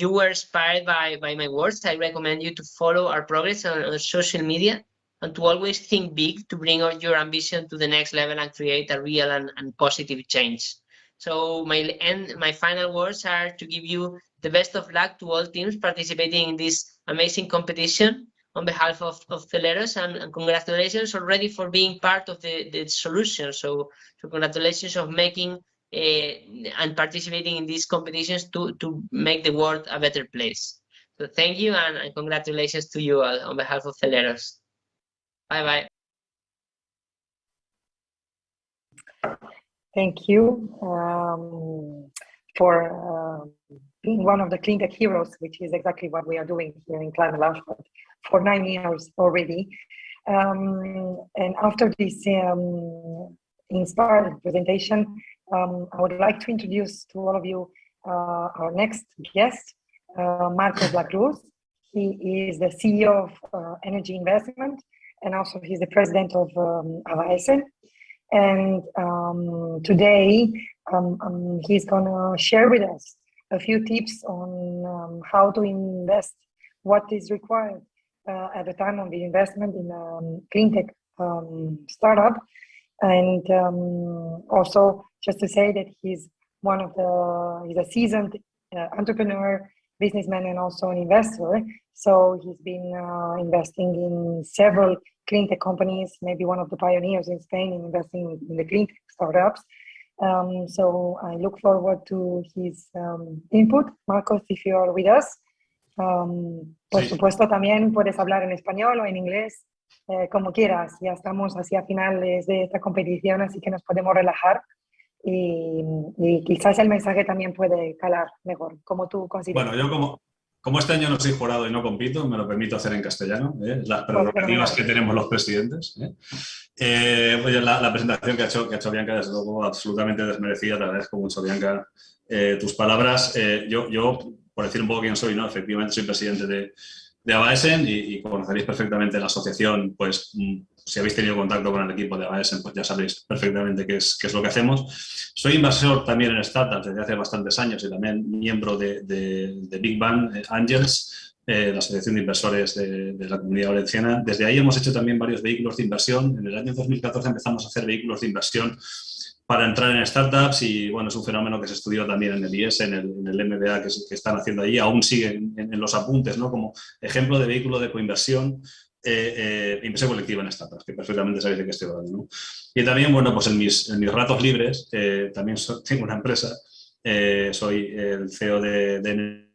you were inspired by my words, I recommend you to follow our progress on social media and to always think big to bring out your ambition to the next level and create a real and positive change. So my final words are to give you the best of luck to all teams participating in this amazing competition on behalf of Celeros, and congratulations already for being part of the solution. So congratulations of making and participating in these competitions to make the world a better place. So thank you, and congratulations to you all on behalf of Celeros. Bye-bye. Thank you for being one of the clean tech heroes, which is exactly what we are doing here in Climatelaunchpad for 9 years already. And after this inspired presentation, I would like to introduce to all of you our next guest, Marcos La Cruz. He is the CEO of Energy Investment, and also he's the president of AVAESEN. And today he's gonna share with us a few tips on how to invest, what is required at the time of the investment in a clean tech startup. And also just to say that he's a seasoned entrepreneur, businessman, and also an investor. So he's been investing in several clean tech companies, maybe one of the pioneers in Spain in investing in the clean tech startups. So I look forward to his input. Marcos, if you are with us. Por supuesto, también puedes hablar en español o en inglés, como quieras. Ya estamos hacia finales de esta competición, así que nos podemos relajar y quizás el mensaje también puede calar mejor, como tú consideras. Bueno, yo como este año no soy jurado y no compito, me lo permito hacer en castellano, las prerrogativas que tenemos los presidentes. Pues la presentación que ha hecho Bianca, desde luego, absolutamente desmerecida. Te agradezco mucho, Bianca, tus palabras. Yo, por decir un poco quién soy, ¿no? Efectivamente soy presidente de AVAESEN y conoceréis perfectamente la asociación, pues si habéis tenido contacto con el equipo de AES, pues ya sabéis perfectamente qué es lo que hacemos. Soy inversor también en startups desde hace bastantes años y también miembro de Big Bang Angels, la asociación de inversores de la Comunidad Valenciana. Desde ahí hemos hecho también varios vehículos de inversión. En el año 2014 empezamos a hacer vehículos de inversión para entrar en startups y bueno, es un fenómeno que se estudió también en el IES, en el MBA que están haciendo allí, aún siguen en los apuntes, ¿no? Como ejemplo de vehículo de coinversión, inversión colectiva en startups, que perfectamente sabéis de qué estoy hablando, ¿no? Y también, bueno, pues en mis ratos libres, también tengo una empresa, soy el CEO de Energy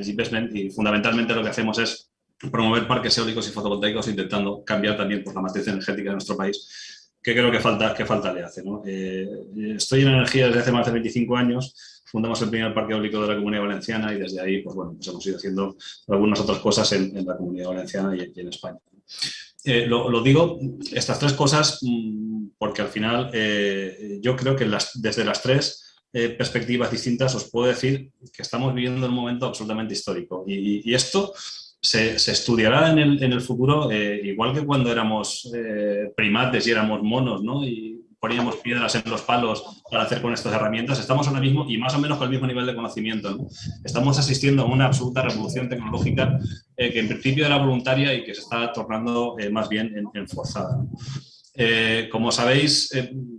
Investment y fundamentalmente lo que hacemos es promover parques eólicos y fotovoltaicos intentando cambiar también por la matriz energética de nuestro país, que creo que falta le hace, ¿no? Estoy en energía desde hace más de 25 años, fundamos el primer parque eólico de la Comunidad Valenciana y desde ahí, pues bueno, pues hemos ido haciendo algunas otras cosas en la Comunidad Valenciana y en España. Lo digo, estas tres cosas, porque al final yo creo que desde las tres perspectivas distintas os puedo decir que estamos viviendo un momento absolutamente histórico y esto se estudiará en el futuro, igual que cuando éramos primates y éramos monos, ¿no? Y poníamos piedras en los palos para hacer con estas herramientas. Estamos ahora mismo y más o menos con el mismo nivel de conocimiento, ¿no? Estamos asistiendo a una absoluta revolución tecnológica que en principio era voluntaria y que se está tornando más bien en forzada, ¿no? Como sabéis,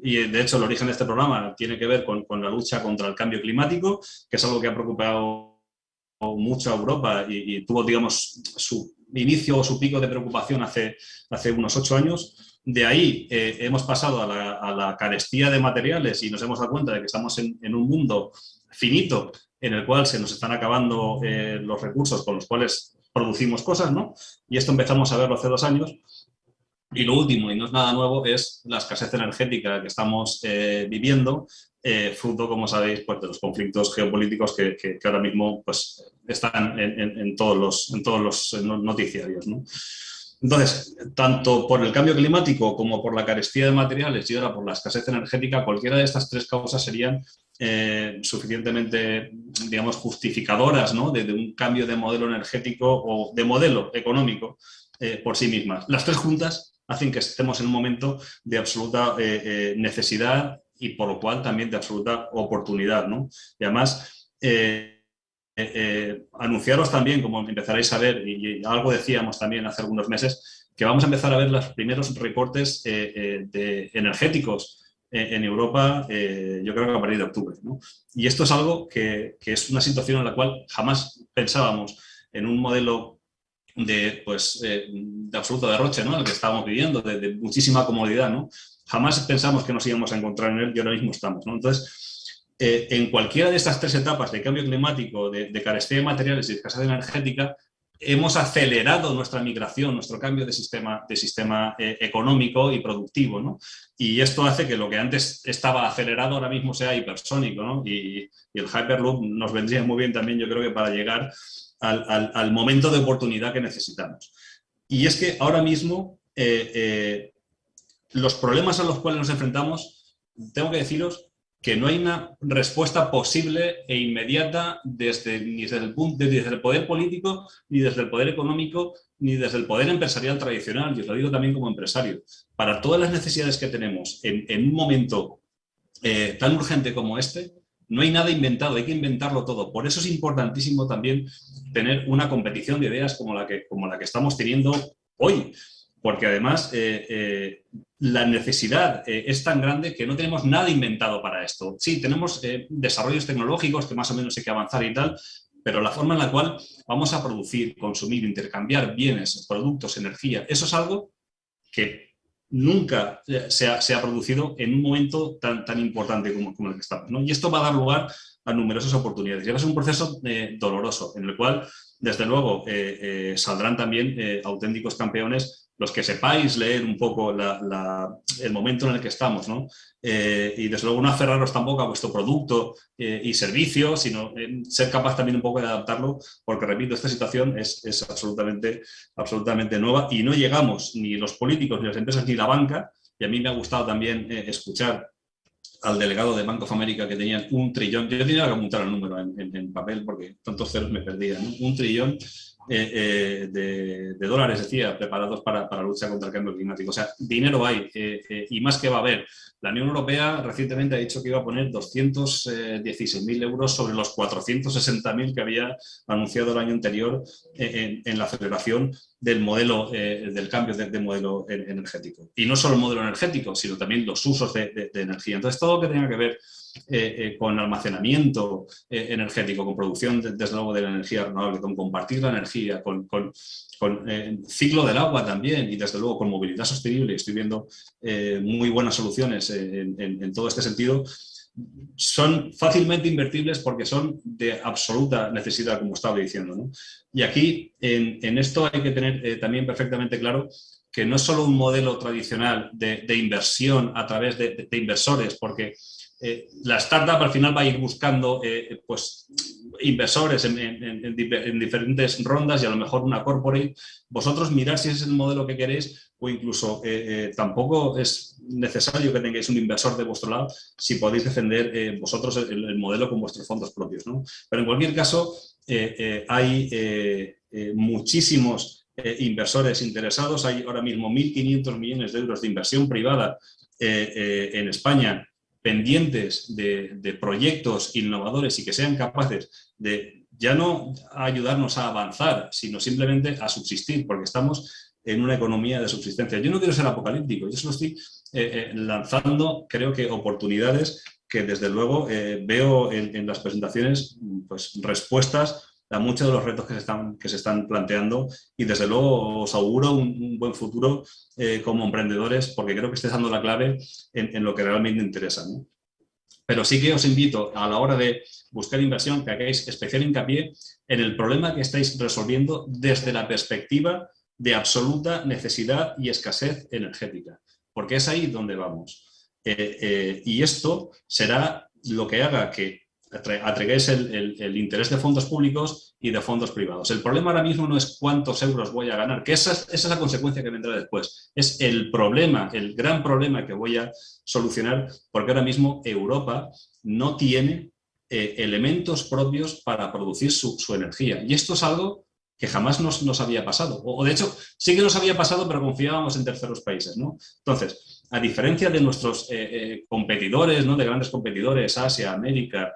y de hecho el origen de este programa tiene que ver con la lucha contra el cambio climático, que es algo que ha preocupado mucho a Europa y tuvo, digamos, su inicio o su pico de preocupación hace unos 8 años. De ahí hemos pasado a la carestía de materiales y nos hemos dado cuenta de que estamos en un mundo finito en el cual se nos están acabando los recursos con los cuales producimos cosas, ¿no? Y esto empezamos a verlo hace 2 años. Y lo último, y no es nada nuevo, es la escasez energética que estamos viviendo, fruto, como sabéis, pues, de los conflictos geopolíticos que ahora mismo pues, están en todos los noticiarios, ¿no? Entonces, tanto por el cambio climático como por la carestía de materiales y ahora por la escasez energética, cualquiera de estas tres causas serían suficientemente, digamos, justificadoras, ¿no? de un cambio de modelo energético o de modelo económico por sí mismas. Las tres juntas hacen que estemos en un momento de absoluta necesidad y por lo cual también de absoluta oportunidad, ¿no? Y además, anunciaros también, como empezaréis a ver, y algo decíamos también hace algunos meses, que vamos a empezar a ver los primeros recortes energéticos en Europa, yo creo que a partir de octubre, ¿no? Y esto es algo que es una situación en la cual jamás pensábamos en un modelo de absoluto derroche, ¿no? El que estábamos viviendo, de muchísima comodidad, ¿no? Jamás pensamos que nos íbamos a encontrar en él y ahora mismo estamos, ¿no? Entonces, en cualquiera de estas tres etapas de cambio climático, de carestía de materiales y de escasez energética, hemos acelerado nuestra migración, nuestro cambio de sistema económico y productivo, ¿no? Y esto hace que lo que antes estaba acelerado ahora mismo sea hipersónico, ¿no? Y el Hyperloop nos vendría muy bien también, yo creo que para llegar al momento de oportunidad que necesitamos. Y es que ahora mismo los problemas a los cuales nos enfrentamos, tengo que deciros que no hay una respuesta posible e inmediata ni desde el poder político, ni desde el poder económico, ni desde el poder empresarial tradicional, y os lo digo también como empresario. Para todas las necesidades que tenemos en un momento tan urgente como este, no hay nada inventado, hay que inventarlo todo. Por eso es importantísimo también tener una competición de ideas como la que estamos teniendo hoy, porque además la necesidad es tan grande que no tenemos nada inventado para esto. Sí, tenemos desarrollos tecnológicos que más o menos hay que avanzar y tal, pero la forma en la cual vamos a producir, consumir, intercambiar bienes, productos, energía, eso es algo que nunca se ha producido en un momento tan importante como el que estamos, ¿no? Y esto va a dar lugar a numerosas oportunidades. Y va a ser un proceso doloroso, en el cual, desde luego, saldrán también auténticos campeones los que sepáis leer un poco el momento en el que estamos, ¿no? Y desde luego no aferraros tampoco a vuestro producto y servicio, sino ser capaz también un poco de adaptarlo, porque, repito, esta situación es absolutamente nueva y no llegamos ni los políticos, ni las empresas, ni la banca. Y a mí me ha gustado también escuchar al delegado de Bank of America que tenían 1 trillón, yo tenía que apuntar el número en papel porque tantos ceros me perdía, ¿no? 1 trillón de dólares, decía, preparados para la lucha contra el cambio climático. O sea, dinero hay y más que va a haber. La Unión Europea recientemente ha dicho que iba a poner 216.000 euros sobre los 460.000 que había anunciado el año anterior en la aceleración del modelo, del cambio de modelo energético. Y no solo el modelo energético, sino también los usos de energía. Entonces, todo lo que tenga que ver con almacenamiento energético, con producción, desde luego, de la energía renovable, con compartir la energía, con ciclo del agua también y, desde luego, con movilidad sostenible. Estoy viendo muy buenas soluciones en todo este sentido. Son fácilmente invertibles porque son de absoluta necesidad, como estaba diciendo, ¿no? Y aquí, en esto hay que tener también perfectamente claro que no es solo un modelo tradicional de inversión a través de inversores, porque la startup al final va a ir buscando pues, inversores en diferentes rondas y a lo mejor una corporate. Vosotros mirad si ese es el modelo que queréis o incluso tampoco es necesario que tengáis un inversor de vuestro lado si podéis defender vosotros el modelo con vuestros fondos propios, ¿no? Pero en cualquier caso hay muchísimos inversores interesados. Hay ahora mismo 1.500 millones de euros de inversión privada en España pendientes de proyectos innovadores y que sean capaces de ya no ayudarnos a avanzar, sino simplemente a subsistir, porque estamos en una economía de subsistencia. Yo no quiero ser apocalíptico, yo solo estoy lanzando, creo que, oportunidades que desde luego veo en las presentaciones, pues, respuestas a muchos de los retos que se están planteando y desde luego os auguro un buen futuro como emprendedores, porque creo que estáis dando la clave en lo que realmente interesa, ¿no? Pero sí que os invito a la hora de buscar inversión que hagáis especial hincapié en el problema que estáis resolviendo desde la perspectiva de absoluta necesidad y escasez energética, porque es ahí donde vamos. Y esto será lo que haga que atraigáis el interés de fondos públicos y de fondos privados. El problema ahora mismo no es cuántos euros voy a ganar, que esa es la consecuencia que vendrá después. Es el problema, el gran problema que voy a solucionar, porque ahora mismo Europa no tiene elementos propios para producir su energía. Y esto es algo que jamás nos había pasado. O de hecho, sí que nos había pasado, pero confiábamos en terceros países, ¿no? Entonces, a diferencia de nuestros competidores, ¿no? De grandes competidores, Asia, América,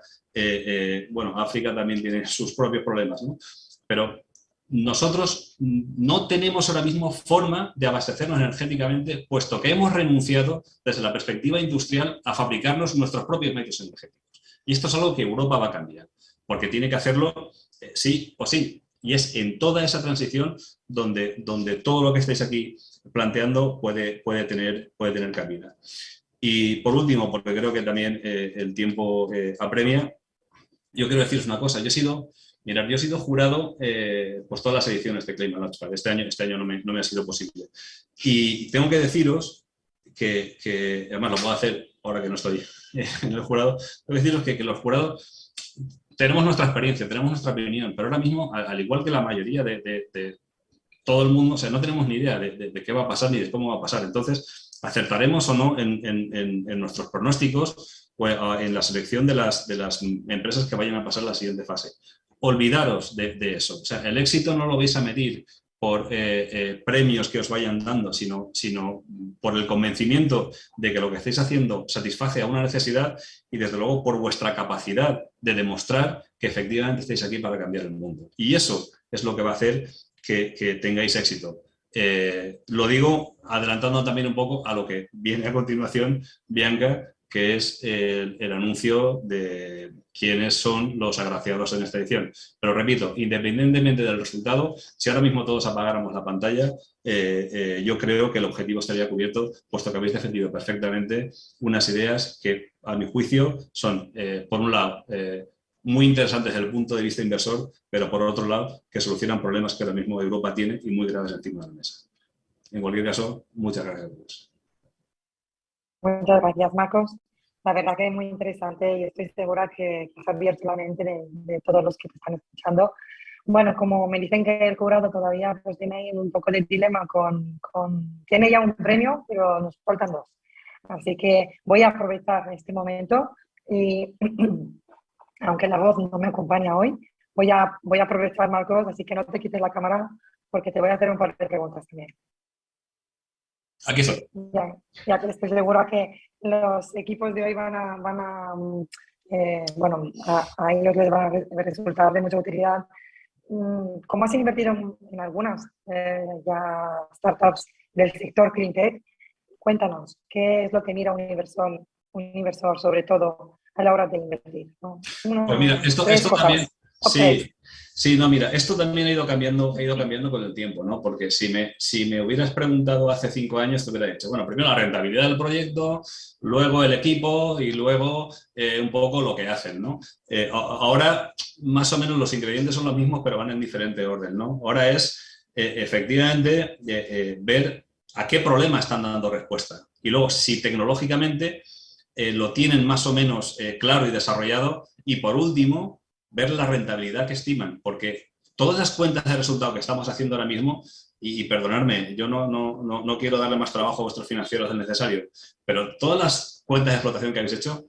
bueno, África también tiene sus propios problemas, ¿no? Pero nosotros no tenemos ahora mismo forma de abastecernos energéticamente, puesto que hemos renunciado desde la perspectiva industrial a fabricarnos nuestros propios medios energéticos. Y esto es algo que Europa va a cambiar, porque tiene que hacerlo sí o sí. Y es en toda esa transición donde todo lo que estáis aquí planteando puede tener cabida. Y por último, porque creo que también el tiempo apremia, yo quiero deciros una cosa. Yo he sido jurado pues todas las ediciones de Climatelaunchpad. Este año no me ha sido posible. Y tengo que deciros que además lo puedo hacer ahora que no estoy en el jurado, tengo que deciros que los jurados tenemos nuestra experiencia, tenemos nuestra opinión, pero ahora mismo, al igual que la mayoría de todo el mundo, o sea, no tenemos ni idea de qué va a pasar ni de cómo va a pasar. Entonces, acertaremos o no en nuestros pronósticos o en la selección de las empresas que vayan a pasar la siguiente fase. Olvidaros de eso. O sea, el éxito no lo vais a medir por premios que os vayan dando, sino por el convencimiento de que lo que estáis haciendo satisface a una necesidad y, desde luego, por vuestra capacidad de demostrar que efectivamente estáis aquí para cambiar el mundo. Y eso es lo que va a hacer que tengáis éxito. Lo digo adelantando también un poco a lo que viene a continuación, Bianca, que es el anuncio de quiénes son los agraciados en esta edición. Pero repito, independientemente del resultado, si ahora mismo todos apagáramos la pantalla, yo creo que el objetivo estaría cubierto, puesto que habéis defendido perfectamente unas ideas que, a mi juicio, son, por un lado, muy interesantes desde el punto de vista inversor, pero por otro lado, que solucionan problemas que ahora mismo Europa tiene y muy graves encima de la mesa. En cualquier caso, muchas gracias a todos. Muchas gracias, Marcos. La verdad que es muy interesante y estoy segura que has abierto la mente de todos los que te están escuchando. Bueno, como me dicen que el jurado todavía pues tiene un poco de dilema tiene ya un premio, pero nos faltan dos. Así que voy a aprovechar este momento y aunque la voz no me acompaña hoy, voy a aprovechar, Marcos, así que no te quites la cámara porque te voy a hacer un par de preguntas también. Aquí estoy. Ya que estoy segura que los equipos de hoy a ellos les va a resultar de mucha utilidad. Como has invertido en algunas ya startups del sector cleantech, cuéntanos, ¿qué es lo que mira un inversor sobre todo a la hora de invertir, ¿no? Pues mira, esto también, sí, no, mira, esto también ha ido cambiando con el tiempo, ¿no? Porque si me hubieras preguntado hace 5 años, te hubiera dicho, bueno, primero la rentabilidad del proyecto, luego el equipo y luego un poco lo que hacen, ¿no? Ahora, más o menos los ingredientes son los mismos, pero van en diferente orden, ¿no? Ahora es, efectivamente, ver a qué problema están dando respuesta. Y luego, si tecnológicamente lo tienen más o menos claro y desarrollado. Y por último, ver la rentabilidad que estiman, porque todas las cuentas de resultado que estamos haciendo ahora mismo, y perdonadme, yo no quiero darle más trabajo a vuestros financieros del necesario, pero todas las cuentas de explotación que habéis hecho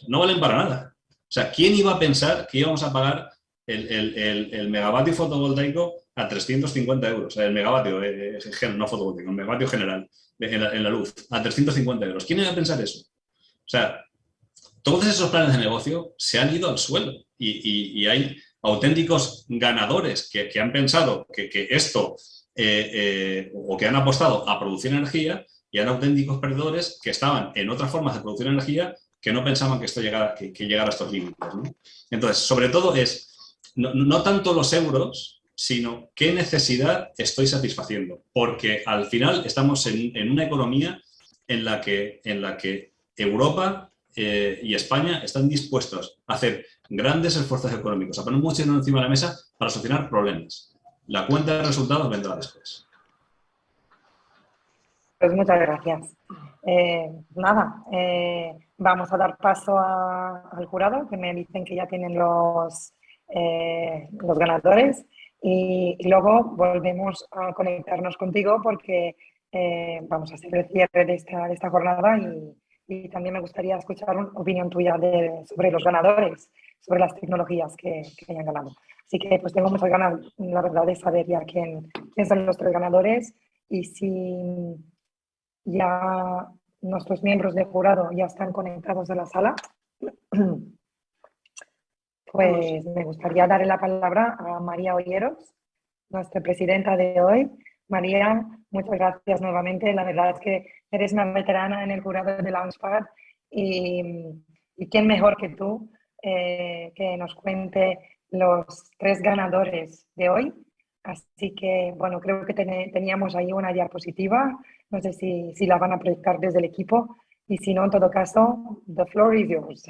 no valen para nada. O sea, ¿quién iba a pensar que íbamos a pagar el megavatio fotovoltaico a 350 euros? O sea, el megavatio, no fotovoltaico, el megavatio general en la luz, a 350 euros. ¿Quién iba a pensar eso? O sea, todos esos planes de negocio se han ido al suelo y hay auténticos ganadores que han pensado que esto o que han apostado a producir energía, y hay auténticos perdedores que estaban en otras formas de producir energía que no pensaban que esto llegara a estos límites, ¿no? Entonces, sobre todo es no tanto los euros, sino qué necesidad estoy satisfaciendo, porque al final estamos en una economía en la que Europa y España están dispuestos a hacer grandes esfuerzos económicos, a poner mucho dinero encima de la mesa para solucionar problemas. La cuenta de resultados vendrá después. Pues muchas gracias. Vamos a dar paso al jurado, que me dicen que ya tienen los ganadores, y luego volvemos a conectarnos contigo porque vamos a hacer el cierre de esta jornada y también me gustaría escuchar una opinión tuya sobre los ganadores, sobre las tecnologías que hayan ganado. Así que pues tengo muchas ganas, la verdad, de saber ya quién son los 3 ganadores y si ya nuestros miembros del jurado ya están conectados a la sala, pues me gustaría darle la palabra a María Olleros, nuestra presidenta de hoy. María, muchas gracias nuevamente. La verdad es que eres una veterana en el jurado de Launchpad y quién mejor que tú que nos cuente los 3 ganadores de hoy. Así que, bueno, creo que teníamos ahí una diapositiva. No sé si la van a proyectar desde el equipo y si no, en todo caso, the floor is yours.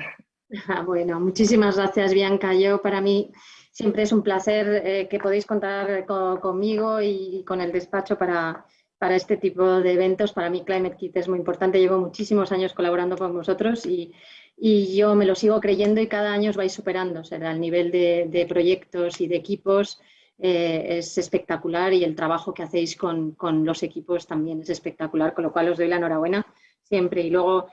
Bueno, muchísimas gracias, Bianca. Para mí siempre es un placer que podéis contar conmigo y con el despacho para este tipo de eventos. Para mí Climate Kit es muy importante. Llevo muchísimos años colaborando con vosotros y yo me lo sigo creyendo y cada año os vais superando. O sea, el nivel de proyectos y de equipos es espectacular y el trabajo que hacéis con los equipos también es espectacular, con lo cual os doy la enhorabuena siempre. Y luego,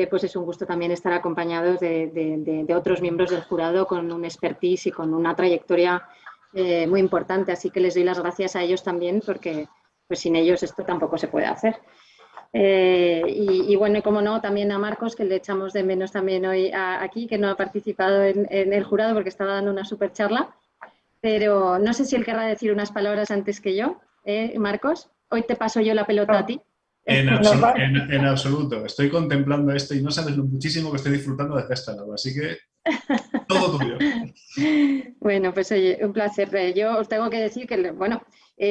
pues es un gusto también estar acompañados de otros miembros del jurado con un expertise y con una trayectoria muy importante. Así que les doy las gracias a ellos también porque pues sin ellos esto tampoco se puede hacer. Bueno, y como no, también a Marcos, que le echamos de menos también hoy aquí, que no ha participado en el jurado porque estaba dando una súper charla. Pero no sé si él querrá decir unas palabras antes que yo. Marcos, hoy te paso yo la pelota a ti. En absoluto. Estoy contemplando esto y no sabes lo muchísimo que estoy disfrutando de este lado. Así que todo tuyo. Bueno, pues oye, un placer. Yo os tengo que decir que, bueno,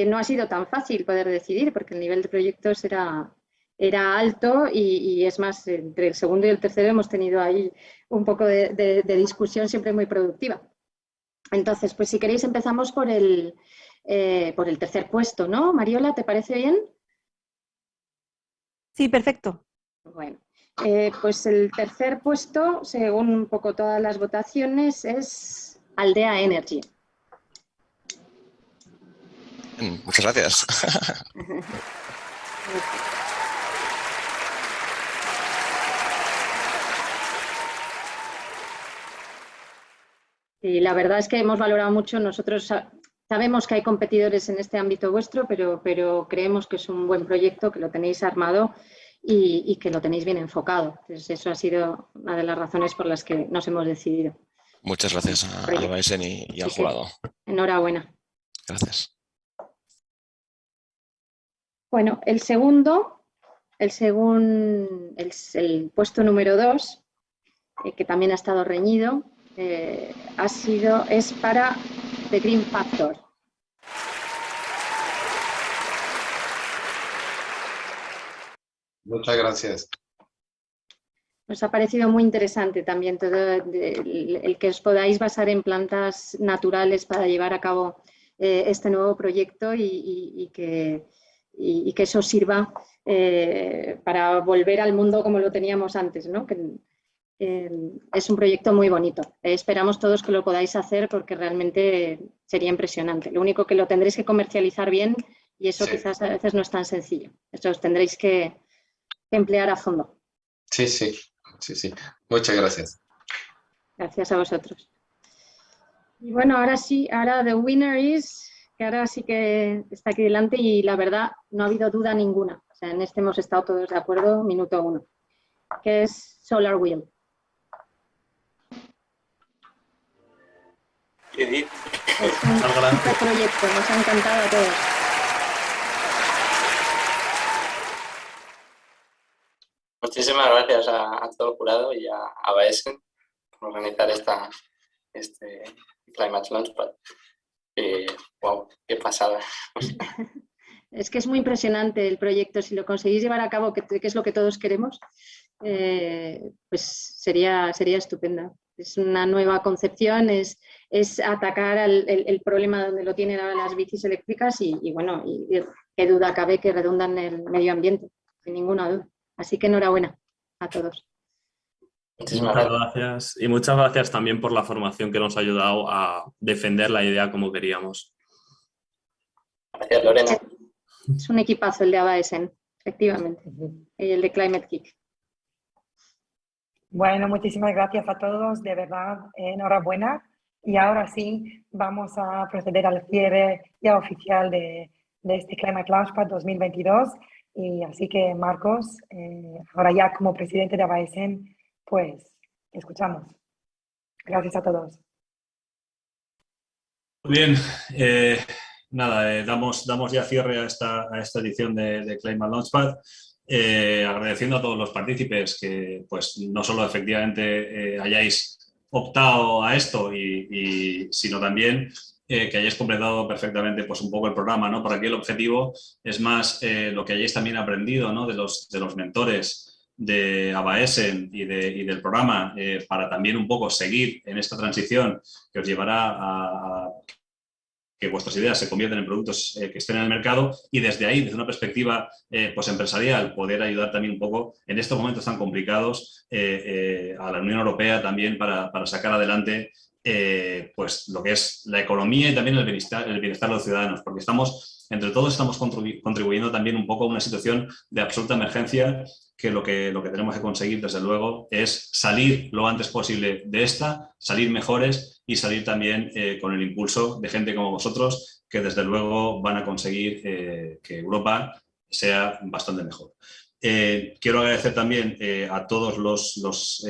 no ha sido tan fácil poder decidir porque el nivel de proyectos era alto y es más, entre el segundo y el tercero hemos tenido ahí un poco de discusión siempre muy productiva. Entonces, pues si queréis empezamos por el tercer puesto, ¿no? Mariola, ¿te parece bien? Sí, perfecto. Bueno, pues el tercer puesto, según un poco todas las votaciones, es Aldea Energy. Muchas gracias. Y la verdad es que hemos valorado mucho, nosotros sabemos que hay competidores en este ámbito vuestro, pero creemos que es un buen proyecto, que lo tenéis armado y que lo tenéis bien enfocado. Entonces, eso ha sido una de las razones por las que nos hemos decidido. Muchas gracias a Baisen y al jurado. Enhorabuena. Gracias. Bueno, el puesto número 2, que también ha estado reñido, es para The Green Factor. Muchas gracias. Nos ha parecido muy interesante también todo el que os podáis basar en plantas naturales para llevar a cabo este nuevo proyecto y que eso sirva para volver al mundo como lo teníamos antes, ¿no? Es un proyecto muy bonito. Esperamos todos que lo podáis hacer porque realmente sería impresionante. Lo único que lo tendréis que comercializar bien y eso quizás a veces no es tan sencillo. Eso os tendréis que emplear a fondo. Sí. Muchas gracias. Gracias a vosotros. Y bueno, ahora sí, the winner is, que ahora sí que está aquí delante y la verdad no ha habido duda ninguna. O sea, en este hemos estado todos de acuerdo, minuto 1, que es Solar Wheel. Edith. Es un super proyecto, nos ha encantado a todos. Muchísimas gracias a todo el jurado y a Baesen por organizar este Climatelaunchpad. Wow, qué pasada. Es que es muy impresionante el proyecto. Si lo conseguís llevar a cabo, que es lo que todos queremos, pues sería estupenda. Es una nueva concepción, es atacar el problema donde lo tienen ahora las bicis eléctricas y bueno, qué duda cabe que redundan en el medio ambiente, sin ninguna duda. Así que enhorabuena a todos. Muchas gracias. Y muchas gracias también por la formación que nos ha ayudado a defender la idea como queríamos. Gracias, Lorena. Es un equipazo el de Baesen, efectivamente, y el de Climate Kick. Bueno, muchísimas gracias a todos, de verdad, enhorabuena. Y ahora sí, vamos a proceder al cierre ya oficial de este Climatelaunchpad 2022. Y así que, Marcos, ahora ya como presidente de Baesen, pues escuchamos. Gracias a todos. Muy bien, nada, damos ya cierre a esta edición de Climatelaunchpad. Agradeciendo a todos los partícipes que pues no solo efectivamente hayáis optado a esto, sino también que hayáis completado perfectamente pues un poco el programa, ¿no? Por aquí el objetivo es más lo que hayáis también aprendido, ¿no? de los mentores de Baesen y del programa para también un poco seguir en esta transición que os llevará a que vuestras ideas se convierten en productos que estén en el mercado y desde ahí, desde una perspectiva pues empresarial, poder ayudar también un poco en estos momentos tan complicados a la Unión Europea también para sacar adelante pues lo que es la economía y también el bienestar de los ciudadanos, porque entre todos estamos contribuyendo también un poco a una situación de absoluta emergencia que lo que tenemos que conseguir, desde luego, es salir lo antes posible de salir mejores y salir también con el impulso de gente como vosotros, que desde luego van a conseguir que Europa sea bastante mejor. Quiero agradecer también a todos los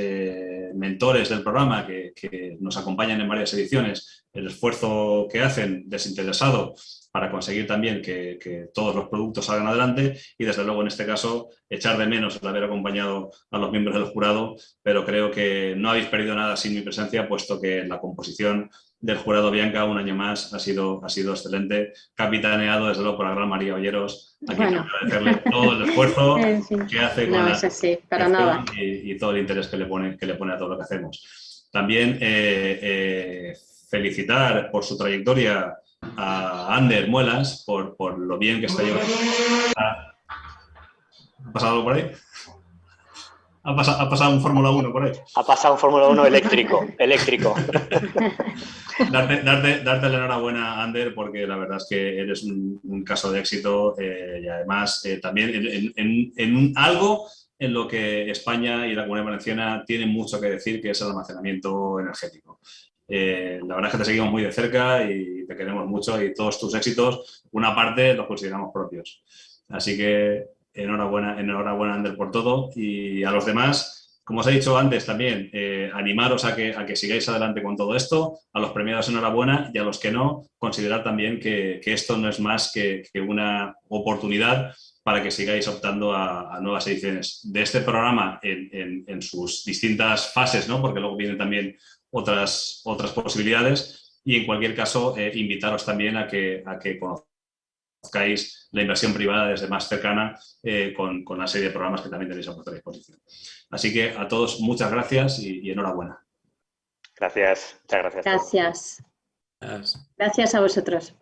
mentores del programa que nos acompañan en varias ediciones, el esfuerzo que hacen desinteresado para conseguir también que todos los productos salgan adelante y desde luego en este caso echar de menos el haber acompañado a los miembros del jurado, pero creo que no habéis perdido nada sin mi presencia, puesto que la composición del jurado Bianca un año más ha sido excelente, capitaneado desde luego por la gran María Olleros, a quien quiero agradecerle todo el esfuerzo que hace con la gestión y todo el interés que le pone a todo lo que hacemos. También felicitar por su trayectoria a Ander Muelas por lo bien que está llevando. ¿Ha pasado algo por ahí? ¿Ha pasado un Fórmula 1 por ahí? Ha pasado un Fórmula 1 eléctrico. Darte la enhorabuena, Ander, porque la verdad es que eres un caso de éxito y además también en algo en lo que España y la Comunidad Valenciana tienen mucho que decir, que es el almacenamiento energético. La verdad es que te seguimos muy de cerca y te queremos mucho y todos tus éxitos, una parte los consideramos propios. Así que enhorabuena, Ander, por todo. Y a los demás, como os he dicho antes también, animaros a que sigáis adelante con todo esto. A los premiados, enhorabuena, y a los que no, considerad también que esto no es más que una oportunidad para que sigáis optando a nuevas ediciones de este programa en sus distintas fases, ¿no? Porque luego vienen también otras posibilidades, y en cualquier caso invitaros también a que conozcáis la inversión privada desde más cercana con la serie de programas que también tenéis a vuestra disposición. Así que a todos muchas gracias y enhorabuena. Gracias, muchas gracias. Gracias. Gracias a vosotros.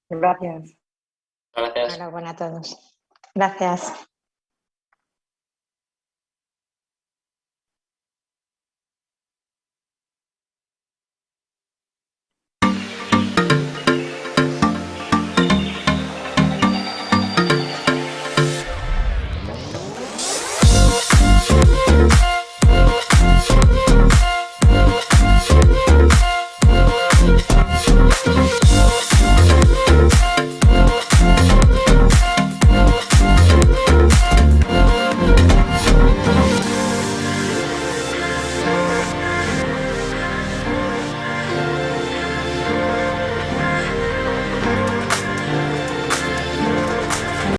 Gracias. Gracias. Enhorabuena a todos. Gracias.